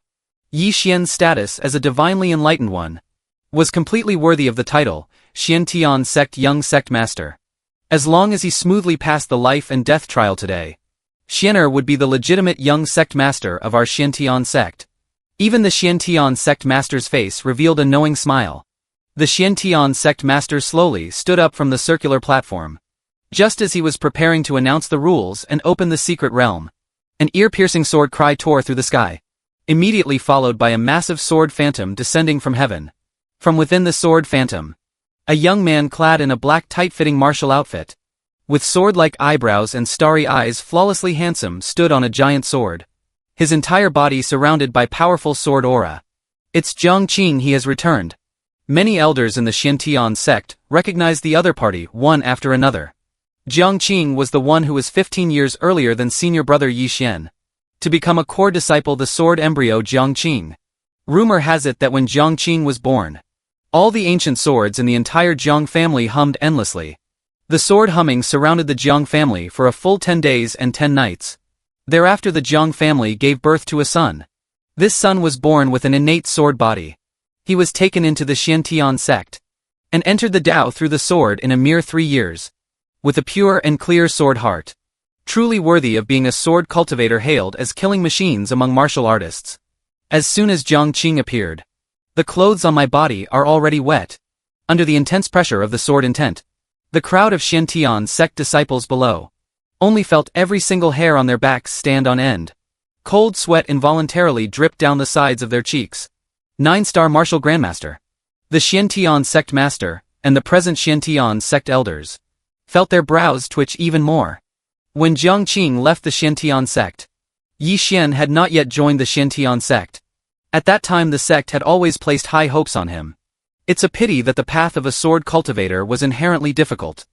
Yi Xian's status as a divinely enlightened one was completely worthy of the title, Xiantian sect young sect master. As long as he smoothly passed the life and death trial today, Xianer would be the legitimate young sect master of our Xiantian sect. Even the Xiantian sect master's face revealed a knowing smile. The Xiantian sect master slowly stood up from the circular platform. Just as he was preparing to announce the rules and open the secret realm, an ear-piercing sword cry tore through the sky, immediately followed by a massive sword phantom descending from heaven. From within the sword phantom, a young man clad in a black tight-fitting martial outfit, with sword-like eyebrows and starry eyes, flawlessly handsome, stood on a giant sword, his entire body surrounded by powerful sword aura. It's Jiang Qing, he has returned. Many elders in the Xiantian sect recognized the other party one after another. Jiang Qing was the one who was 15 years earlier than senior brother Yi Xian to become a core disciple, the sword embryo Jiang Qing. Rumor has it that when Jiang Qing was born, all the ancient swords in the entire Jiang family hummed endlessly. The sword humming surrounded the Jiang family for a full 10 days and 10 nights. Thereafter the Jiang family gave birth to a son. This son was born with an innate sword body. He was taken into the Xiantian sect and entered the Dao through the sword in a mere 3 years, with a pure and clear sword heart. truly worthy of being a sword cultivator hailed as killing machines among martial artists. As soon as Jiang Qing appeared, the clothes on my body are already wet. Under the intense pressure of the sword intent, the crowd of Xiantian sect disciples below only felt every single hair on their backs stand on end. Cold sweat involuntarily dripped down the sides of their cheeks. 9-star martial grandmaster, the Xiantian sect master, and the present Xiantian sect elders felt their brows twitch even more. When Jiang Qing left the Xiantian sect, Yi Xian had not yet joined the Xiantian sect. At that time the sect had always placed high hopes on him. It's a pity that the path of a sword cultivator was inherently difficult,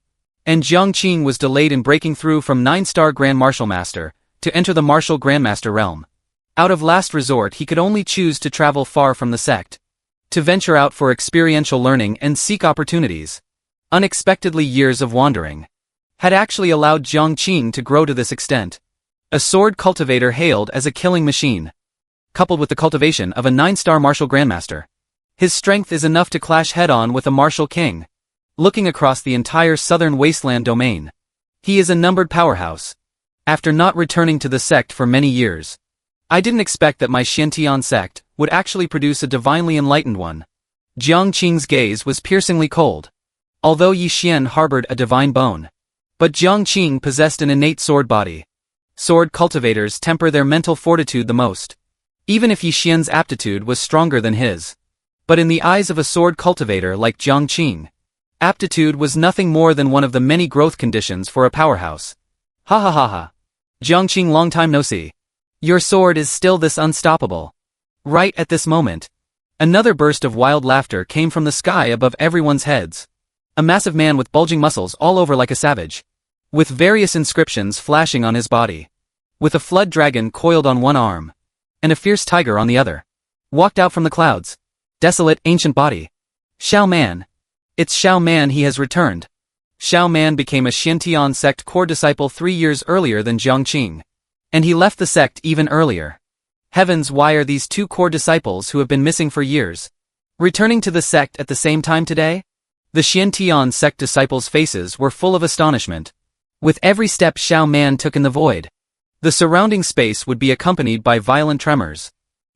and Jiang Qing was delayed in breaking through from 9-star Grand Martial Master to enter the Martial Grandmaster realm. Out of last resort he could only choose to travel far from the sect, to venture out for experiential learning and seek opportunities. Unexpectedly years of wandering had actually allowed Jiang Qing to grow to this extent. A sword cultivator hailed as a killing machine, coupled with the cultivation of a 9-star martial grandmaster. His strength is enough to clash head-on with a martial king. Looking across the entire southern wasteland domain, he is a numbered powerhouse. After not returning to the sect for many years, I didn't expect that my Xiantian sect would actually produce a divinely enlightened one. Jiang Qing's gaze was piercingly cold. Although Yi Xian harbored a divine bone, but Jiang Qing possessed an innate sword body. Sword cultivators temper their mental fortitude the most, even if Yi Xian's aptitude was stronger than his. But in the eyes of a sword cultivator like Jiang Qing, aptitude was nothing more than one of the many growth conditions for a powerhouse. Ha ha ha ha. Jiang Qing, long time no see. Your sword is still this unstoppable. Right at this moment, another burst of wild laughter came from the sky above everyone's heads. A massive man with bulging muscles all over like a savage, with various inscriptions flashing on his body, with a flood dragon coiled on one arm, and a fierce tiger on the other, walked out from the clouds. Desolate, ancient body. Xiao Man. It's Xiao Man, he has returned. Xiao Man became a Xiantian sect core disciple 3 years earlier than Jiang Qing. And he left the sect even earlier. Heavens, why are these 2 core disciples who have been missing for years returning to the sect at the same time today? The Xiantian sect disciples' faces were full of astonishment. With every step Xiao Man took in the void, the surrounding space would be accompanied by violent tremors,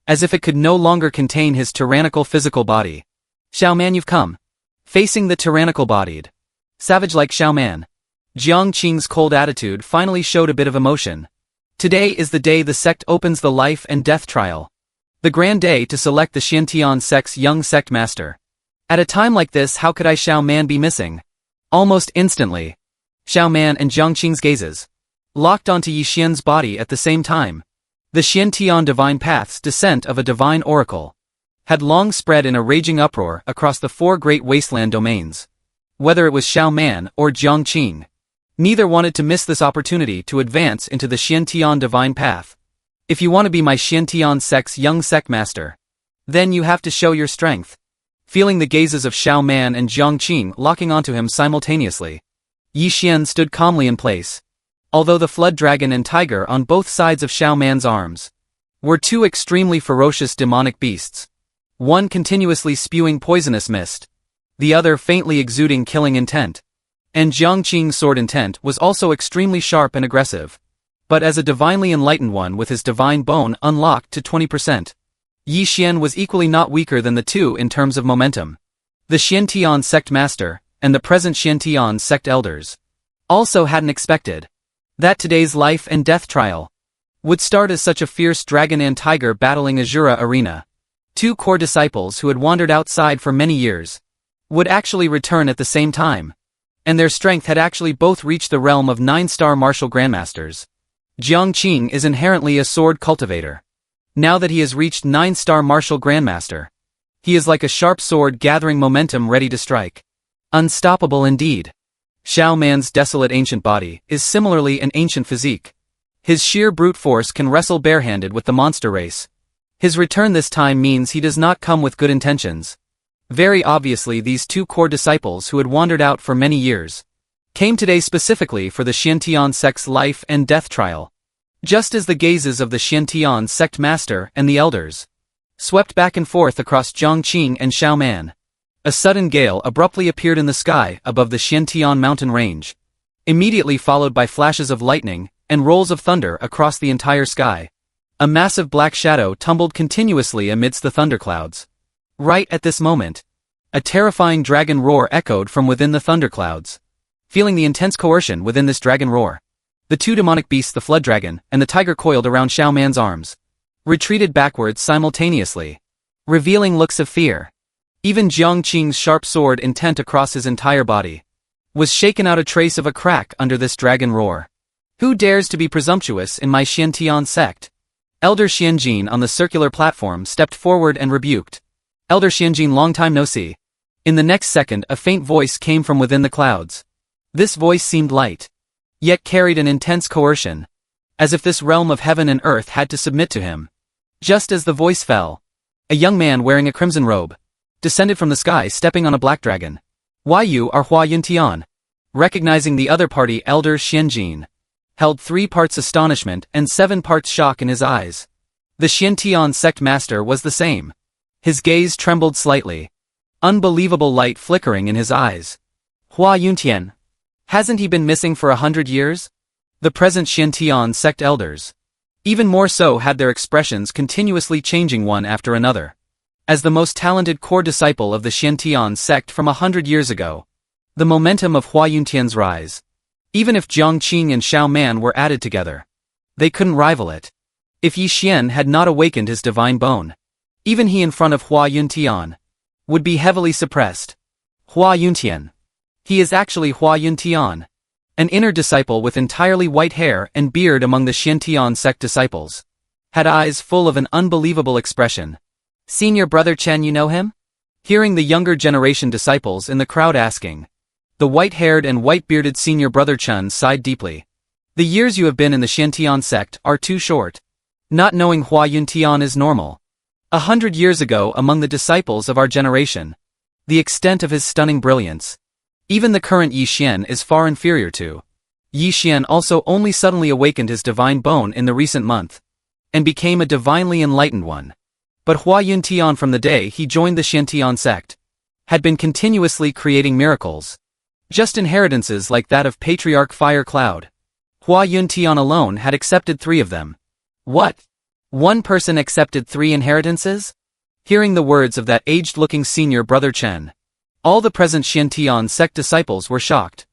as if it could no longer contain his tyrannical physical body. Xiao Man, you've come. Facing the tyrannical-bodied, savage-like Xiao Man, Jiang Qing's cold attitude finally showed a bit of emotion. Today is the day the sect opens the life and death trial. The grand day to select the Xiantian sect's young sect master. At a time like this, how could Xiao Man be missing? Almost instantly, Xiao Man and Jiang Qing's gazes locked onto Yi Xian's body at the same time. The Xiantian divine path's descent of a divine oracle had long spread in a raging uproar across the 4 great wasteland domains. Whether it was Xiao Man or Jiang Qing, neither wanted to miss this opportunity to advance into the Xiantian divine path. If you want to be my Xiantian sect's young sect master, then you have to show your strength. Feeling the gazes of Xiao Man and Jiang Qing locking onto him simultaneously, Yi Xian stood calmly in place. Although the flood dragon and tiger on both sides of Xiao Man's arms were 2 extremely ferocious demonic beasts, one continuously spewing poisonous mist, the other faintly exuding killing intent. And Jiang Qing's sword intent was also extremely sharp and aggressive. But as a divinely enlightened one with his divine bone unlocked to 20%, Yi Xian was equally not weaker than the 2 in terms of momentum. The Xiantian sect master and the present Xiantian sect elders also hadn't expected that today's life and death trial would start as such a fierce dragon and tiger battling Azura arena. 2 core disciples who had wandered outside for many years would actually return at the same time, and their strength had actually both reached the realm of 9-star martial grandmasters. Jiang Qing is inherently a sword cultivator. Now that he has reached 9-star martial grandmaster, he is like a sharp sword gathering momentum ready to strike. Unstoppable indeed. Xiao Man's desolate ancient body is similarly an ancient physique. His sheer brute force can wrestle barehanded with the monster race. His return this time means he does not come with good intentions. Very obviously these 2 core disciples who had wandered out for many years came today specifically for the Xiantian sect's life and death trial. Just as the gazes of the Xiantian sect master and the elders swept back and forth across Jiang Qing and Xiao Man, a sudden gale abruptly appeared in the sky above the Xiantian mountain range, immediately followed by flashes of lightning and rolls of thunder across the entire sky. A massive black shadow tumbled continuously amidst the thunderclouds. Right at this moment, a terrifying dragon roar echoed from within the thunderclouds. Feeling the intense coercion within this dragon roar, the two demonic beasts, the flood dragon and the tiger, coiled around Xiao Man's arms, retreated backwards simultaneously, revealing looks of fear. Even Jiang Qing's sharp sword, intent across his entire body, was shaken out a trace of a crack under this dragon roar. Who dares to be presumptuous in my Xiantian sect? Elder Xianjin on the circular platform stepped forward and rebuked. Elder Xianjin, long time no see. In the next second a faint voice came from within the clouds. This voice seemed light, yet carried an intense coercion, as if this realm of heaven and earth had to submit to him. Just as the voice fell, a young man wearing a crimson robe descended from the sky, stepping on a black dragon. Why, you are Hua Yuntian? Recognizing the other party, Elder Xianjin held 3 parts astonishment and 7 parts shock in his eyes. The Xiantian sect master was the same. His gaze trembled slightly, unbelievable light flickering in his eyes. Hua Yuntian. Hasn't he been missing for 100 years? The present Xiantian sect elders, even more so, had their expressions continuously changing one after another. As the most talented core disciple of the Xiantian sect from 100 years ago, the momentum of Hua Yuntian's rise, even if Jiang Qing and Xiao Man were added together, they couldn't rival it. If Yi Xian had not awakened his divine bone, even he in front of Hua Yuntian would be heavily suppressed. Hua Yuntian. He is actually Hua Yuntian, an inner disciple with entirely white hair and beard among the Xiantian sect disciples. Had eyes full of an unbelievable expression. Senior brother Chen, you know him? Hearing the younger generation disciples in the crowd asking, the white-haired and white-bearded senior brother Chen sighed deeply. The years you have been in the Xiantian sect are too short. Not knowing Hua Yuntian is normal. 100 years ago, among the disciples of our generation, the extent of his stunning brilliance, even the current Yi Xian is far inferior to. Yi Xian also only suddenly awakened his divine bone in the recent month, and became a divinely enlightened one. But Hua Yuntian, from the day he joined the Xiantian sect, had been continuously creating miracles. Just inheritances like that of Patriarch Fire Cloud. Hua Yuntian alone had accepted 3 of them. What? One person accepted 3 inheritances? Hearing the words of that aged-looking senior brother Chen, all the present Xiantian sect disciples were shocked.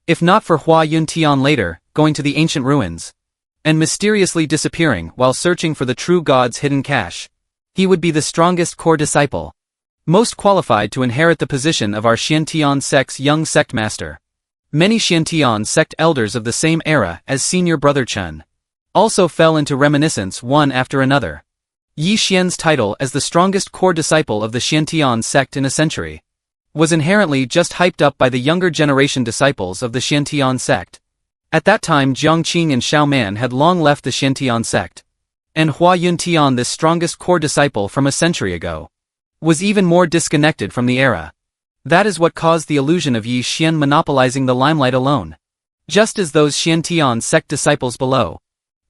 If not for Hua Yuntian later going to the ancient ruins and mysteriously disappearing while searching for the true God's hidden cache, he would be the strongest core disciple, most qualified to inherit the position of our Xiantian sect's young sect master. Many Xiantian sect elders of the same era as senior brother Chen also fell into reminiscence one after another. Yi Xian's title as the strongest core disciple of the Xiantian sect in a century was inherently just hyped up by the younger generation disciples of the Xiantian sect. At that time, Jiang Qing and Xiao Man had long left the Xiantian sect, and Hua Yuntian, this strongest core disciple from a century ago, was even more disconnected from the era. That is what caused the illusion of Yi Xian monopolizing the limelight alone. Just as those Xiantian sect disciples below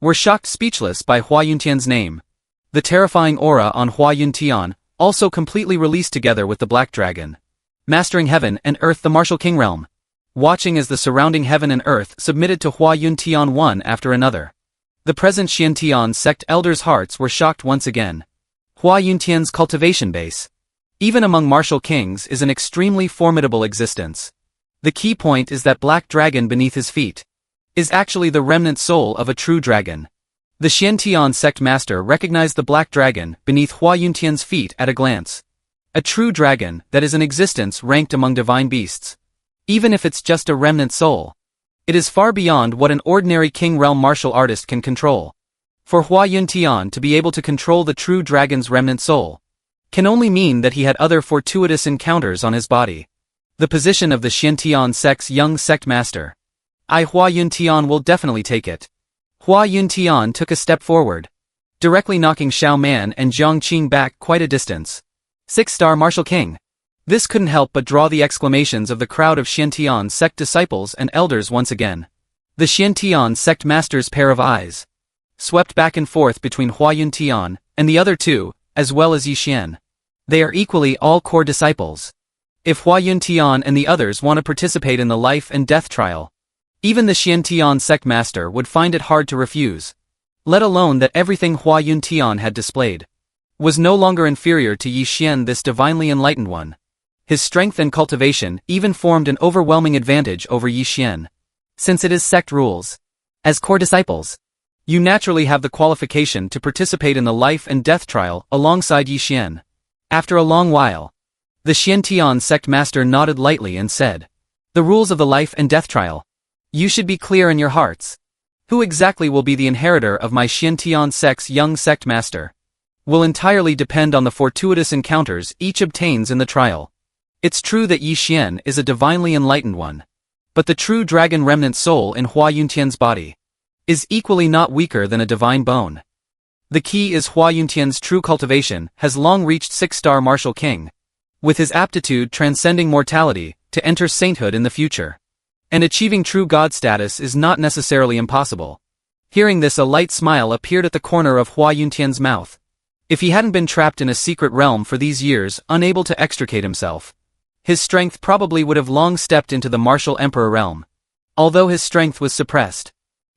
were shocked speechless by Hua Yuntian's name, the terrifying aura on Hua Yuntian also completely released together with the black dragon, mastering heaven and earth, the martial king realm, watching as the surrounding heaven and earth submitted to Hua Yuntian one after another. The present Xiantian sect elders' hearts were shocked once again. Hua Yuntian's cultivation base, even among martial kings, is an extremely formidable existence. The key point is that black dragon beneath his feet is actually the remnant soul of a true dragon. The Xiantian sect master recognized the black dragon beneath Hua Yuntian's feet at a glance. A true dragon that is in existence ranked among divine beasts. Even if it's just a remnant soul, it is far beyond what an ordinary king realm martial artist can control. For Hua Yuntian to be able to control the true dragon's remnant soul can only mean that he had other fortuitous encounters on his body. The position of the Xiantian sect's young sect master. Hua Yuntian will definitely take it. Hua Yuntian took a step forward, directly knocking Xiao Man and Jiang Qing back quite a distance. 6-star martial king. This couldn't help but draw the exclamations of the crowd of Xiantian sect disciples and elders once again. The Xiantian sect master's pair of eyes swept back and forth between Hua Yuntian and the other 2, as well as Yi Xian. They are equally all core disciples. If Hua Yuntian and the others want to participate in the life and death trial, Even the Xiantian sect master would find it hard to refuse. Let alone that everything Hua Yuntian had displayed was no longer inferior to Yi Xian, this divinely enlightened one. His strength and cultivation even formed an overwhelming advantage over Yi Xian. Since it is sect rules, as core disciples, you naturally have the qualification to participate in the life and death trial alongside Yi Xian. After a long while, the Xiantian sect master nodded lightly and said, "The rules of the life and death trial. You should be clear in your hearts. Who exactly will be the inheritor of my Xiantian sect's young sect master will entirely depend on the fortuitous encounters each obtains in the trial. It's true that Yi Xian is a divinely enlightened one, but the true dragon remnant soul in Hua Yuntian's body is equally not weaker than a divine bone. The key is Hua Yuntian's true cultivation has long reached 6-star martial king, with his aptitude transcending mortality to enter sainthood in the future. And achieving true god status is not necessarily impossible." Hearing this, a light smile appeared at the corner of Hua Yuntian's mouth. If he hadn't been trapped in a secret realm for these years, unable to extricate himself, his strength probably would have long stepped into the martial emperor realm. Although his strength was suppressed,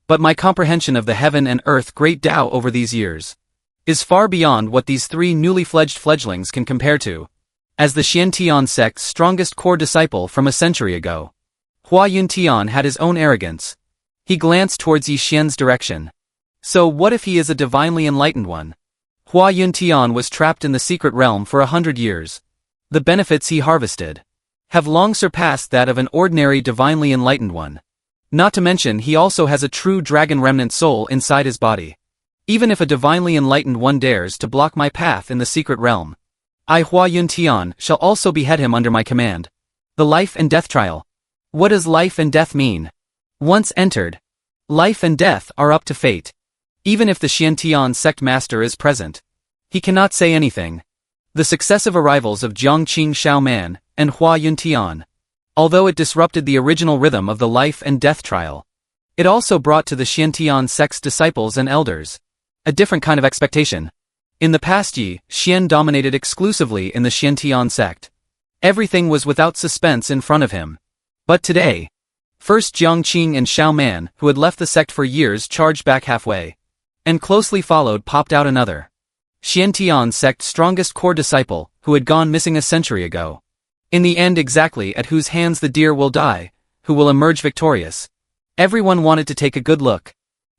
but my comprehension of the heaven and earth great Tao over these years is far beyond what these 3 newly fledged fledglings can compare to. As the Xiantian sect's strongest core disciple from a century ago, Hua Yuntian had his own arrogance. He glanced towards Yi Xian's direction. So what if he is a divinely enlightened one? Hua Yuntian was trapped in the secret realm for 100 years. The benefits he harvested have long surpassed that of an ordinary divinely enlightened one. Not to mention he also has a true dragon remnant soul inside his body. Even if a divinely enlightened one dares to block my path in the secret realm, I Hua Yuntian shall also behead him under my command. The life and death trial. What does life and death mean? Once entered, life and death are up to fate. Even if the Xiantian sect master is present, he cannot say anything. The successive arrivals of Jiangqing Xiaoman and Hua Yuntian, although it disrupted the original rhythm of the life and death trial, it also brought to the Xiantian sect's disciples and elders a different kind of expectation. In the past, Yi Xian dominated exclusively in the Xiantian sect. Everything was without suspense in front of him. But today, first Jiangqing and Xiaoman, who had left the sect for years, charged back halfway, and closely followed popped out another Xiantian sect's strongest core disciple, who had gone missing a century ago. In the end, exactly at whose hands the deer will die, who will emerge victorious. Everyone wanted to take a good look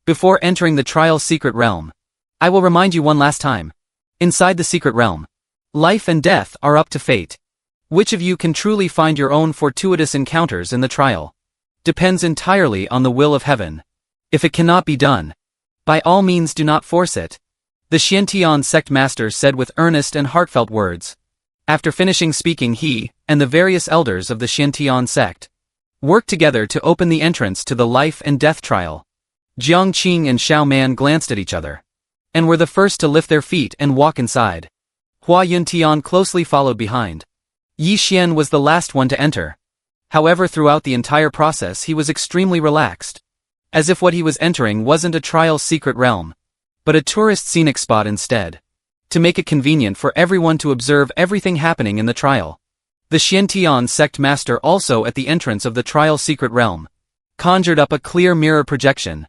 before entering the trial's secret realm. I will remind you one last time. Inside the secret realm, life and death are up to fate. Which of you can truly find your own fortuitous encounters in the trial depends entirely on the will of heaven. If it cannot be done, by all means do not force it, the Xiantian sect master said with earnest and heartfelt words. After finishing speaking, he and the various elders of the Xiantian sect worked together to open the entrance to the life and death trial. Jiangqing and Xiaoman glanced at each other and were the first to lift their feet and walk inside. Hua Yuntian closely followed behind. Yi Xian was the last one to enter. However, throughout the entire process he was extremely relaxed, as if what he was entering wasn't a trial's secret realm, but a tourist scenic spot instead, to make it convenient for everyone to observe everything happening in the trial. The Xiantian sect master, also at the entrance of the trial secret realm, conjured up a clear mirror projection.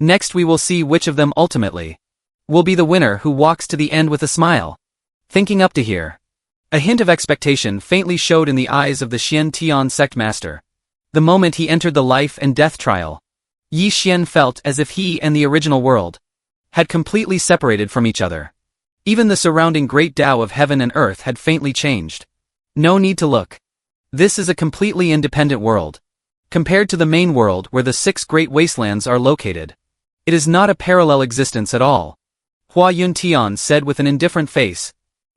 Next we will see which of them ultimately will be the winner, who walks to the end with a smile. Thinking up to here, a hint of expectation faintly showed in the eyes of the Xiantian sect master. The moment he entered the life and death trial, Yi Xian felt as if he and the original world had completely separated from each other. Even the surrounding great Tao of heaven and earth had faintly changed. No need to look. This is a completely independent world. Compared to the main world where the 6 great wastelands are located, it is not a parallel existence at all. Hua Yuntian said with an indifferent face.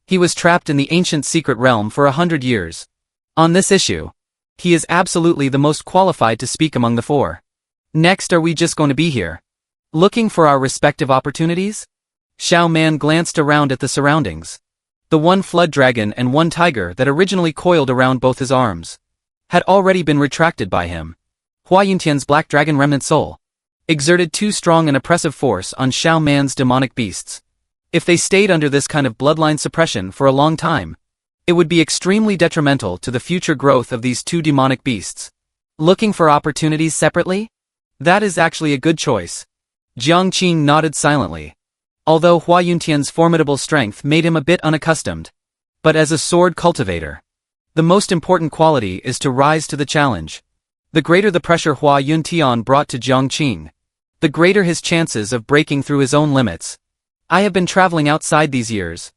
He was trapped in the ancient secret realm for 100 years. On this issue, he is absolutely the most qualified to speak among the 4. Next, are we just going to be here, looking for our respective opportunities? Xiaoman glanced around at the surroundings. The one flood dragon and one tiger that originally coiled around both his arms had already been retracted by him. Hua Yuntian's black dragon remnant soul exerted too strong an oppressive force on Xiaoman's demonic beasts. If they stayed under this kind of bloodline suppression for a long time, it would be extremely detrimental to the future growth of these 2 demonic beasts. Looking for opportunities separately? That is actually a good choice. Jiang Qing nodded silently. Although Hua Yuntian's formidable strength made him a bit unaccustomed. But as a sword cultivator, the most important quality is to rise to the challenge. The greater the pressure Hua Yuntian brought to Jiang Qing, the greater his chances of breaking through his own limits. I have been traveling outside these years.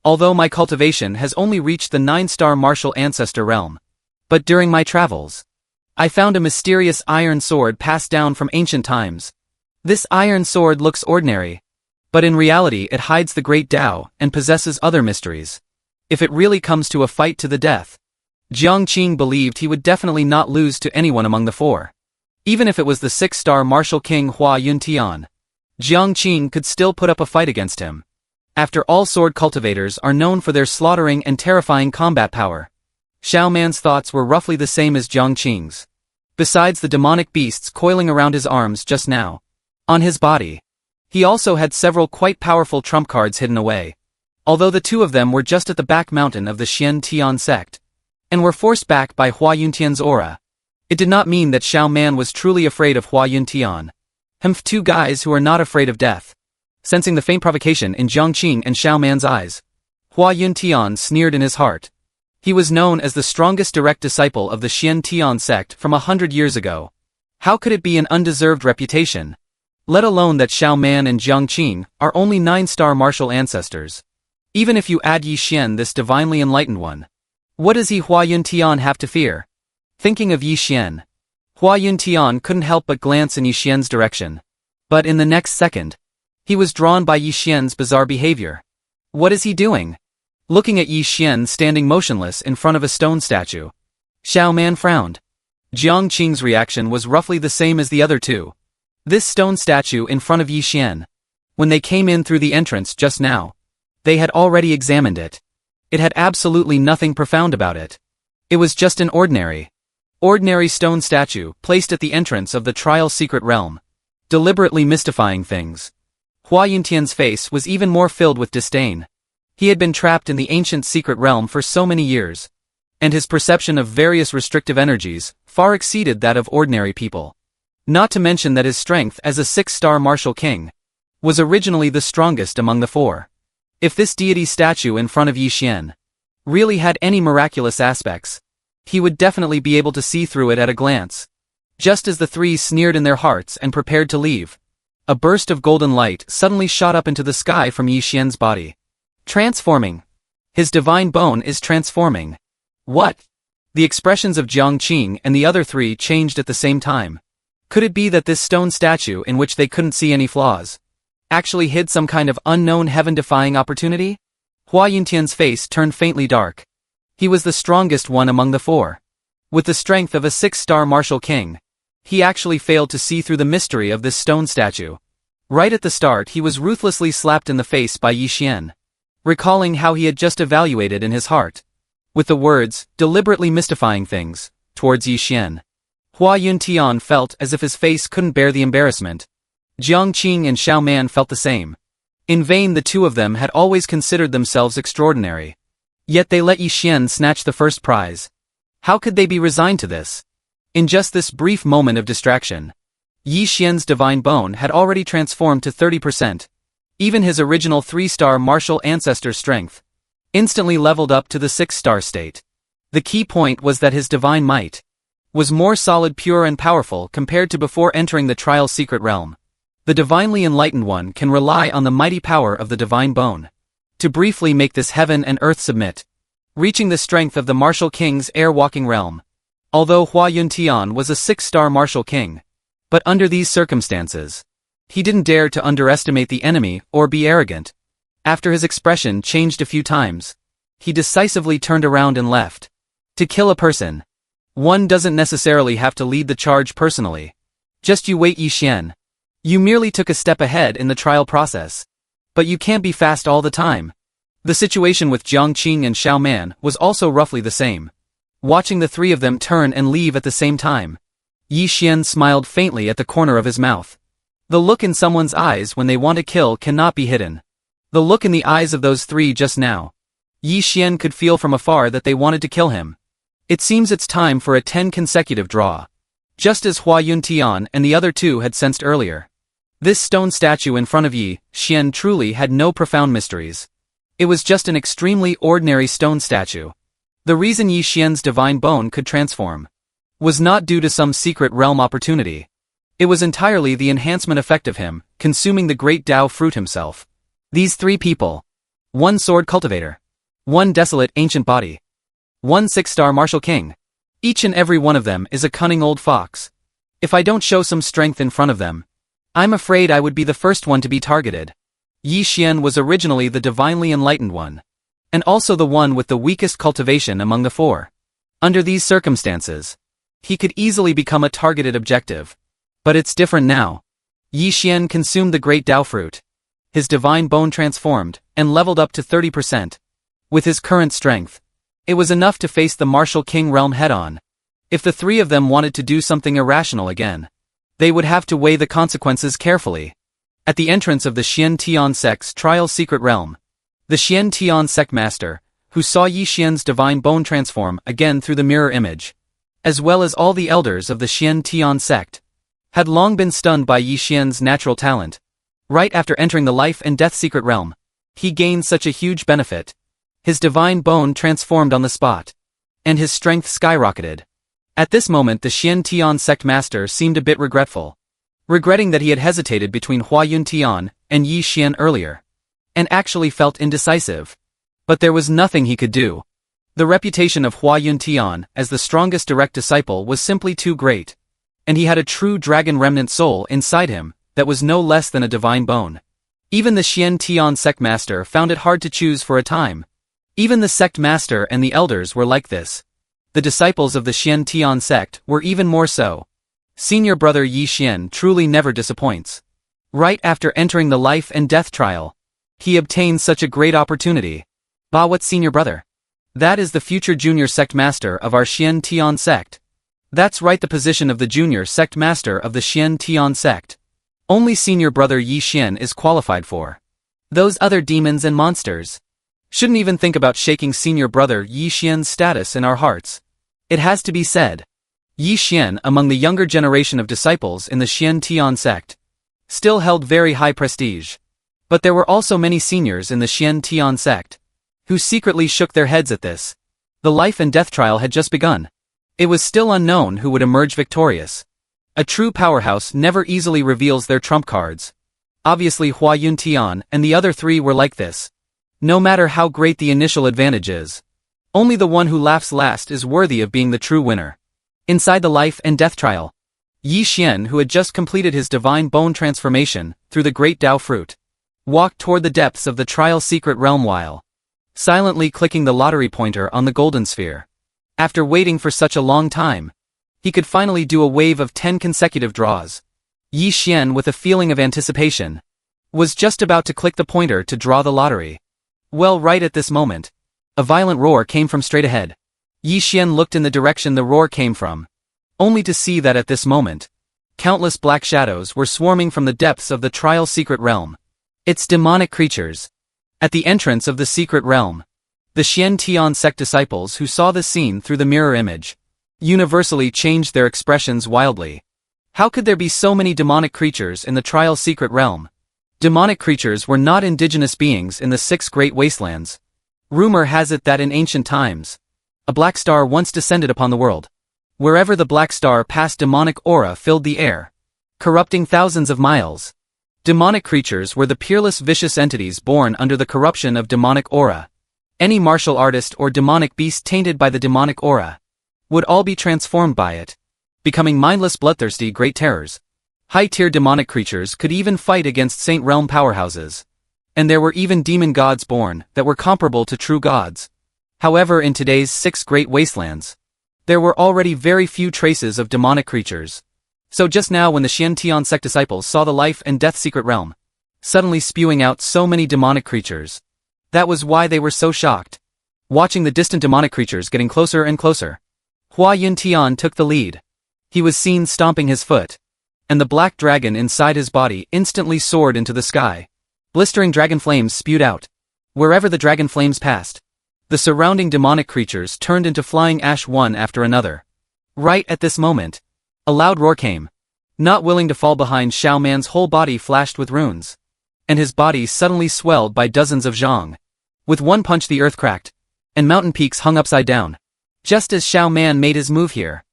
Although my cultivation has only reached the 9-star martial ancestor realm. But during my travels, I found a mysterious iron sword passed down from ancient times. This iron sword looks ordinary, but in reality it hides the great Tao and possesses other mysteries. If it really comes to a fight to the death, Jiang Qing believed he would definitely not lose to anyone among the four. Even if it was the 6-star martial king Hua Yuntian, Jiang Qing could still put up a fight against him. After all, sword cultivators are known for their slaughtering and terrifying combat power. Xiao Man's thoughts were roughly the same as Jiang Qing's. Besides the demonic beasts coiling around his arms just now, on his body, he also had several quite powerful trump cards hidden away. Although the two of them were just at the back mountain of the Xian Tian sect, and were forced back by Hua Yuntian's aura, it did not mean that Xiao Man was truly afraid of Hua Yuntian. Two guys who are not afraid of death. Sensing the faint provocation in Jiang Qing and Xiao Man's eyes, Hua Yuntian sneered in his heart. He was known as the strongest direct disciple of the Xian Tian sect from 100 years ago. How could it be an undeserved reputation? Let alone that Xiao Man and Jiang Qing are only 9-star martial ancestors. Even if you add Yi Xian, this divinely enlightened one, what does Hua Yuntian have to fear? Thinking of Yi Xian, Hua Yuntian couldn't help but glance in Yi Xian's direction. But in the next second, he was drawn by Yi Xian's bizarre behavior. What is he doing? Looking at Yi Xian standing motionless in front of a stone statue, Xiao Man frowned. Jiang Qing's reaction was roughly the same as the other two. This stone statue in front of Yi Xian. When they came in through the entrance just now, they had already examined it. It had absolutely nothing profound about it. It was just an ordinary stone statue placed at the entrance of the trial secret realm, deliberately mystifying things. Hua Yuntian's face was even more filled with disdain. He had been trapped in the ancient secret realm for so many years, and his perception of various restrictive energies far exceeded that of ordinary people. Not to mention that his strength as a 6-star martial king was originally the strongest among the four. If this deity statue in front of Yi Xian really had any miraculous aspects, he would definitely be able to see through it at a glance. Just as the three sneered in their hearts and prepared to leave, a burst of golden light suddenly shot up into the sky from Yi Xian's body. Transforming. His divine bone is transforming. What? The expressions of Jiang Qing and the other three changed at the same time. Could it be that this stone statue, in which they couldn't see any flaws, actually hid some kind of unknown heaven-defying opportunity? Hua Yuntian's face turned faintly dark. He was the strongest one among the four. With the strength of a 6-star martial king, he actually failed to see through the mystery of this stone statue. Right at the start, he was ruthlessly slapped in the face by Yi Xian, recalling how he had just evaluated in his heart, with the words, deliberately mystifying things, towards Yi Xian. Hua Yuntian felt as if his face couldn't bear the embarrassment. Jiang Qing and Xiao Man felt the same. In vain the two of them had always considered themselves extraordinary. Yet they let Yi Xian snatch the first prize. How could they be resigned to this? In just this brief moment of distraction, Yi Xian's divine bone had already transformed to 30%. Even his original 3-star martial ancestor strength instantly leveled up to the 6-star state. The key point was that his divine might was more solid, pure and powerful compared to before entering the trial secret realm. The divinely enlightened one can rely on the mighty power of the divine bone to briefly make this heaven and earth submit, reaching the strength of the martial king's air-walking realm. Although Hua Yuntian was a 6-star martial king, but under these circumstances, he didn't dare to underestimate the enemy or be arrogant. After his expression changed a few times, he decisively turned around and left. To kill a person, one doesn't necessarily have to lead the charge personally. Just you wait, Yi Xian. You merely took a step ahead in the trial process. But you can't be fast all the time. The situation with Jiang Qing and Xiao Man was also roughly the same. Watching the three of them turn and leave at the same time, Yi Xian smiled faintly at the corner of his mouth. The look in someone's eyes when they want to kill cannot be hidden. The look in the eyes of those three just now. Yi Xian could feel from afar that they wanted to kill him. It seems it's time for a 10 consecutive draw. just as Hua Yuntian and the other two had sensed earlier. This stone statue in front of Yi Xian truly had no profound mysteries. It was just an extremely ordinary stone statue. The reason Yi Xian's divine bone could transform was not due to some secret realm opportunity. It was entirely the enhancement effect of him, consuming the great Tao fruit himself. These three people. One sword cultivator. One desolate ancient body. One six-star martial king. Each and every one of them is a cunning old fox. If I don't show some strength in front of them, I'm afraid I would be the first one to be targeted. Yi Xian was originally the divinely enlightened one, and also the one with the weakest cultivation among the four. Under these circumstances, he could easily become a targeted objective. But it's different now. Yi Xian consumed the great Tao fruit. His divine bone transformed, and leveled up to 30%. With his current strength, it was enough to face the martial king realm head-on. If the three of them wanted to do something irrational again, they would have to weigh the consequences carefully. At the entrance of the Xian Tian sect's trial secret realm, the Xian Tian sect master, who saw Yi Xian's divine bone transform again through the mirror image, as well as all the elders of the Xian Tian sect, had long been stunned by Yi Xian's natural talent. Right after entering the life and death secret realm, he gained such a huge benefit. His divine bone transformed on the spot, and his strength skyrocketed. At this moment the Xian Tian sect master seemed a bit regretful, regretting that he had hesitated between Hua Yuntian and Yi Xian earlier, and actually felt indecisive. But there was nothing he could do. The reputation of Hua Yuntian as the strongest direct disciple was simply too great, and he had a true dragon remnant soul inside him that was no less than a divine bone. Even the Xian Tian sect master found it hard to choose for a time. Even the sect master and the elders were like this. The disciples of the Xian Tian sect were even more so. Senior brother Yi Xian truly never disappoints. Right after entering the life and death trial, he obtained such a great opportunity. Bah, what senior brother? That is the future junior sect master of our Xian Tian sect. That's right, the position of the junior sect master of the Xian Tian sect. Only senior brother Yi Xian is qualified for. Those other demons and monsters shouldn't even think about shaking senior brother Yi Xian's status in our hearts. It has to be said. Yi Xian, among the younger generation of disciples in the Xian Tian sect, still held very high prestige. But there were also many seniors in the Xian Tian sect who secretly shook their heads at this. The life and death trial had just begun. It was still unknown who would emerge victorious. A true powerhouse never easily reveals their trump cards. Obviously Hua Yuntian and the other three were like this. No matter how great the initial advantage is, only the one who laughs last is worthy of being the true winner. Inside the life and death trial, Yi Xian, who had just completed his divine bone transformation through the great Tao fruit, walked toward the depths of the trial secret realm while silently clicking the lottery pointer on the golden sphere. After waiting for such a long time, he could finally do a wave of 10 consecutive draws. Yi Xian, with a feeling of anticipation, was just about to click the pointer to draw the lottery. Well, right at this moment, a violent roar came from straight ahead. Yi Xian looked in the direction the roar came from, only to see that at this moment, countless black shadows were swarming from the depths of the trial secret realm. It's demonic creatures. At the entrance of the secret realm, the Xian Tian sect disciples who saw the scene through the mirror image universally changed their expressions wildly. How could there be so many demonic creatures in the trial secret realm? Demonic creatures were not indigenous beings in the 6 great wastelands. Rumor has it that in ancient times, a black star once descended upon the world. Wherever the black star passed, demonic aura filled the air, corrupting thousands of miles. Demonic creatures were the peerless vicious entities born under the corruption of demonic aura. Any martial artist or demonic beast tainted by the demonic aura would all be transformed by it, becoming mindless bloodthirsty great terrors. High-tier demonic creatures could even fight against Saint Realm powerhouses. And there were even demon gods born that were comparable to true gods. However, in today's 6 great wastelands, there were already very few traces of demonic creatures. So just now when the Xian Tian sect disciples saw the life and death secret realm suddenly spewing out so many demonic creatures, that was why they were so shocked. Watching the distant demonic creatures getting closer and closer, Hua Yuntian took the lead. He was seen stomping his foot, and the black dragon inside his body instantly soared into the sky. Blistering dragon flames spewed out. Wherever the dragon flames passed, the surrounding demonic creatures turned into flying ash one after another. Right at this moment, A loud roar came. Not willing to fall behind, Xiao Man's whole body flashed with runes. And his body suddenly swelled by dozens of zhang. With one punch the earth cracked, and mountain peaks hung upside down. Just as Xiao Man made his move here,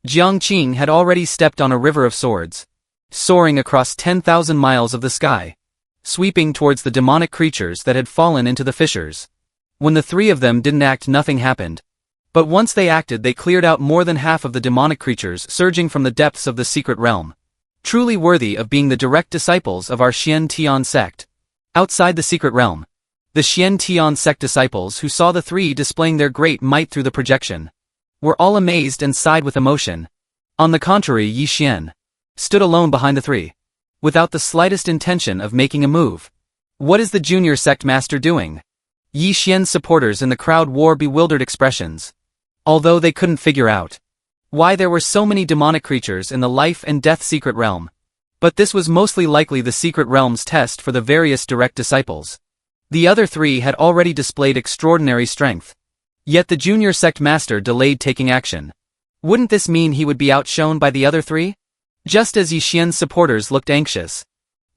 Jiang Qing had already stepped on a river of swords, soaring across 10,000 miles of the sky, sweeping towards the demonic creatures that had fallen into the fissures. When the three of them didn't act, nothing happened. But once they acted, they cleared out more than half of the demonic creatures surging from the depths of the secret realm. Truly worthy of being the direct disciples of our Xian Tian sect. Outside the secret realm, the Xian Tian sect disciples who saw the three displaying their great might through the projection were all amazed and sighed with emotion. On the contrary, Yi Xian stood alone behind the three, without the slightest intention of making a move. What is the junior sect master doing? Yi Xian's supporters in the crowd wore bewildered expressions, although they couldn't figure out why there were so many demonic creatures in the life and death secret realm. But this was mostly likely the secret realm's test for the various direct disciples. The other three had already displayed extraordinary strength. Yet the junior sect master delayed taking action. Wouldn't this mean he would be outshone by the other three? Just as Yi Xian's supporters looked anxious,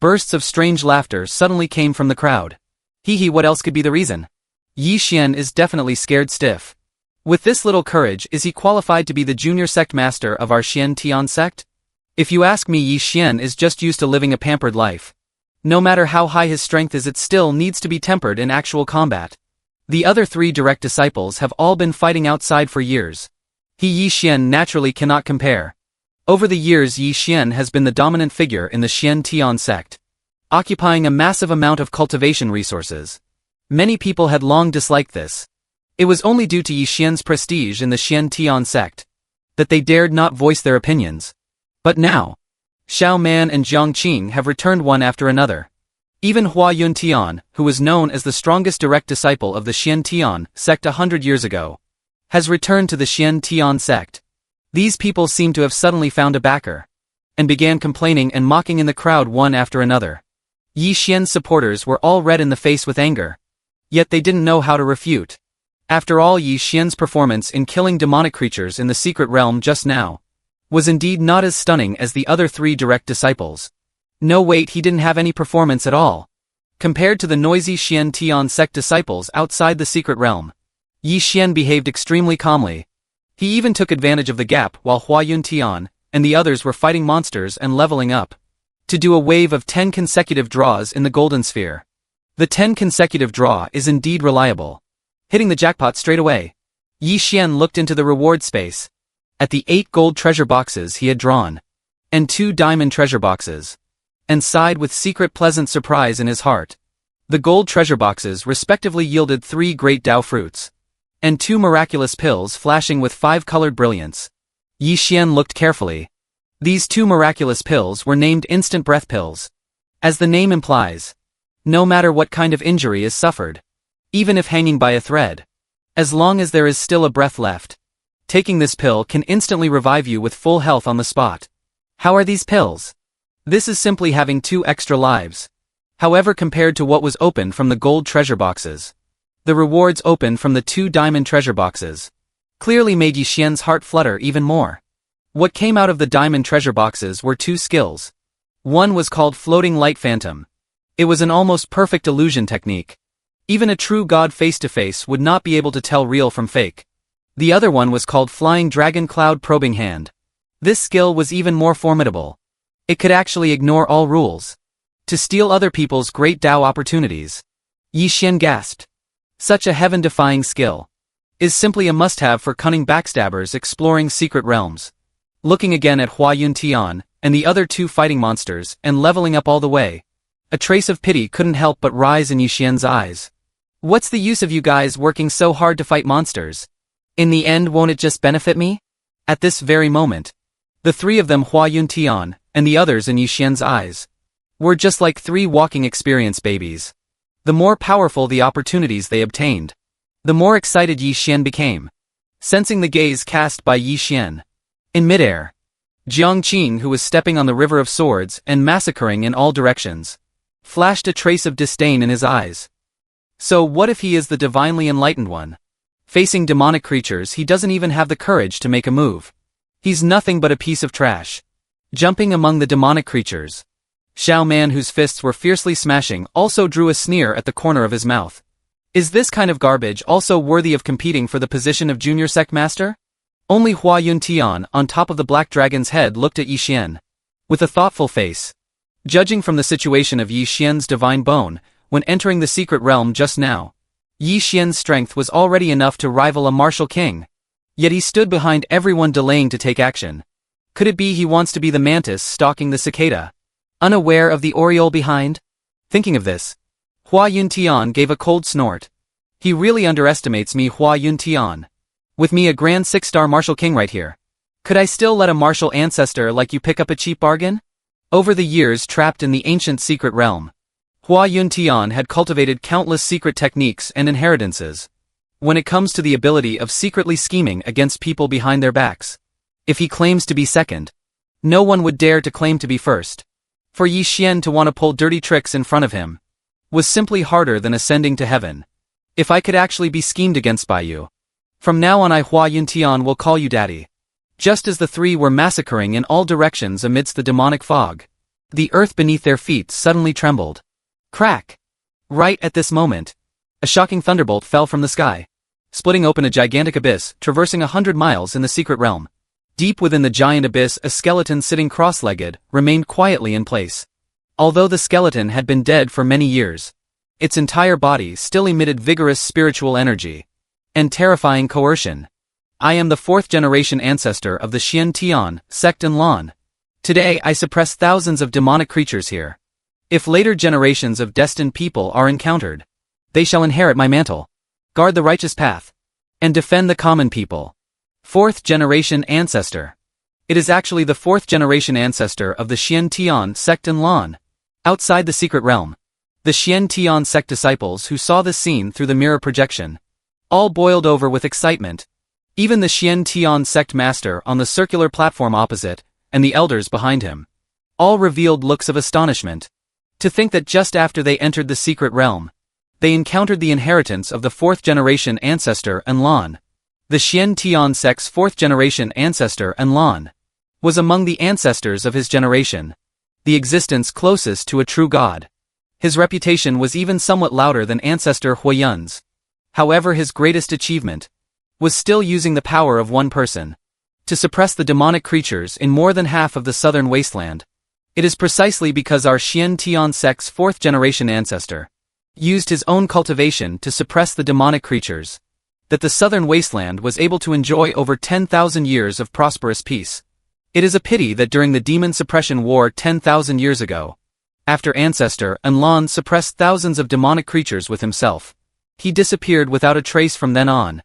bursts of strange laughter suddenly came from the crowd. Hee, what else could be the reason? Yi Xian is definitely scared stiff. With this little courage, is he qualified to be the junior sect master of our Xian Tian sect? If you ask me, Yi Xian is just used to living a pampered life. No matter how high his strength is, it still needs to be tempered in actual combat. The other three direct disciples have all been fighting outside for years. Yi Xian naturally cannot compare. Over the years, Yi Xian has been the dominant figure in the Xian Tian sect, occupying a massive amount of cultivation resources. Many people had long disliked this. It was only due to Yi Xian's prestige in the Xian Tian sect that they dared not voice their opinions. But now, Xiao Man and Jiang Qing have returned one after another. Even Hua Yuntian, who was known as the strongest direct disciple of the Xian Tian sect 100 years ago, has returned to the Xian Tian sect. These people seem to have suddenly found a backer, and began complaining and mocking in the crowd one after another. Yi Xian's supporters were all red in the face with anger. Yet they didn't know how to refute. After all, Yi Xian's performance in killing demonic creatures in the secret realm just now was indeed not as stunning as the other three direct disciples. No, wait, he didn't have any performance at all. Compared to the noisy Xian Tian sect disciples outside the secret realm, Yi Xian behaved extremely calmly. He even took advantage of the gap while Hua Yuntian and the others were fighting monsters and leveling up, to do a wave of 10 consecutive draws in the golden sphere. The 10 consecutive draw is indeed reliable, hitting the jackpot straight away. Yi Xian looked into the reward space, at the 8 gold treasure boxes he had drawn, and 2 diamond treasure boxes, and sighed with secret pleasant surprise in his heart. The gold treasure boxes respectively yielded 3 great Dao fruits, and 2 miraculous pills flashing with 5-colored brilliance. Yi Xian looked carefully. These 2 miraculous pills were named instant breath pills. As the name implies, no matter what kind of injury is suffered, even if hanging by a thread, as long as there is still a breath left, taking this pill can instantly revive you with full health on the spot. How are these pills? This is simply having 2 extra lives. However, compared to what was opened from the gold treasure boxes, the rewards opened from the 2 diamond treasure boxes clearly made Yi Xian's heart flutter even more. What came out of the diamond treasure boxes were 2 skills. One was called Floating Light Phantom. It was an almost perfect illusion technique. Even a true god face-to-face would not be able to tell real from fake. The other one was called Flying Dragon Cloud Probing Hand. This skill was even more formidable. It could actually ignore all rules to steal other people's great Dao opportunities. Yi Xian gasped. Such a heaven-defying skill is simply a must-have for cunning backstabbers exploring secret realms. Looking again at Hua Yuntian and the other 2 fighting monsters and leveling up all the way, a trace of pity couldn't help but rise in Yi Xian's eyes. What's the use of you guys working so hard to fight monsters? In the end, won't it just benefit me? At this very moment, the 3 of them, Hua Yuntian and the others in Yi Xian's eyes, were just like 3 walking experience babies. The more powerful the opportunities they obtained, the more excited Yi Xian became. Sensing the gaze cast by Yi Xian in midair, Jiang Qing, who was stepping on the river of swords and massacring in all directions, flashed a trace of disdain in his eyes. So what if he is the divinely enlightened one? Facing demonic creatures, he doesn't even have the courage to make a move. He's nothing but a piece of trash. Jumping among the demonic creatures. Xiao Man, whose fists were fiercely smashing, also drew a sneer at the corner of his mouth. Is this kind of garbage also worthy of competing for the position of junior sect master? Only Hua Yuntian, on top of the black dragon's head, looked at Yi Xian with a thoughtful face. Judging from the situation of Yi Xian's divine bone, when entering the secret realm just now, Yi Xian's strength was already enough to rival a martial king. Yet he stood behind everyone, delaying to take action. Could it be he wants to be the mantis stalking the cicada, unaware of the oriole behind? Thinking of this, Hua Yuntian gave a cold snort. He really underestimates me, Hua Yuntian. With me a grand 6-star martial king right here. Could I still let a martial ancestor like you pick up a cheap bargain? Over the years trapped in the ancient secret realm, Hua Yuntian had cultivated countless secret techniques and inheritances. When it comes to the ability of secretly scheming against people behind their backs, if he claims to be second, no one would dare to claim to be first. For Yi Xian to want to pull dirty tricks in front of him was simply harder than ascending to heaven. If I could actually be schemed against by you, from now on I, Hua Yuntian, will call you daddy. Just as the three were massacring in all directions amidst the demonic fog, the earth beneath their feet suddenly trembled. Crack! Right at this moment, a shocking thunderbolt fell from the sky, splitting open a gigantic abyss traversing 100 miles in the secret realm. Deep within the giant abyss, a skeleton sitting cross-legged remained quietly in place. Although the skeleton had been dead for many years, its entire body still emitted vigorous spiritual energy and terrifying coercion. I am the 4th generation ancestor of the Xian Tian sect in Lan. Today I suppress thousands of demonic creatures here. If later generations of destined people are encountered, they shall inherit my mantle, guard the righteous path, and defend the common people. 4th generation ancestor. It is actually the 4th generation ancestor of the Xian Tian sect in Lan. Outside the secret realm, the Xian Tian sect disciples who saw this scene through the mirror projection all boiled over with excitement. Even the Xian Tian sect master on the circular platform opposite, and the elders behind him, all revealed looks of astonishment. To think that just after they entered the secret realm, they encountered the inheritance of the 4th generation ancestor Enlan. The Xian Tian sect's 4th generation ancestor Enlan was among the ancestors of his generation, the existence closest to a true god. His reputation was even somewhat louder than ancestor Huayun's. However, his greatest achievement was still using the power of one person to suppress the demonic creatures in more than half of the southern wasteland. It is precisely because our Xian Tian sect's 4th generation ancestor used his own cultivation to suppress the demonic creatures that the southern wasteland was able to enjoy over 10,000 years of prosperous peace. It is a pity that during the demon suppression war 10,000 years ago, after ancestor Enlan suppressed thousands of demonic creatures with himself, he disappeared without a trace from then on.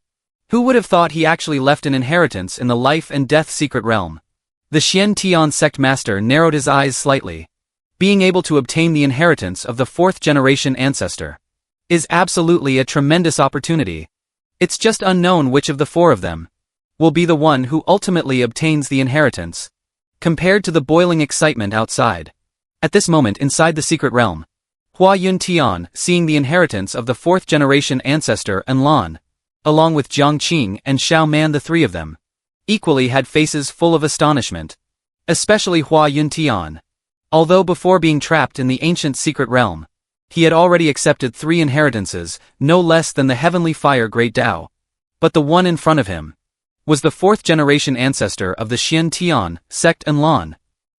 Who would have thought he actually left an inheritance in the life and death secret realm? The Xian Tian sect master narrowed his eyes slightly. Being able to obtain the inheritance of the 4th generation ancestor is absolutely a tremendous opportunity. It's just unknown which of the 4 of them will be the one who ultimately obtains the inheritance. Compared to the boiling excitement outside, at this moment inside the secret realm, Hua Yuntian, seeing the inheritance of the 4th generation ancestor Enlan, along with Jiang Qing and Xiao Man, the 3 of them equally had faces full of astonishment. Especially Hua Yuntian. Although before being trapped in the ancient secret realm, he had already accepted 3 inheritances, no less than the heavenly fire Great Tao. But the one in front of him was the 4th generation ancestor of the Xian Tian sect Enlan.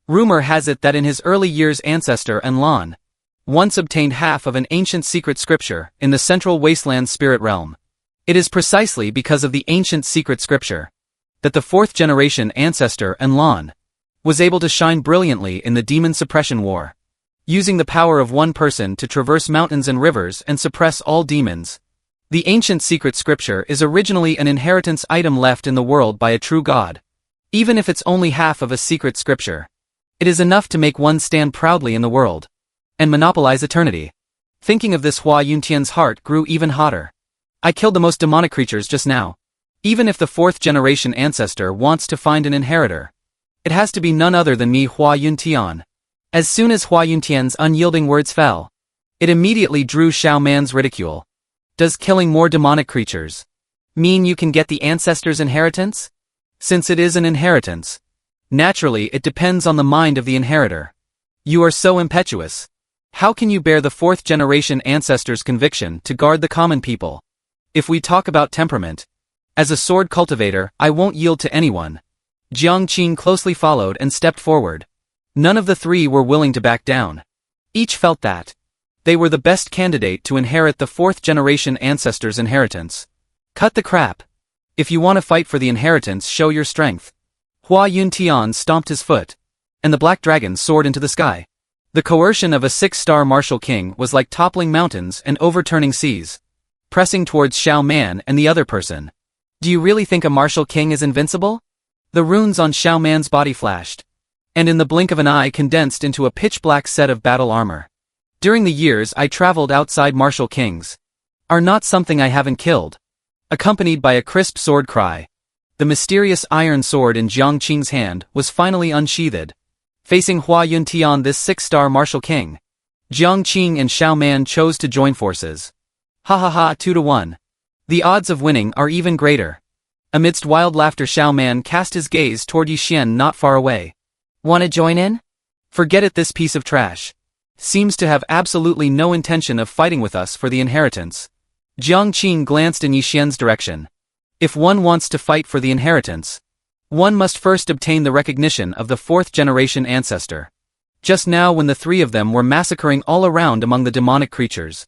Rumor has it that in his early years ancestor Enlan once obtained half of an ancient secret scripture in the central wasteland spirit realm. It is precisely because of the ancient secret scripture that the 4th generation ancestor Enlan was able to shine brilliantly in the demon suppression war, using the power of one person to traverse mountains and rivers and suppress all demons. The ancient secret scripture is originally an inheritance item left in the world by a true god. Even if it's only half of a secret scripture, it is enough to make one stand proudly in the world and monopolize eternity. Thinking of this, Hua Yuntian's heart grew even hotter. I killed the most demonic creatures just now. Even if the 4th generation ancestor wants to find an inheritor, it has to be none other than me, Hua Yuntian. As soon as Hua Yuntian's unyielding words fell, it immediately drew Xiao Man's ridicule. Does killing more demonic creatures mean you can get the ancestor's inheritance? Since it is an inheritance. Naturally, it depends on the mind of the inheritor. You are so impetuous. How can you bear the fourth-generation ancestor's conviction to guard the common people? If we talk about temperament, as a sword cultivator, I won't yield to anyone. Jiang Qing closely followed and stepped forward. None of the three were willing to back down. Each felt that they were the best candidate to inherit the fourth-generation ancestor's inheritance. Cut the crap. If you want to fight for the inheritance, show your strength. Hua Yuntian stomped his foot, and the black dragon soared into the sky. The coercion of a six-star martial king was like toppling mountains and overturning seas, pressing towards Xiao Man and the other person. Do you really think a martial king is invincible? The runes on Xiao Man's body flashed, and in the blink of an eye condensed into a pitch-black set of battle armor. During the years I traveled outside martial kings, are not something I haven't killed. Accompanied by a crisp sword cry, the mysterious iron sword in Jiang Qing's hand was finally unsheathed. Facing Hua Yuntian, this six-star martial king, Jiang Qing and Xiao Man chose to join forces. Ha ha ha, 2-1. The odds of winning are even greater. Amidst wild laughter, Xiao Man cast his gaze toward Yixian not far away. Wanna join in? Forget it, this piece of trash seems to have absolutely no intention of fighting with us for the inheritance. Jiang Qing glanced in Yixian's direction. If one wants to fight for the inheritance, one must first obtain the recognition of the fourth-generation ancestor. Just now, when the three of them were massacring all around among the demonic creatures,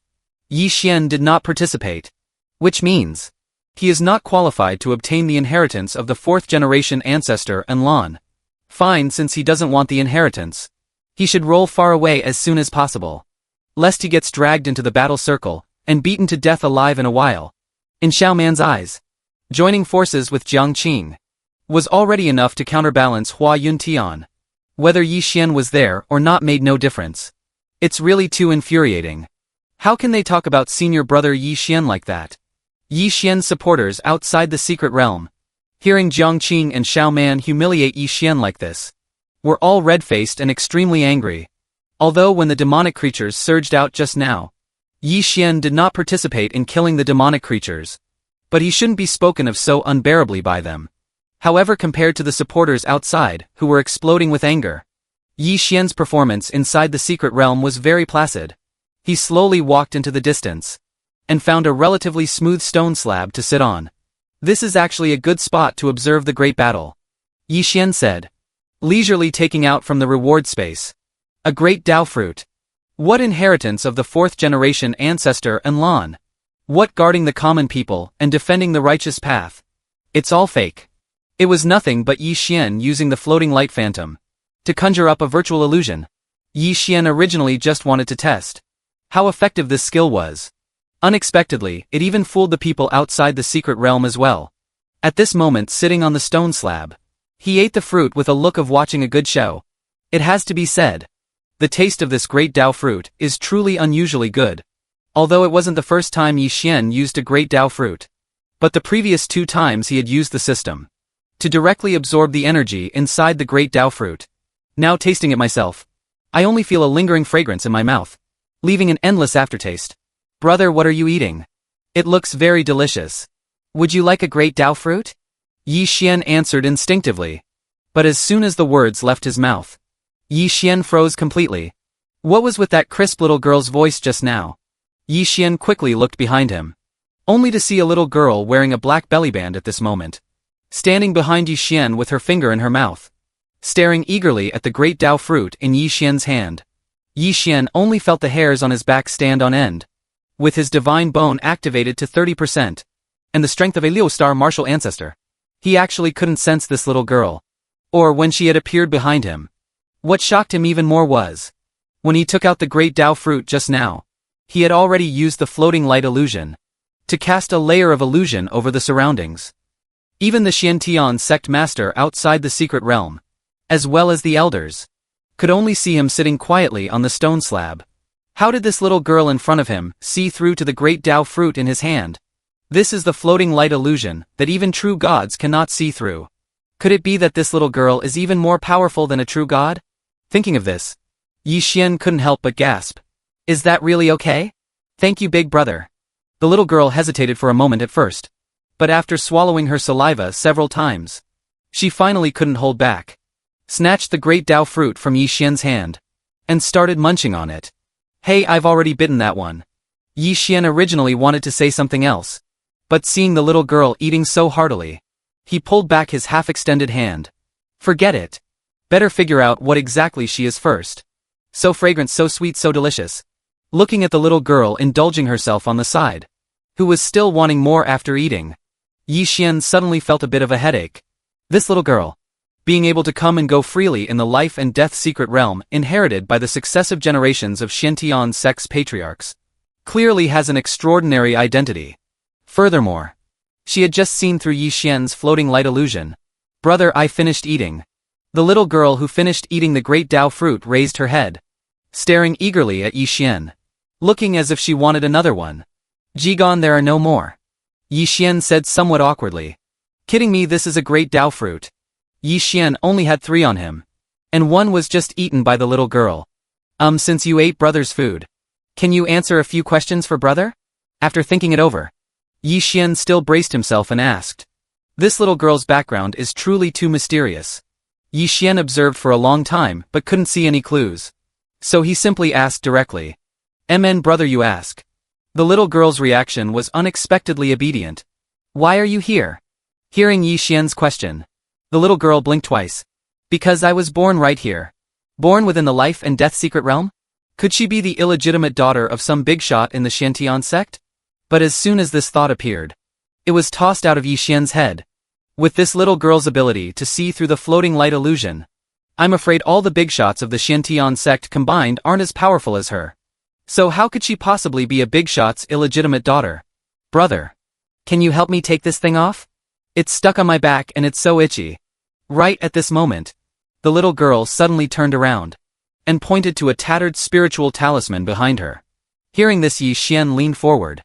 Yixian did not participate. Which means he is not qualified to obtain the inheritance of the fourth-generation ancestor Enlon. Fine, since he doesn't want the inheritance, he should roll far away as soon as possible, lest he gets dragged into the battle circle and beaten to death alive in a while. In Xiao Man's eyes, joining forces with Jiang Qing was already enough to counterbalance Hua Yuntian. Whether Yixian was there or not made no difference. It's really too infuriating. How can they talk about senior brother Yixian like that? Yixian's supporters outside the secret realm, hearing Jiang Qing and Xiao Man humiliate Yixian like this, were all red-faced and extremely angry. Although when the demonic creatures surged out just now, Yixian did not participate in killing the demonic creatures, but he shouldn't be spoken of so unbearably by them. However, compared to the supporters outside, who were exploding with anger, Yixian's performance inside the secret realm was very placid. He slowly walked into the distance, and found a relatively smooth stone slab to sit on. This is actually a good spot to observe the great battle, Yixian said, leisurely taking out from the reward space a great Dao fruit. What inheritance of the fourth-generation ancestor Enlon? What guarding the common people and defending the righteous path? It's all fake. It was nothing but Yixian using the floating light phantom to conjure up a virtual illusion. Yixian originally just wanted to test how effective this skill was. Unexpectedly, it even fooled the people outside the secret realm as well. At this moment, sitting on the stone slab, he ate the fruit with a look of watching a good show. It has to be said, the taste of this great Dao fruit is truly unusually good. Although it wasn't the first time Yixian used a great Dao fruit, but the previous 2 times he had used the system to directly absorb the energy inside the great Dao fruit. Now tasting it myself, I only feel a lingering fragrance in my mouth, leaving an endless aftertaste. Brother, what are you eating? It looks very delicious. Would you like a great Dao fruit? Yixian answered instinctively. But as soon as the words left his mouth, Yixian froze completely. What was with that crisp little girl's voice just now? Yixian quickly looked behind him, only to see a little girl wearing a black bellyband at this moment, standing behind Yixian with her finger in her mouth, staring eagerly at the great Dao fruit in Yixian's hand. Yixian only felt the hairs on his back stand on end. With his divine bone activated to 30%, and the strength of a Leo-star martial ancestor, he actually couldn't sense this little girl, or when she had appeared behind him. What shocked him even more was, when he took out the great Dao fruit just now, he had already used the floating light illusion to cast a layer of illusion over the surroundings. Even the Xiantian sect master outside the secret realm, as well as the elders, could only see him sitting quietly on the stone slab. How did this little girl in front of him see through to the great Dao fruit in his hand? This is the floating light illusion that even true gods cannot see through. Could it be that this little girl is even more powerful than a true god? Thinking of this, Yixian couldn't help but gasp. Is that really okay? Thank you, big brother. The little girl hesitated for a moment at first, but after swallowing her saliva several times, She finally couldn't hold back. Snatched the great Dao fruit from Yi Xian's hand. And started munching on it. Hey, I've already bitten that one. Yi Xian originally wanted to say something else. But seeing the little girl eating so heartily, he pulled back his half-extended hand. Forget it. Better figure out what exactly she is first. So fragrant, so sweet, so delicious. Looking at the little girl indulging herself on the side, who was still wanting more after eating, Yi Xian suddenly felt a bit of a headache. This little girl, being able to come and go freely in the life and death secret realm inherited by the successive generations of Xiantian sect's patriarchs, clearly has an extraordinary identity. Furthermore, she had just seen through Yi Xian's floating light illusion. Brother, I finished eating. The little girl who finished eating the great Dao fruit raised her head, staring eagerly at Yi Xian, looking as if she wanted another one. Jigon, there are no more. Yi Xian said somewhat awkwardly. Kidding me, this is a great Dao fruit. Yi Xian only had 3 on him. And one was just eaten by the little girl. Since you ate brother's food, can you answer a few questions for brother? After thinking it over, Yi Xian still braced himself and asked. This little girl's background is truly too mysterious. Yi Xian observed for a long time but couldn't see any clues. So he simply asked directly. MN brother, you ask. The little girl's reaction was unexpectedly obedient. Why are you here? Hearing Yi Xian's question, the little girl blinked twice. Because I was born right here. Born within the life and death secret realm? Could she be the illegitimate daughter of some big shot in the Xiantian sect? But as soon as this thought appeared, it was tossed out of Yi Xian's head. With this little girl's ability to see through the floating light illusion, I'm afraid all the big shots of the Xiantian sect combined aren't as powerful as her. So how could she possibly be a big shot's illegitimate daughter? Brother, can you help me take this thing off? It's stuck on my back and it's so itchy. Right at this moment, the little girl suddenly turned around and pointed to a tattered spiritual talisman behind her. Hearing this, Yi Xian leaned forward.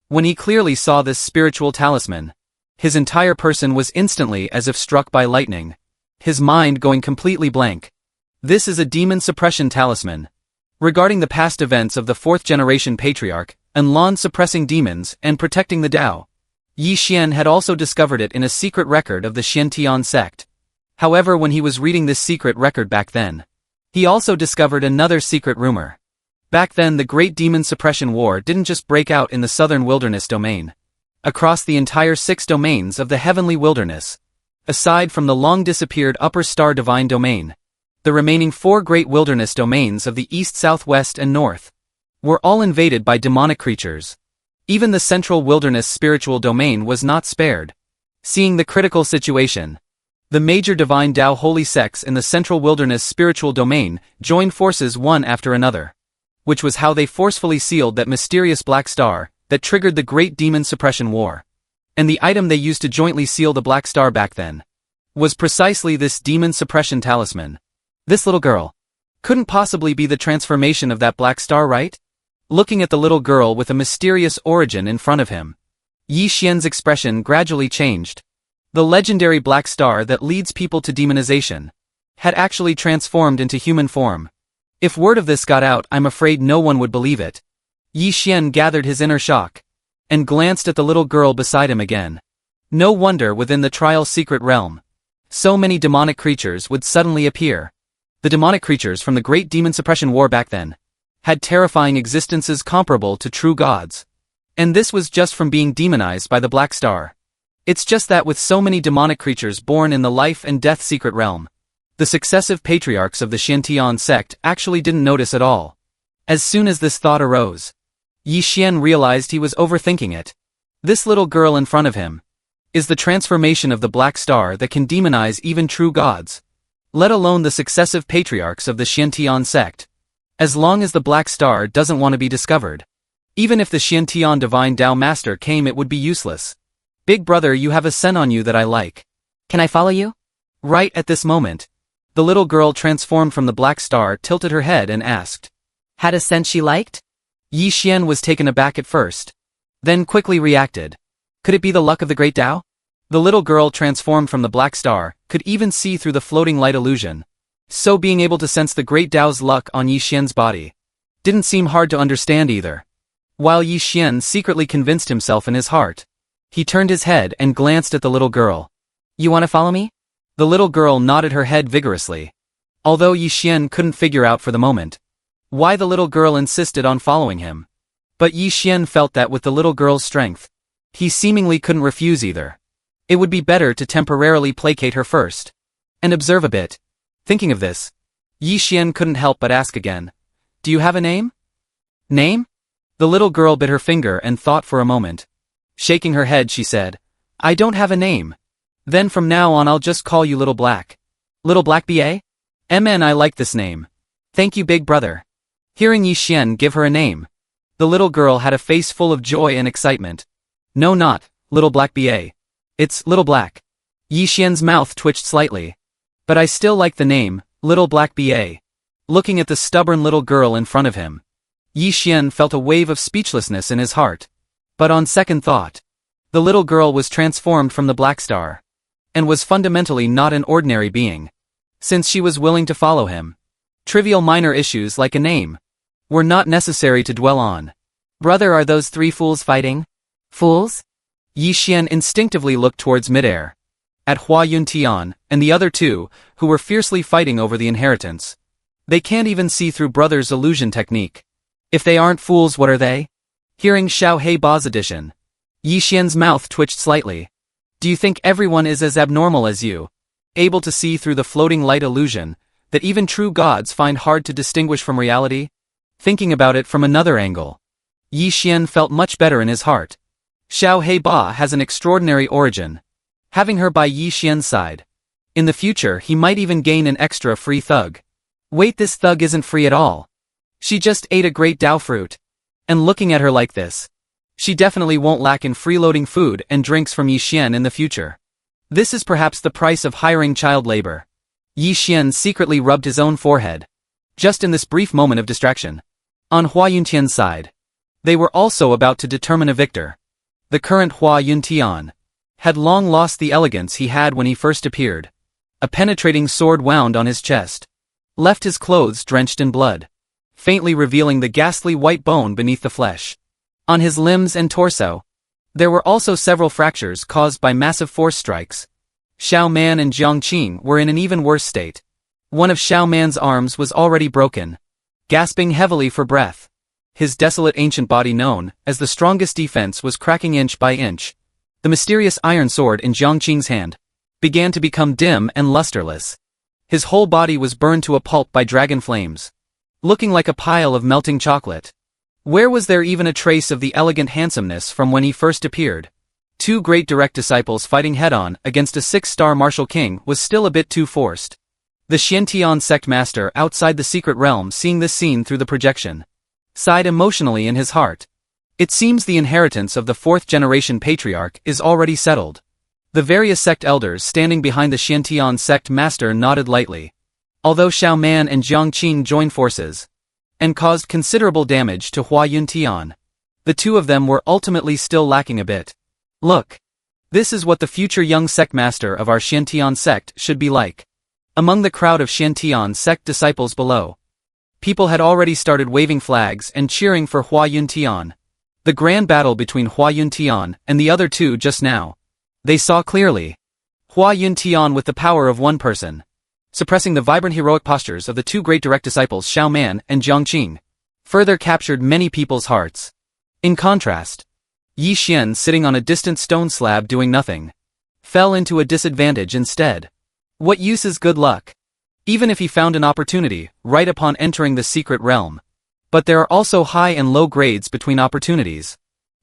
When he clearly saw this spiritual talisman, his entire person was instantly as if struck by lightning, his mind going completely blank. This is a demon suppression talisman. Regarding the past events of the 4th generation Patriarch, and Lan suppressing demons and protecting the Dao, Yi Xian had also discovered it in a secret record of the Xiantian sect. However, when he was reading this secret record back then, he also discovered another secret rumor. Back then, the Great Demon Suppression War didn't just break out in the Southern Wilderness domain. Across the entire 6 domains of the Heavenly Wilderness, aside from the long-disappeared Upper Star Divine Domain, the remaining 4 Great Wilderness domains of the East, Southwest, and North were all invaded by demonic creatures. Even the Central Wilderness Spiritual Domain was not spared. Seeing the critical situation, the major Divine Dao holy sects in the Central Wilderness Spiritual Domain joined forces one after another, which was how they forcefully sealed that mysterious Black Star that triggered the Great Demon Suppression War. And the item they used to jointly seal the Black Star back then was precisely this Demon Suppression Talisman. This little girl couldn't possibly be the transformation of that Black Star, right? Looking at the little girl with a mysterious origin in front of him, Yi Xian's expression gradually changed. The legendary Black Star that leads people to demonization had actually transformed into human form. If word of this got out, I'm afraid no one would believe it. Yi Xian gathered his inner shock and glanced at the little girl beside him again. No wonder within the trial secret realm, so many demonic creatures would suddenly appear. The demonic creatures from the Great Demon Suppression War back then had terrifying existences comparable to true gods. And this was just from being demonized by the Black Star. It's just that with so many demonic creatures born in the life and death secret realm, the successive patriarchs of the Xiantian sect actually didn't notice at all. As soon as this thought arose, Yi Xian realized he was overthinking it. This little girl in front of him is the transformation of the Black Star that can demonize even true gods, let alone the successive patriarchs of the Xiantian sect. As long as the Black Star doesn't want to be discovered, even if the Xiantian Divine Dao Master came, it would be useless. Big brother, you have a scent on you that I like. Can I follow you? Right at this moment, the little girl transformed from the Black Star tilted her head and asked. Had a scent she liked? Yi Xian was taken aback at first, then quickly reacted. Could it be the luck of the Great Dao? The little girl transformed from the Black Star could even see through the floating light illusion. So being able to sense the Great Dao's luck on Yi Xian's body didn't seem hard to understand either. While Yi Xian secretly convinced himself in his heart, he turned his head and glanced at the little girl. You want to follow me? The little girl nodded her head vigorously. Although Yi Xian couldn't figure out for the moment why the little girl insisted on following him. But Yi Xian felt that with the little girl's strength, he seemingly couldn't refuse either. It would be better to temporarily placate her first and observe a bit. Thinking of this, Yi Xian couldn't help but ask again, "Do you have a name?" "Name?" The little girl bit her finger and thought for a moment. Shaking her head, she said, "I don't have a name. Then from now on I'll just call you Little Black." "Little Black BA? MN, I like this name. Thank you, big brother." Hearing Yi Xian give her a name, the little girl had a face full of joy and excitement. "No, not Little Black BA. It's Little Black." Yi Xian's mouth twitched slightly. "But I still like the name, Little Black BA." Looking at the stubborn little girl in front of him, Yi Xian felt a wave of speechlessness in his heart. But on second thought, the little girl was transformed from the Black Star, and was fundamentally not an ordinary being. Since she was willing to follow him, trivial minor issues like a name were not necessary to dwell on. "Brother, are those three fools fighting?" "Fools?" Yi Xian instinctively looked towards midair, at Hua Yuntian and the other two, who were fiercely fighting over the inheritance. They can't even see through brother's illusion technique. If they aren't fools, what are they? Hearing Xiao He Ba's addition, Yi Xian's mouth twitched slightly. "Do you think everyone is as abnormal as you, able to see through the floating light illusion that even true gods find hard to distinguish from reality?" Thinking about it from another angle, Yi Xian felt much better in his heart. Xiao He Ba has an extraordinary origin. Having her by Yi Xian's side, in the future he might even gain an extra free thug. Wait, this thug isn't free at all. She just ate a great Dao fruit. And looking at her like this, she definitely won't lack in freeloading food and drinks from Yi Xian in the future. This is perhaps the price of hiring child labor. Yi Xian secretly rubbed his own forehead, just in this brief moment of distraction. On Hua Yuntian's side, they were also about to determine a victor. The current Hua Yuntian had long lost the elegance he had when he first appeared. A penetrating sword wound on his chest, left his clothes drenched in blood, faintly revealing the ghastly white bone beneath the flesh. On his limbs and torso, there were also several fractures caused by massive force strikes. Xiao Man and Jiang Qing were in an even worse state. One of Xiao Man's arms was already broken, gasping heavily for breath. His desolate ancient body, known as the strongest defense, was cracking inch by inch. The mysterious iron sword in Jiang Qing's hand began to become dim and lusterless. His whole body was burned to a pulp by dragon flames, looking like a pile of melting chocolate. Where was there even a trace of the elegant handsomeness from when he first appeared? Two great direct disciples fighting head-on against a 6-star martial king was still a bit too forced. The Xiantian sect master outside the secret realm, seeing this scene through the projection, sighed emotionally in his heart. It seems the inheritance of the 4th-generation Patriarch is already settled. The various sect elders standing behind the Xiantian sect master nodded lightly. Although Xiao Man and Jiang Qing joined forces and caused considerable damage to Hua Yuntian, the two of them were ultimately still lacking a bit. Look. This is what the future young sect master of our Xiantian sect should be like. Among the crowd of Xiantian sect disciples below, people had already started waving flags and cheering for Hua Yuntian. The grand battle between Hua Yuntian and the other two just now, they saw clearly. Hua Yuntian, with the power of one person, suppressing the vibrant heroic postures of the two great direct disciples Xiao Man and Jiang Qing, further captured many people's hearts. In contrast, Yi Xian, sitting on a distant stone slab doing nothing, fell into a disadvantage instead. What use is good luck? Even if he found an opportunity right upon entering the secret realm. But there are also high and low grades between opportunities.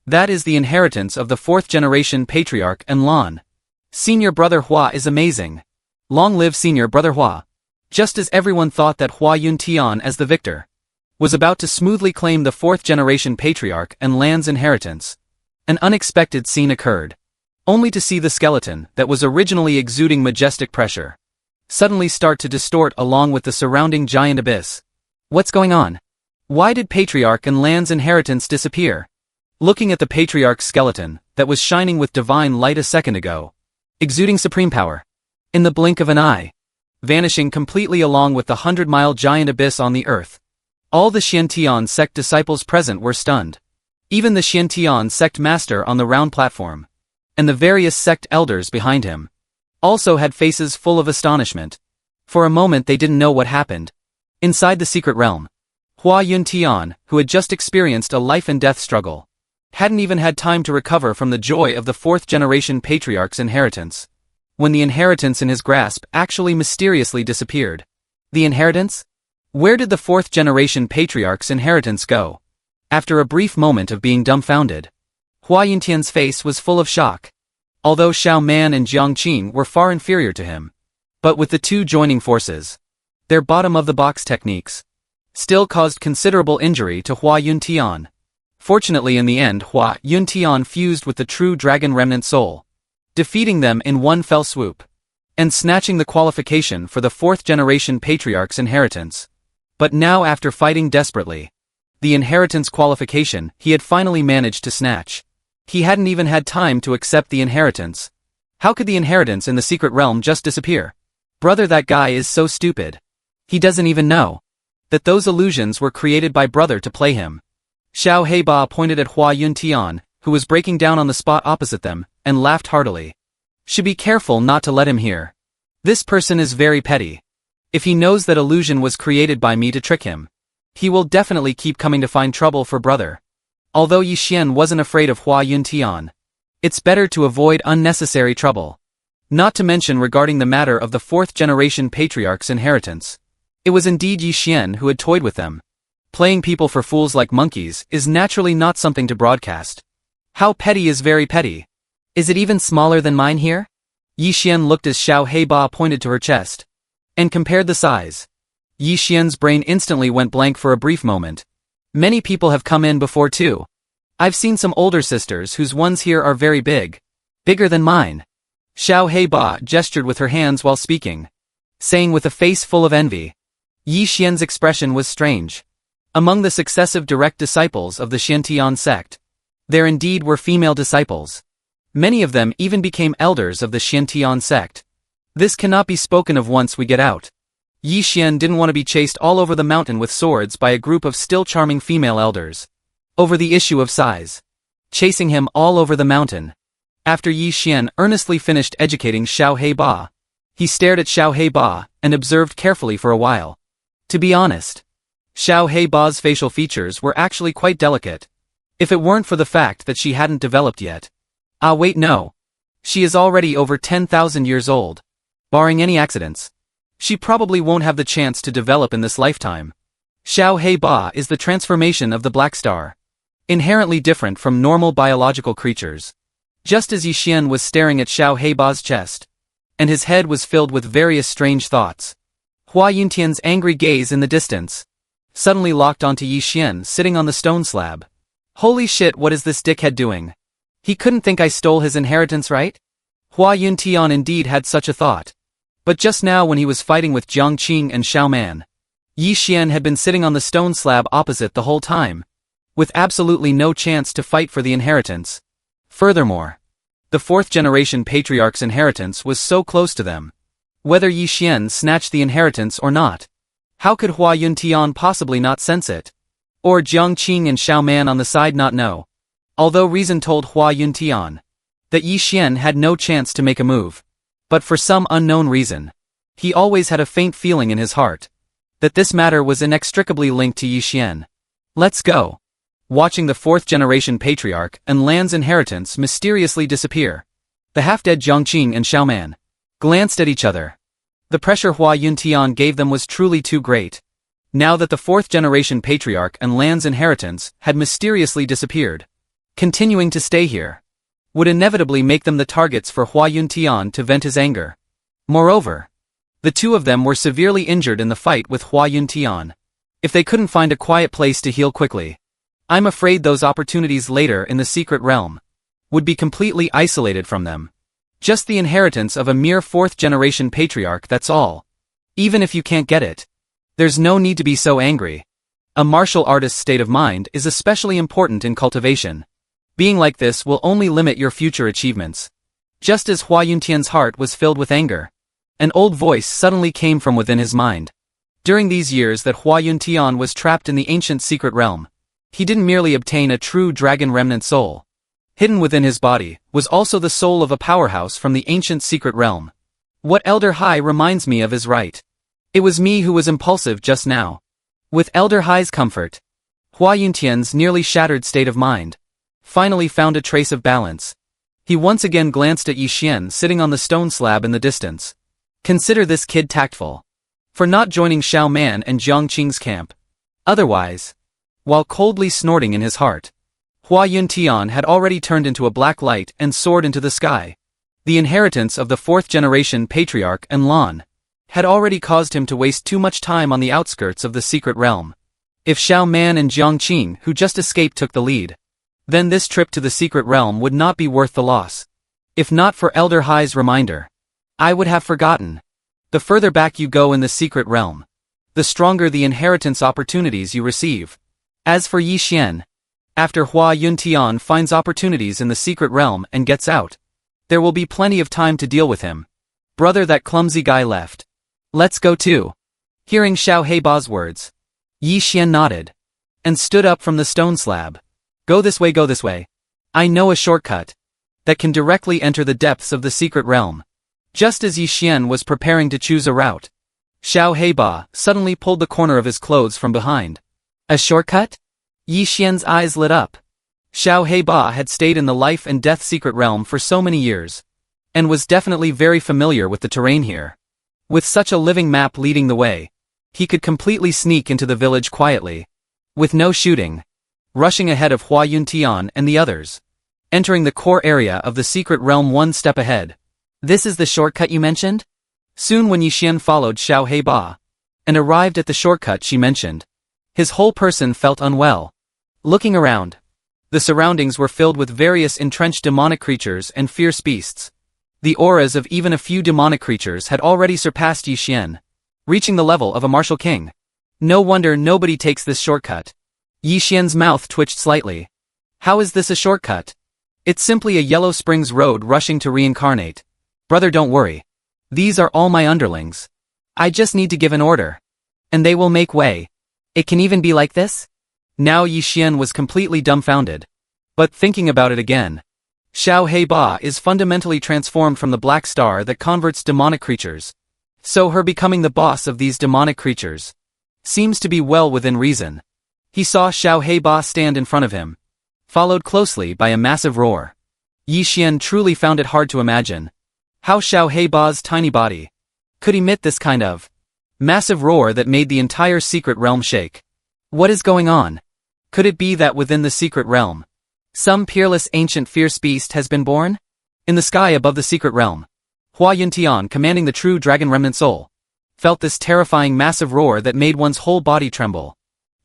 That is the inheritance of the 4th-generation Patriarch and Lan. Senior Brother Hua is amazing. Long live Senior Brother Hua. Just as everyone thought that Hua Yuntian, as the victor, was about to smoothly claim the 4th-generation Patriarch and Lan's inheritance, an unexpected scene occurred. Only to see the skeleton that was originally exuding majestic pressure suddenly start to distort along with the surrounding giant abyss. What's going on? Why did Patriarch and Lan's inheritance disappear? Looking at the Patriarch's skeleton that was shining with divine light a second ago, exuding supreme power, in the blink of an eye, vanishing completely along with the 100-mile giant abyss on the earth. All the Xiantian sect disciples present were stunned. Even the Xiantian sect master on the round platform, and the various sect elders behind him. also had faces full of astonishment. For a moment they didn't know what happened. Inside the secret realm, Hua Yuntian, who had just experienced a life-and-death struggle, hadn't even had time to recover from the joy of the fourth-generation Patriarch's inheritance, when the inheritance in his grasp actually mysteriously disappeared. The inheritance? Where did the fourth-generation Patriarch's inheritance go? After a brief moment of being dumbfounded, Hua Yuntian's face was full of shock. Although Xiao Man and Jiang Qing were far inferior to him, but with the two joining forces, their bottom-of-the-box techniques still caused considerable injury to Hua Yuntian. Fortunately in the end Hua Yuntian fused with the true dragon remnant soul, defeating them in one fell swoop, and snatching the qualification for the fourth-generation Patriarch's inheritance. But now after fighting desperately, the inheritance qualification he had finally managed to snatch. He hadn't even had time to accept the inheritance. How could the inheritance in the secret realm just disappear? Brother, that guy is so stupid. He doesn't even know that those illusions were created by brother to play him. Xiao Heiba pointed at Hua Yuntian, who was breaking down on the spot opposite them, and laughed heartily. Should be careful not to let him hear. This person is very petty. If he knows that illusion was created by me to trick him, he will definitely keep coming to find trouble for brother. Although Yi Xian wasn't afraid of Hua Yuntian, it's better to avoid unnecessary trouble. Not to mention regarding the matter of the fourth-generation Patriarch's inheritance. It was indeed Yi Xian who had toyed with them. Playing people for fools like monkeys is naturally not something to broadcast. How petty is very petty. Is it even smaller than mine here? Yi Xian looked as Xiao Heiba pointed to her chest, and compared the size. Yi Xian's brain instantly went blank for a brief moment. Many people have come in before too. I've seen some older sisters whose ones here are very big. Bigger than mine. Xiao Heiba gestured with her hands while speaking, saying with a face full of envy. Yi Xian's expression was strange. Among the successive direct disciples of the Xiantian sect, there indeed were female disciples. Many of them even became elders of the Xiantian sect. This cannot be spoken of once we get out. Yi Xian didn't want to be chased all over the mountain with swords by a group of still charming female elders. Over the issue of size. Chasing him all over the mountain. After Yi Xian earnestly finished educating Xiao Heiba, he stared at Xiao Heiba and observed carefully for a while. To be honest, Xiao Heiba's facial features were actually quite delicate. If it weren't for the fact that she hadn't developed yet. Ah wait, no. She is already over 10,000 years old. Barring any accidents, she probably won't have the chance to develop in this lifetime. Xiao Heiba is the transformation of the Black Star. Inherently different from normal biological creatures. Just as Yi Xian was staring at Xiao Heiba's chest, and his head was filled with various strange thoughts, Hua Yuntian's angry gaze in the distance suddenly locked onto Yi Xian sitting on the stone slab. Holy shit, what is this dickhead doing? He couldn't think I stole his inheritance, right? Hua Yuntian indeed had such a thought. But just now when he was fighting with Jiang Qing and Xiao Man, Yi Xian had been sitting on the stone slab opposite the whole time, with absolutely no chance to fight for the inheritance. Furthermore, the fourth-generation Patriarch's inheritance was so close to them. Whether Yi Xian snatched the inheritance or not, how could Hua Yuntian possibly not sense it? Or Jiang Qing and Xiao Man on the side not know? Although reason told Hua Yuntian that Yi Xian had no chance to make a move. But for some unknown reason, he always had a faint feeling in his heart that this matter was inextricably linked to Yi Xian. Let's go. Watching the fourth-generation Patriarch and Lan's inheritance mysteriously disappear, the half-dead Jiang Qing and Xiao Man glanced at each other. The pressure Hua Yuntian gave them was truly too great. Now that the fourth-generation Patriarch and Lan's inheritance had mysteriously disappeared, continuing to stay here would inevitably make them the targets for Hua Yuntian to vent his anger. Moreover, the two of them were severely injured in the fight with Hua Yuntian. If they couldn't find a quiet place to heal quickly, I'm afraid those opportunities later in the secret realm would be completely isolated from them. Just the inheritance of a mere fourth-generation Patriarch, that's all. Even if you can't get it, there's no need to be so angry. A martial artist's state of mind is especially important in cultivation. Being like this will only limit your future achievements. Just as Hua Yuntian's heart was filled with anger, an old voice suddenly came from within his mind. During these years that Hua Yuntian was trapped in the ancient secret realm, he didn't merely obtain a true dragon remnant soul. Hidden within his body was also the soul of a powerhouse from the ancient secret realm. What Elder Hai reminds me of is right. It was me who was impulsive just now. With Elder Hai's comfort, Hua Yuntian's nearly shattered state of mind finally found a trace of balance. He once again glanced at Yi Xian sitting on the stone slab in the distance. Consider this kid tactful for not joining Xiao Man and Jiang Qing's camp. Otherwise, while coldly snorting in his heart, Hua Yuntian had already turned into a black light and soared into the sky. The inheritance of the fourth-generation Patriarch and Lan had already caused him to waste too much time on the outskirts of the secret realm. If Xiao Man and Jiang Qing, who just escaped, took the lead, then this trip to the secret realm would not be worth the loss. If not for Elder Hai's reminder, I would have forgotten. The further back you go in the secret realm, the stronger the inheritance opportunities you receive. As for Yi Xian, after Hua Yuntian finds opportunities in the secret realm and gets out, there will be plenty of time to deal with him. Brother, that clumsy guy left. Let's go too. Hearing Xiao Heiba's words, Yi Xian nodded and stood up from the stone slab. Go this way, go this way. I know a shortcut that can directly enter the depths of the secret realm. Just as Yi Xian was preparing to choose a route, Xiao Heiba suddenly pulled the corner of his clothes from behind. A shortcut? Yi Xian's eyes lit up. Xiao Heiba had stayed in the life and death secret realm for so many years, and was definitely very familiar with the terrain here. With such a living map leading the way, he could completely sneak into the village quietly, with no shooting, rushing ahead of Hua Yuntian and the others, entering the core area of the secret realm one step ahead. This is the shortcut you mentioned? Soon when Yi Xian followed Xiao Heiba and arrived at the shortcut she mentioned, his whole person felt unwell. Looking around, the surroundings were filled with various entrenched demonic creatures and fierce beasts. The auras of even a few demonic creatures had already surpassed Yi Xian, reaching the level of a martial king. No wonder nobody takes this shortcut. Yi Xian's mouth twitched slightly. How is this a shortcut? It's simply a Yellow Springs road rushing to reincarnate. Brother, don't worry. These are all my underlings. I just need to give an order, and they will make way. It can even be like this? Now Yi Xian was completely dumbfounded. But thinking about it again, Xiao Heiba is fundamentally transformed from the black star that converts demonic creatures. So her becoming the boss of these demonic creatures seems to be well within reason. He saw Xiao Heiba stand in front of him, followed closely by a massive roar. Yi Xian truly found it hard to imagine how Xiao Heiba's tiny body could emit this kind of massive roar that made the entire secret realm shake. What is going on? Could it be that within the secret realm, some peerless ancient fierce beast has been born? In the sky above the secret realm, Hua Yuntian, commanding the true dragon remnant soul, felt this terrifying massive roar that made one's whole body tremble,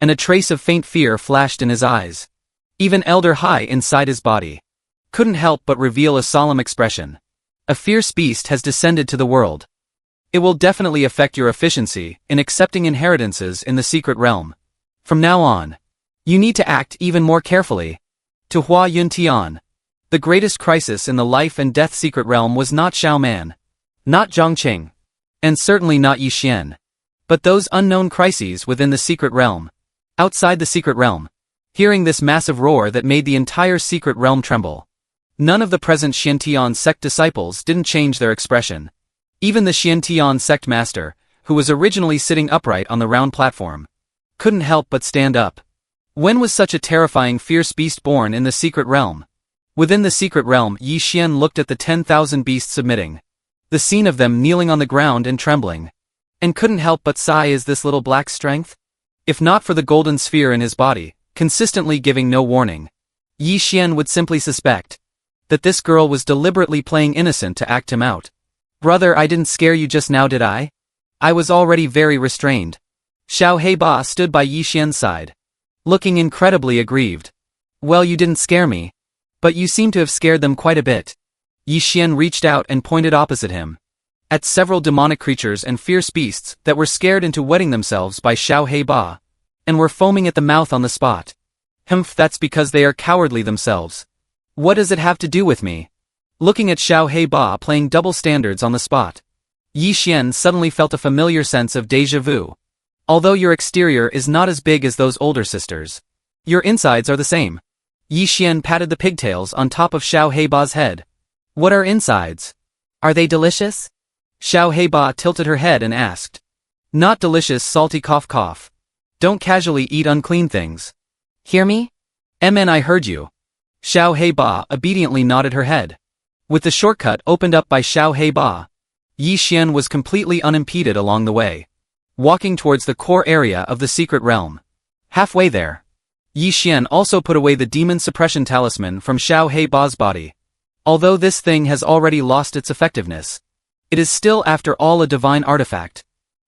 and a trace of faint fear flashed in his eyes. Even Elder Hai inside his body couldn't help but reveal a solemn expression. A fierce beast has descended to the world. It will definitely affect your efficiency in accepting inheritances in the secret realm. From now on, you need to act even more carefully. To Hua Yuntian, the greatest crisis in the life and death secret realm was not Xiao Man, not Jiang Qing, and certainly not Yi Xian, but those unknown crises within the secret realm. Outside the secret realm, hearing this massive roar that made the entire secret realm tremble, none of the present Xiantian sect disciples didn't change their expression. Even the Xiantian sect master, who was originally sitting upright on the round platform, couldn't help but stand up. When was such a terrifying fierce beast born in the secret realm? Within the secret realm, Yi Xian looked at the 10,000 beasts submitting, the scene of them kneeling on the ground and trembling, and couldn't help but sigh. Is this little black strength? If not for the golden sphere in his body, consistently giving no warning, Yi Xian would simply suspect that this girl was deliberately playing innocent to act him out. Brother, I didn't scare you just now, did I? I was already very restrained. Xiao Heiba stood by Yi Xian's side, looking incredibly aggrieved. Well, you didn't scare me, but you seem to have scared them quite a bit. Yi Xian reached out and pointed opposite him at several demonic creatures and fierce beasts that were scared into wetting themselves by Xiao Heiba, and were foaming at the mouth on the spot. Humph, that's because they are cowardly themselves. What does it have to do with me? Looking at Xiao Heiba playing double standards on the spot, Yi Xian suddenly felt a familiar sense of déjà vu. Although your exterior is not as big as those older sisters, your insides are the same. Yi Xian patted the pigtails on top of Xiao Heiba's head. What are insides? Are they delicious? Xiao Heiba tilted her head and asked. Not delicious salty cough cough. Don't casually eat unclean things. Hear me? MN I heard you. Xiao Heiba obediently nodded her head. With the shortcut opened up by Xiao Heiba, Yi Xian was completely unimpeded along the way, walking towards the core area of the secret realm. Halfway there, Yi Xian also put away the demon suppression talisman from Xiao Heiba's body. Although this thing has already lost its effectiveness, it is still after all a divine artifact,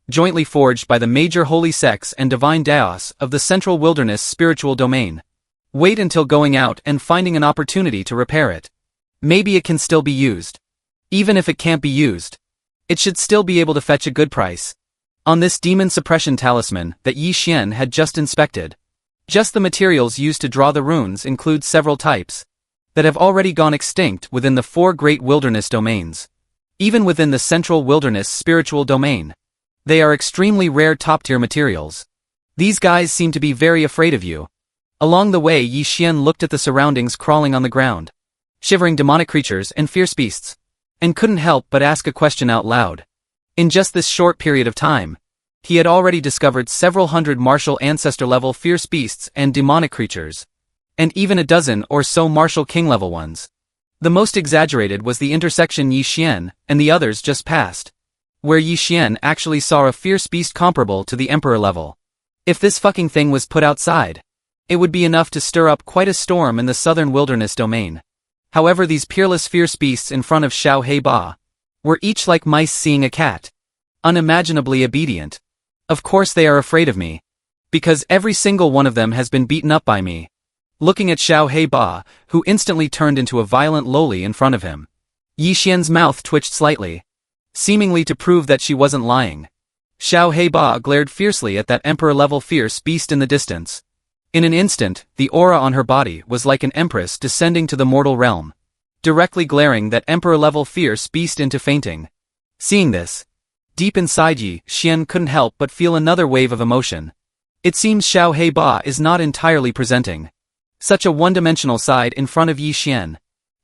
jointly forged by the major holy sects and divine daos of the central wilderness spiritual domain. Wait until going out and finding an opportunity to repair it. Maybe it can still be used. Even if it can't be used, it should still be able to fetch a good price. On this demon suppression talisman that Yi Xian had just inspected, just the materials used to draw the runes include several types that have already gone extinct within the 4 great wilderness domains. Even within the central wilderness spiritual domain, they are extremely rare top-tier materials. These guys seem to be very afraid of you. Along the way, Yi Xian looked at the surroundings crawling on the ground, shivering demonic creatures and fierce beasts, and couldn't help but ask a question out loud. In just this short period of time, he had already discovered several hundred martial ancestor-level fierce beasts and demonic creatures, and even a dozen or so martial king-level ones. The most exaggerated was the intersection Yi Xian and the others just passed, where Yi Xian actually saw a fierce beast comparable to the emperor level. If this fucking thing was put outside, it would be enough to stir up quite a storm in the southern wilderness domain. However, these peerless fierce beasts in front of Xiao Heiba were each like mice seeing a cat, unimaginably obedient. Of course they are afraid of me, because every single one of them has been beaten up by me. Looking at Xiao Heiba, who instantly turned into a violent loli in front of him, Yi Xian's mouth twitched slightly, seemingly to prove that she wasn't lying. Xiao Heiba glared fiercely at that emperor-level fierce beast in the distance. In an instant, the aura on her body was like an empress descending to the mortal realm, directly glaring that emperor-level fierce beast into fainting. Seeing this, deep inside Yi Xian couldn't help but feel another wave of emotion. It seems Xiao Heiba is not entirely presenting such a one-dimensional side in front of Yi Xian.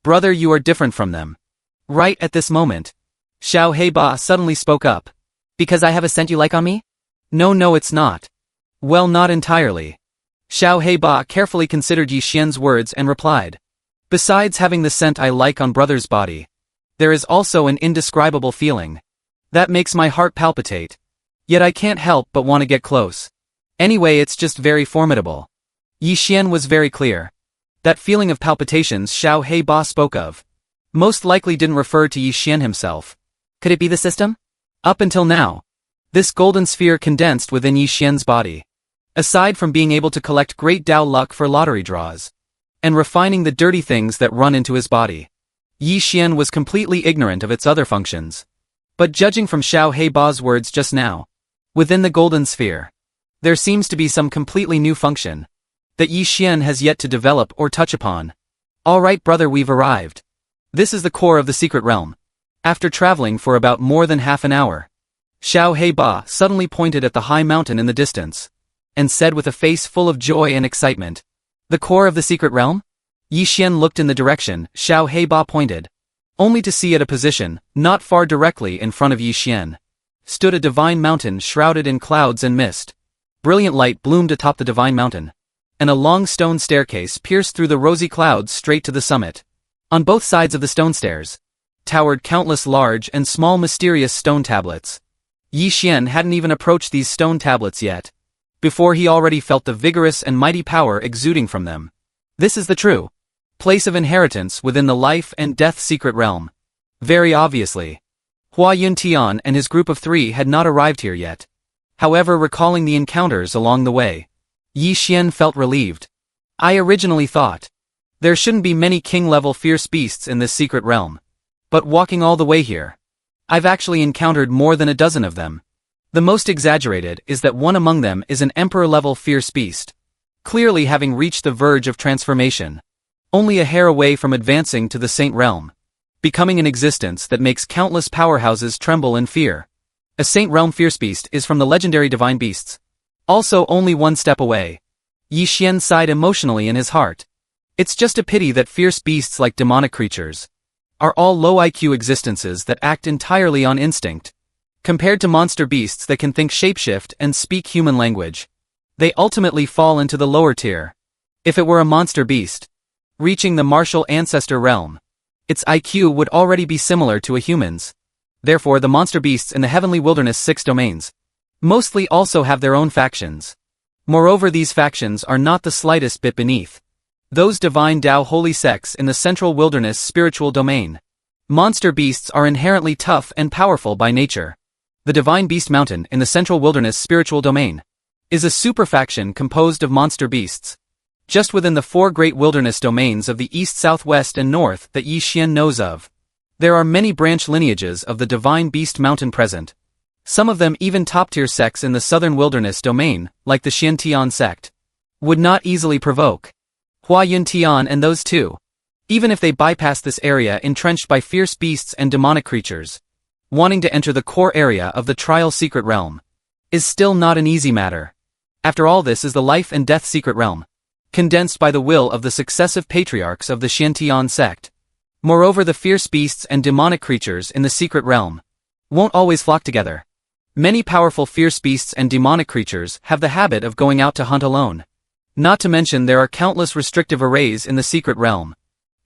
Brother, you are different from them. Right at this moment, Xiao Heiba suddenly spoke up. Because I have a scent you like on me? No, it's not. Well, not entirely. Xiao Heiba carefully considered Yi Xian's words and replied. Besides having the scent I like on brother's body, there is also an indescribable feeling that makes my heart palpitate. Yet I can't help but want to get close. Anyway, it's just very formidable. Yi Xian was very clear. That feeling of palpitations Xiao Heiba spoke of most likely didn't refer to Yi Xian himself. Could it be the system? Up until now, this golden sphere condensed within Yi Xian's body, aside from being able to collect great Dao luck for lottery draws, and refining the dirty things that run into his body, Yi Xian was completely ignorant of its other functions. But judging from Xiao Heiba's words just now, within the golden sphere, there seems to be some completely new function that Yi Xian has yet to develop or touch upon. Alright brother, we've arrived. This is the core of the secret realm. After traveling for about more than half an hour, Xiao Heiba suddenly pointed at the high mountain in the distance, and said with a face full of joy and excitement, The core of the secret realm? Yi Xian looked in the direction Xiao Heiba pointed, only to see at a position not far directly in front of Yi Xian stood a divine mountain shrouded in clouds and mist. Brilliant light bloomed atop the divine mountain, and a long stone staircase pierced through the rosy clouds straight to the summit. On both sides of the stone stairs towered countless large and small mysterious stone tablets. Yi Xian hadn't even approached these stone tablets yet, before he already felt the vigorous and mighty power exuding from them. This is the true place of inheritance within the life and death secret realm. Very obviously, Hua Yuntian and his group of 3 had not arrived here yet. However, recalling the encounters along the way, Yi Xian felt relieved. I originally thought there shouldn't be many king-level fierce beasts in this secret realm, but walking all the way here, I've actually encountered more than a dozen of them. The most exaggerated is that one among them is an emperor-level fierce beast, clearly having reached the verge of transformation, only a hair away from advancing to the saint realm, becoming an existence that makes countless powerhouses tremble in fear. A saint realm fierce beast is from the legendary divine beasts, also only one step away. Yi Xian sighed emotionally in his heart. It's just a pity that fierce beasts like demonic creatures are all low IQ existences that act entirely on instinct. Compared to monster beasts that can think shapeshift and speak human language, they ultimately fall into the lower tier. If it were a monster beast, reaching the martial ancestor realm, its IQ would already be similar to a human's. Therefore, the monster beasts in the heavenly wilderness 6 domains mostly also have their own factions. Moreover, these factions are not the slightest bit beneath those divine Tao holy sects in the central wilderness spiritual domain. Monster beasts are inherently tough and powerful by nature. The divine beast mountain in the central wilderness spiritual domain is a superfaction composed of monster beasts. Just within the 4 great wilderness domains of the east, southwest, and north that Yi Xian knows of, there are many branch lineages of the divine beast mountain present. Some of them even top-tier sects in the southern wilderness domain, like the Xiantian sect, would not easily provoke Hua Yuntian and those two. Even if they bypass this area entrenched by fierce beasts and demonic creatures, wanting to enter the core area of the trial secret realm is still not an easy matter. After all, this is the life and death secret realm, condensed by the will of the successive patriarchs of the Xiantian sect. Moreover, the fierce beasts and demonic creatures in the secret realm won't always flock together. Many powerful fierce beasts and demonic creatures have the habit of going out to hunt alone. Not to mention there are countless restrictive arrays in the secret realm.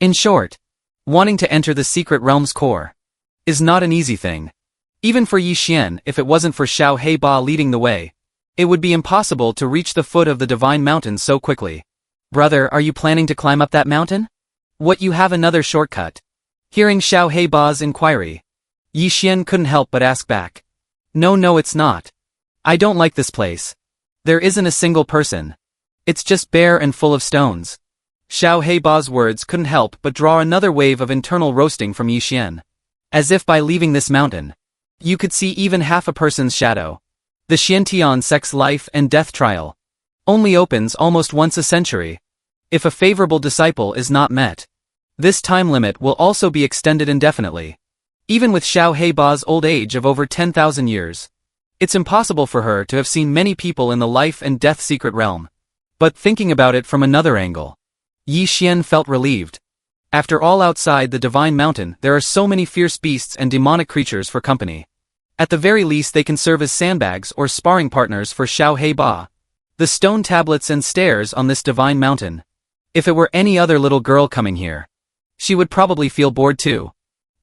In short, wanting to enter the secret realm's core is not an easy thing. Even for Yi Xian, if it wasn't for Xiao Heiba leading the way, it would be impossible to reach the foot of the divine mountain so quickly. Brother, are you planning to climb up that mountain? What, you have another shortcut? Hearing Xiao Heiba's inquiry, Yi Xian couldn't help but ask back. No, it's not. I don't like this place. There isn't a single person. It's just bare and full of stones. Xiao Heiba's words couldn't help but draw another wave of internal roasting from Yi Xian. As if by leaving this mountain, you could see even half a person's shadow. The Xiantian sect's life and death trial only opens almost once a century. If a favorable disciple is not met, this time limit will also be extended indefinitely. Even with Xiao Heiba's old age of over 10,000 years, it's impossible for her to have seen many people in the life and death secret realm. But thinking about it from another angle, Yi Xian felt relieved. After all, outside the divine mountain there are so many fierce beasts and demonic creatures for company. At the very least they can serve as sandbags or sparring partners for Xiao Heiba. The stone tablets and stairs on this divine mountain. If it were any other little girl coming here, she would probably feel bored too.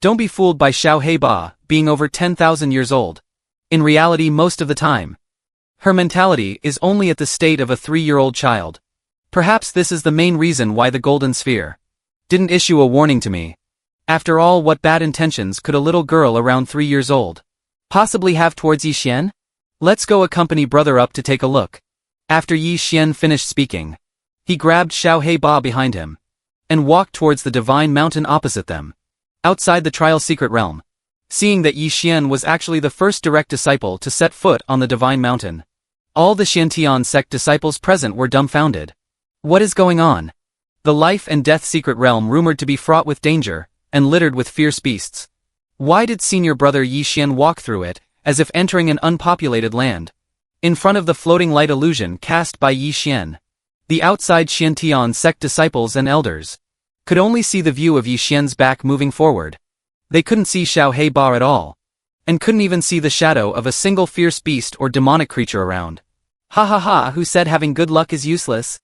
Don't be fooled by Xiao Heiba being over 10,000 years old. In reality, most of the time, her mentality is only at the state of a 3-year-old child. Perhaps this is the main reason why the Golden Sphere didn't issue a warning to me. After all, what bad intentions could a little girl around 3 years old possibly have towards Yi Xian? Let's go accompany brother up to take a look. After Yi Xian finished speaking, he grabbed Xiao Heiba behind him and walked towards the divine mountain opposite them. Outside the trial secret realm, seeing that Yi Xian was actually the first direct disciple to set foot on the divine mountain, all the Xiantian sect disciples present were dumbfounded. What is going on? The life and death secret realm rumored to be fraught with danger and littered with fierce beasts. Why did senior brother Yi Xian walk through it, as if entering an unpopulated land? In front of the floating light illusion cast by Yi Xian, the outside Xiantian sect disciples and elders could only see the view of Yi Xian's back moving forward. They couldn't see Xiao Heiba at all, and couldn't even see the shadow of a single fierce beast or demonic creature around. Ha, who said having good luck is useless?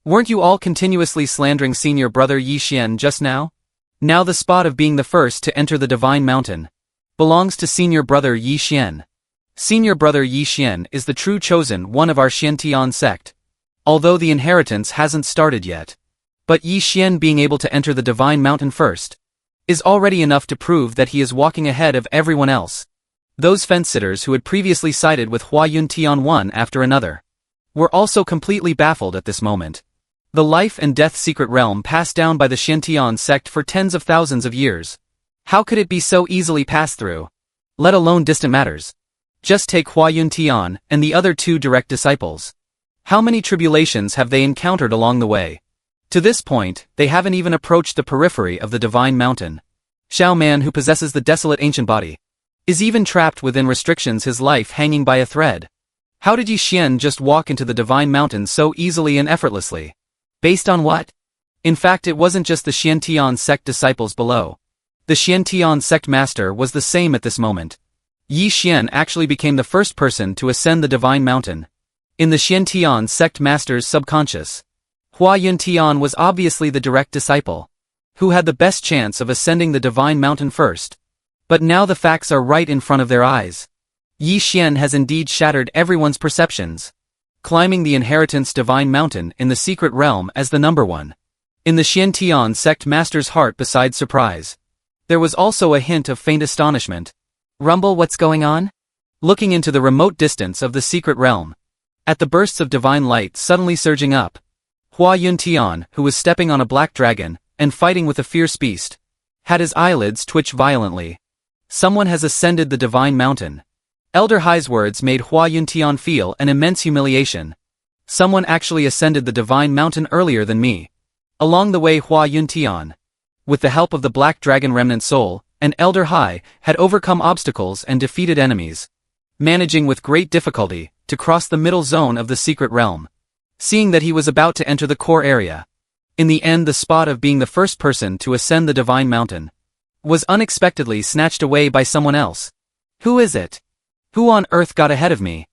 Weren't you all continuously slandering senior brother Yi Xian just now? Now the spot of being the first to enter the divine mountain belongs to senior brother Yi Xian. Senior brother Yi Xian is the true chosen one of our Xiantian sect, although the inheritance hasn't started yet. But Yi Xian being able to enter the divine mountain first is already enough to prove that he is walking ahead of everyone else. Those fence-sitters who had previously sided with Hua Yuntian one after another were also completely baffled at this moment. The life and death secret realm passed down by the Xiantian sect for tens of thousands of years. How could it be so easily passed through? Let alone distant matters. Just take Hua Yuntian and the other 2 direct disciples. How many tribulations have they encountered along the way? To this point, they haven't even approached the periphery of the divine mountain. Xiao Man, who possesses the desolate ancient body, is even trapped within restrictions, his life hanging by a thread. How did Yi Xian just walk into the divine mountain so easily and effortlessly? Based on what? In fact, it wasn't just the Xiantian sect disciples below. The Xiantian sect master was the same at this moment. Yi Xian actually became the first person to ascend the Divine Mountain. In the Xiantian sect master's subconscious, Hua Yuntian was obviously the direct disciple, who had the best chance of ascending the Divine Mountain first. But now the facts are right in front of their eyes. Yi Xian has indeed shattered everyone's perceptions, climbing the inheritance Divine Mountain in the secret realm as the number one. In the Xiantian sect master's heart, besides surprise, there was also a hint of faint astonishment. Rumble, what's going on? Looking into the remote distance of the secret realm, at the bursts of divine light suddenly surging up, Hua Yuntian, who was stepping on a black dragon and fighting with a fierce beast, had his eyelids twitch violently. Someone has ascended the Divine Mountain. Elder Hai's words made Hua Yuntian feel an immense humiliation. Someone actually ascended the Divine Mountain earlier than me. Along the way, Hua Yuntian, with the help of the Black Dragon Remnant Soul, and Elder Hai, had overcome obstacles and defeated enemies, managing with great difficulty to cross the middle zone of the secret realm. Seeing that he was about to enter the core area, in the end the spot of being the first person to ascend the Divine Mountain was unexpectedly snatched away by someone else. Who is it? Who on earth got ahead of me?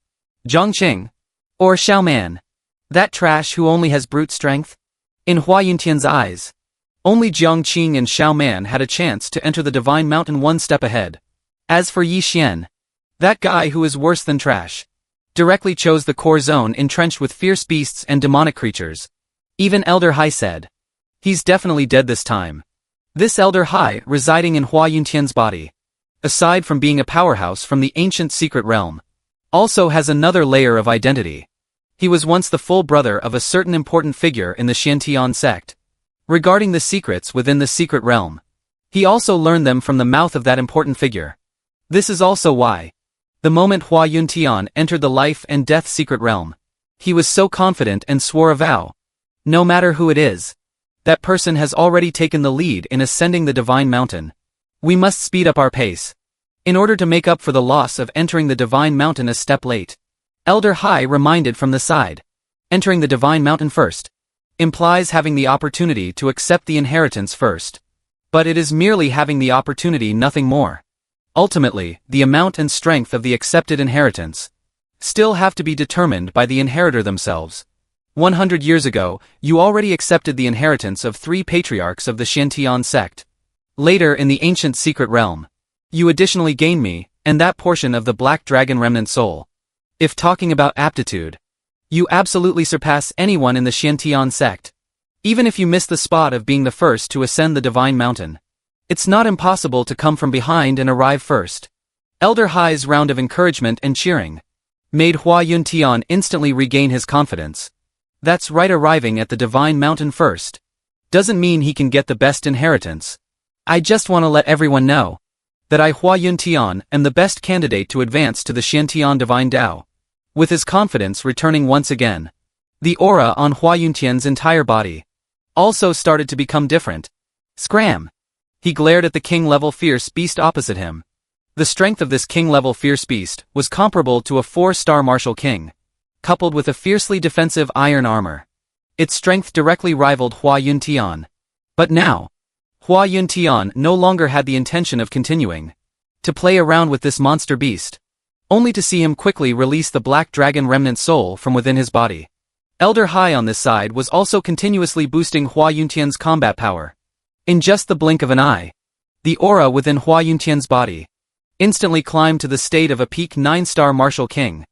Zhongqing? Or Xiaoman? That trash who only has brute strength? In Hua Yuntian's eyes, only Zhongqing and Xiaoman had a chance to enter the Divine Mountain one step ahead. As for Yi Xian, that guy who is worse than trash, directly chose the core zone entrenched with fierce beasts and demonic creatures. Even Elder Hai said, he's definitely dead this time. This Elder Hai, residing in Hua Yuntian's body, aside from being a powerhouse from the ancient secret realm, also has another layer of identity. He was once the full brother of a certain important figure in the Xiantian sect. Regarding the secrets within the secret realm, he also learned them from the mouth of that important figure. This is also why, the moment Hua Yuntian entered the life and death secret realm, he was so confident and swore a vow. No matter who it is, that person has already taken the lead in ascending the Divine Mountain. We must speed up our pace, in order to make up for the loss of entering the Divine Mountain a step late. Elder Hai reminded from the side. Entering the Divine Mountain first implies having the opportunity to accept the inheritance first. But it is merely having the opportunity, nothing more. Ultimately, the amount and strength of the accepted inheritance still have to be determined by the inheritor themselves. 100 years ago, you already accepted the inheritance of 3 patriarchs of the Xiantian sect. Later in the ancient secret realm, you additionally gain me, and that portion of the Black Dragon Remnant Soul. If talking about aptitude, you absolutely surpass anyone in the Xiantian sect. Even if you miss the spot of being the first to ascend the Divine Mountain, it's not impossible to come from behind and arrive first. Elder Hai's round of encouragement and cheering made Hua Yuntian instantly regain his confidence. That's right, arriving at the Divine Mountain first doesn't mean he can get the best inheritance. I just want to let everyone know that I, Hua Yuntian, am the best candidate to advance to the Xiantian Divine Tao. With his confidence returning once again, the aura on Hua Yuntian's entire body also started to become different. Scram! He glared at the king-level fierce beast opposite him. The strength of this king-level fierce beast was comparable to a 4-star martial king, coupled with a fiercely defensive iron armor. Its strength directly rivaled Hua Yuntian. But now, Hua Yuntian no longer had the intention of continuing to play around with this monster beast, only to see him quickly release the Black Dragon Remnant Soul from within his body. Elder Hai on this side was also continuously boosting Hua Yuntian's combat power. In just the blink of an eye, the aura within Hua Yuntian's body instantly climbed to the state of a peak 9-star martial king.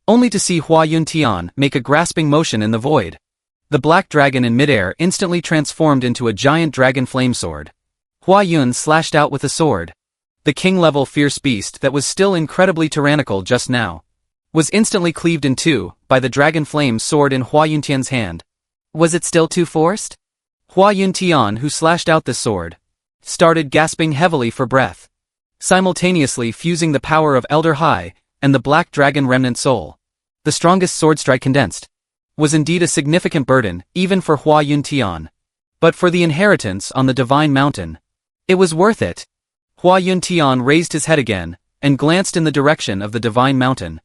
Only to see Hua Yuntian make a grasping motion in the void. The black dragon in midair instantly transformed into a giant dragon flame sword. Hua Yun slashed out with the sword. The king-level fierce beast that was still incredibly tyrannical just now was instantly cleaved in two by the dragon flame sword in Hua Yuntian's hand. Was it still too forced? Hua Yuntian, who slashed out the sword, started gasping heavily for breath, simultaneously fusing the power of Elder Hai and the Black Dragon Remnant Soul. The strongest sword strike condensed was indeed a significant burden even for Hua Yuntian. But for the inheritance on the Divine Mountain, it was worth it. Hua Yuntian raised his head again and glanced in the direction of the Divine Mountain.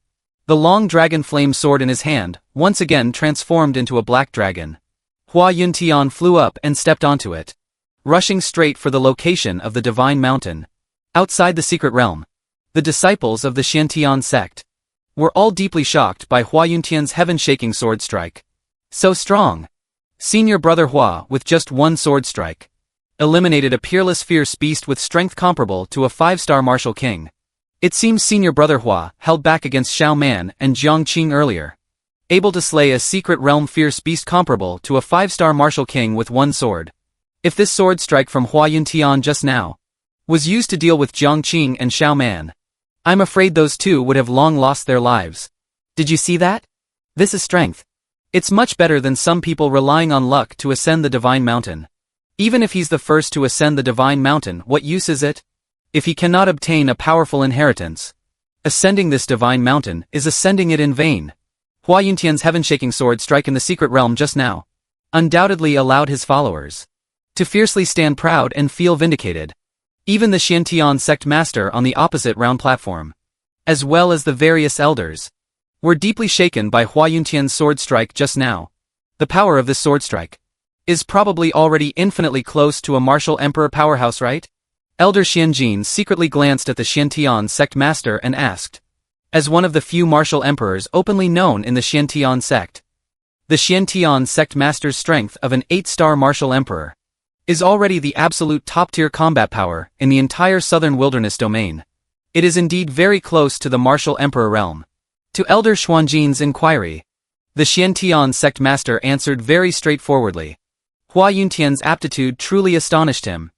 The long dragon flame sword in his hand once again transformed into a black dragon. Hua Yuntian flew up and stepped onto it. rushing straight for the location of the Divine Mountain. Outside the secret realm, the disciples of the Xiantian sect were all deeply shocked by Hua Yuntian's heaven-shaking sword strike. So strong! Senior brother Hua, with just one sword strike, eliminated a peerless fierce beast with strength comparable to a 5-star martial king. It seems senior brother Hua held back against Xiao Man and Jiang Qing earlier, able to slay a secret realm fierce beast comparable to a 5-star martial king with one sword. If this sword strike from Hua Yuntian just now was used to deal with Jiang Qing and Xiao Man, I'm afraid those two would have long lost their lives. Did you see that? This is strength. It's much better than some people relying on luck to ascend the Divine Mountain. Even if he's the first to ascend the Divine Mountain, what use is it? If he cannot obtain a powerful inheritance, ascending this Divine Mountain is ascending it in vain. Hua Yuntian's heaven-shaking sword strike in the secret realm just now undoubtedly allowed his followers to fiercely stand proud and feel vindicated. Even the Xiantian sect master on the opposite round platform, as well as the various elders, were deeply shaken by Hua Yuntian's sword strike just now. The power of this sword strike is probably already infinitely close to a martial emperor powerhouse, right? Elder Xianjin secretly glanced at the Xiantian sect master and asked, as one of the few martial emperors openly known in the Xiantian sect, the Xiantian sect master's strength of an 8-star martial emperor is already the absolute top-tier combat power in the entire southern wilderness domain. It is indeed very close to the martial emperor realm. To Elder Xuanjin's inquiry, the Xiantian sect master answered very straightforwardly. Hua Yuntian's aptitude truly astonished him,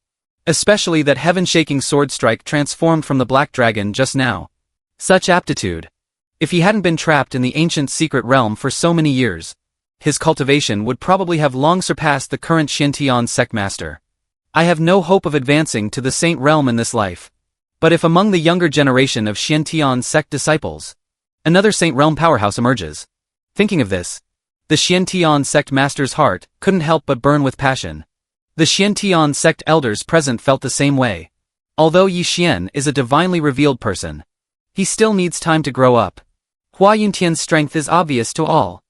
especially that heaven-shaking sword strike transformed from the black dragon just now. Such aptitude! If he hadn't been trapped in the ancient secret realm for so many years, his cultivation would probably have long surpassed the current Xiantian sect master. I have no hope of advancing to the saint realm in this life. But if among the younger generation of Xiantian sect disciples, another saint realm powerhouse emerges. Thinking of this, the Xiantian sect master's heart couldn't help but burn with passion. The Xiantian sect elders present felt the same way. Although Yi Xian is a divinely revealed person, he still needs time to grow up. Hua Yuntian's strength is obvious to all,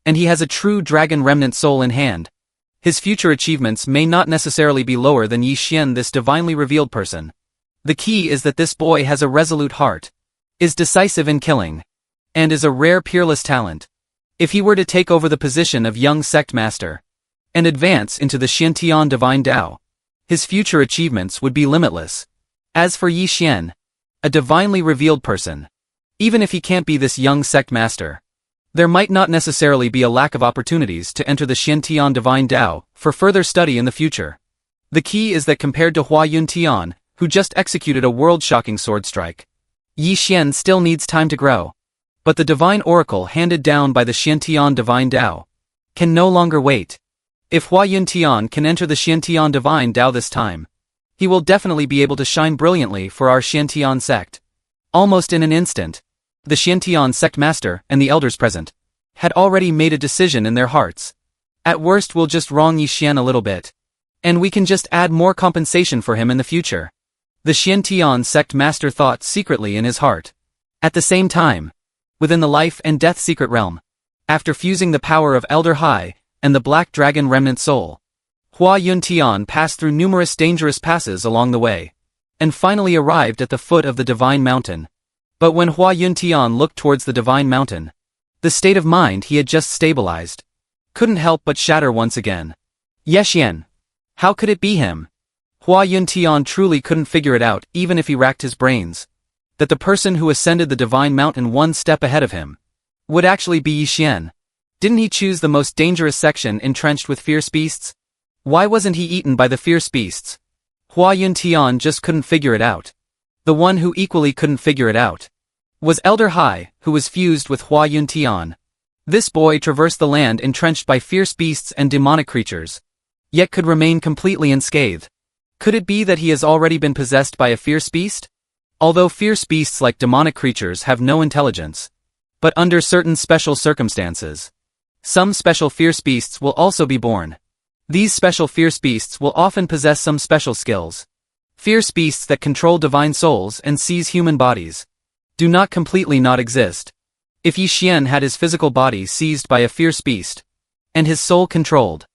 and he has a true dragon remnant soul in hand. His future achievements may not necessarily be lower than Yi Xian, this divinely revealed person. The key is that this boy has a resolute heart, is decisive in killing, and is a rare peerless talent. If he were to take over the position of young sect master and advance into the Xiantian divine Tao, his future achievements would be limitless. As for Yi Xian, a divinely revealed person, even if he can't be this young sect master, there might not necessarily be a lack of opportunities to enter the Xiantian divine Tao for further study in the future. The key is that compared to Hua Yuntian, who just executed a world-shocking sword strike, Yi Xian still needs time to grow. But the divine oracle handed down by the Xiantian divine Tao can no longer wait. If Hua Yuntian can enter the Xiantian divine Tao this time, he will definitely be able to shine brilliantly for our Xiantian sect. Almost in an instant, the Xiantian sect master and the elders present had already made a decision in their hearts. At worst, we'll just wrong Yi Xian a little bit, and we can just add more compensation for him in the future. The Xiantian sect master thought secretly in his heart. At the same time, within the life and death secret realm, after fusing the power of Elder Hai and the Black Dragon remnant soul, Hua Yuntian passed through numerous dangerous passes along the way, and finally arrived at the foot of the Divine Mountain. But when Hua Yuntian looked towards the Divine Mountain, the state of mind he had just stabilized couldn't help but shatter once again. Ye Xian! How could it be him? Hua Yuntian truly couldn't figure it out even if he racked his brains, that the person who ascended the Divine Mountain one step ahead of him would actually be Yi Xian. Didn't he choose the most dangerous section entrenched with fierce beasts? Why wasn't he eaten by the fierce beasts? Hua Yuntian just couldn't figure it out. The one who equally couldn't figure it out was Elder Hai, who was fused with Hua Yuntian. This boy traversed the land entrenched by fierce beasts and demonic creatures, yet could remain completely unscathed. Could it be that he has already been possessed by a fierce beast? Although fierce beasts like demonic creatures have no intelligence, but under certain special circumstances, some special fierce beasts will also be born. These special fierce beasts will often possess some special skills. Fierce beasts that control divine souls and seize human bodies do not completely not exist. If Yi Xian had his physical body seized by a fierce beast, and his soul controlled,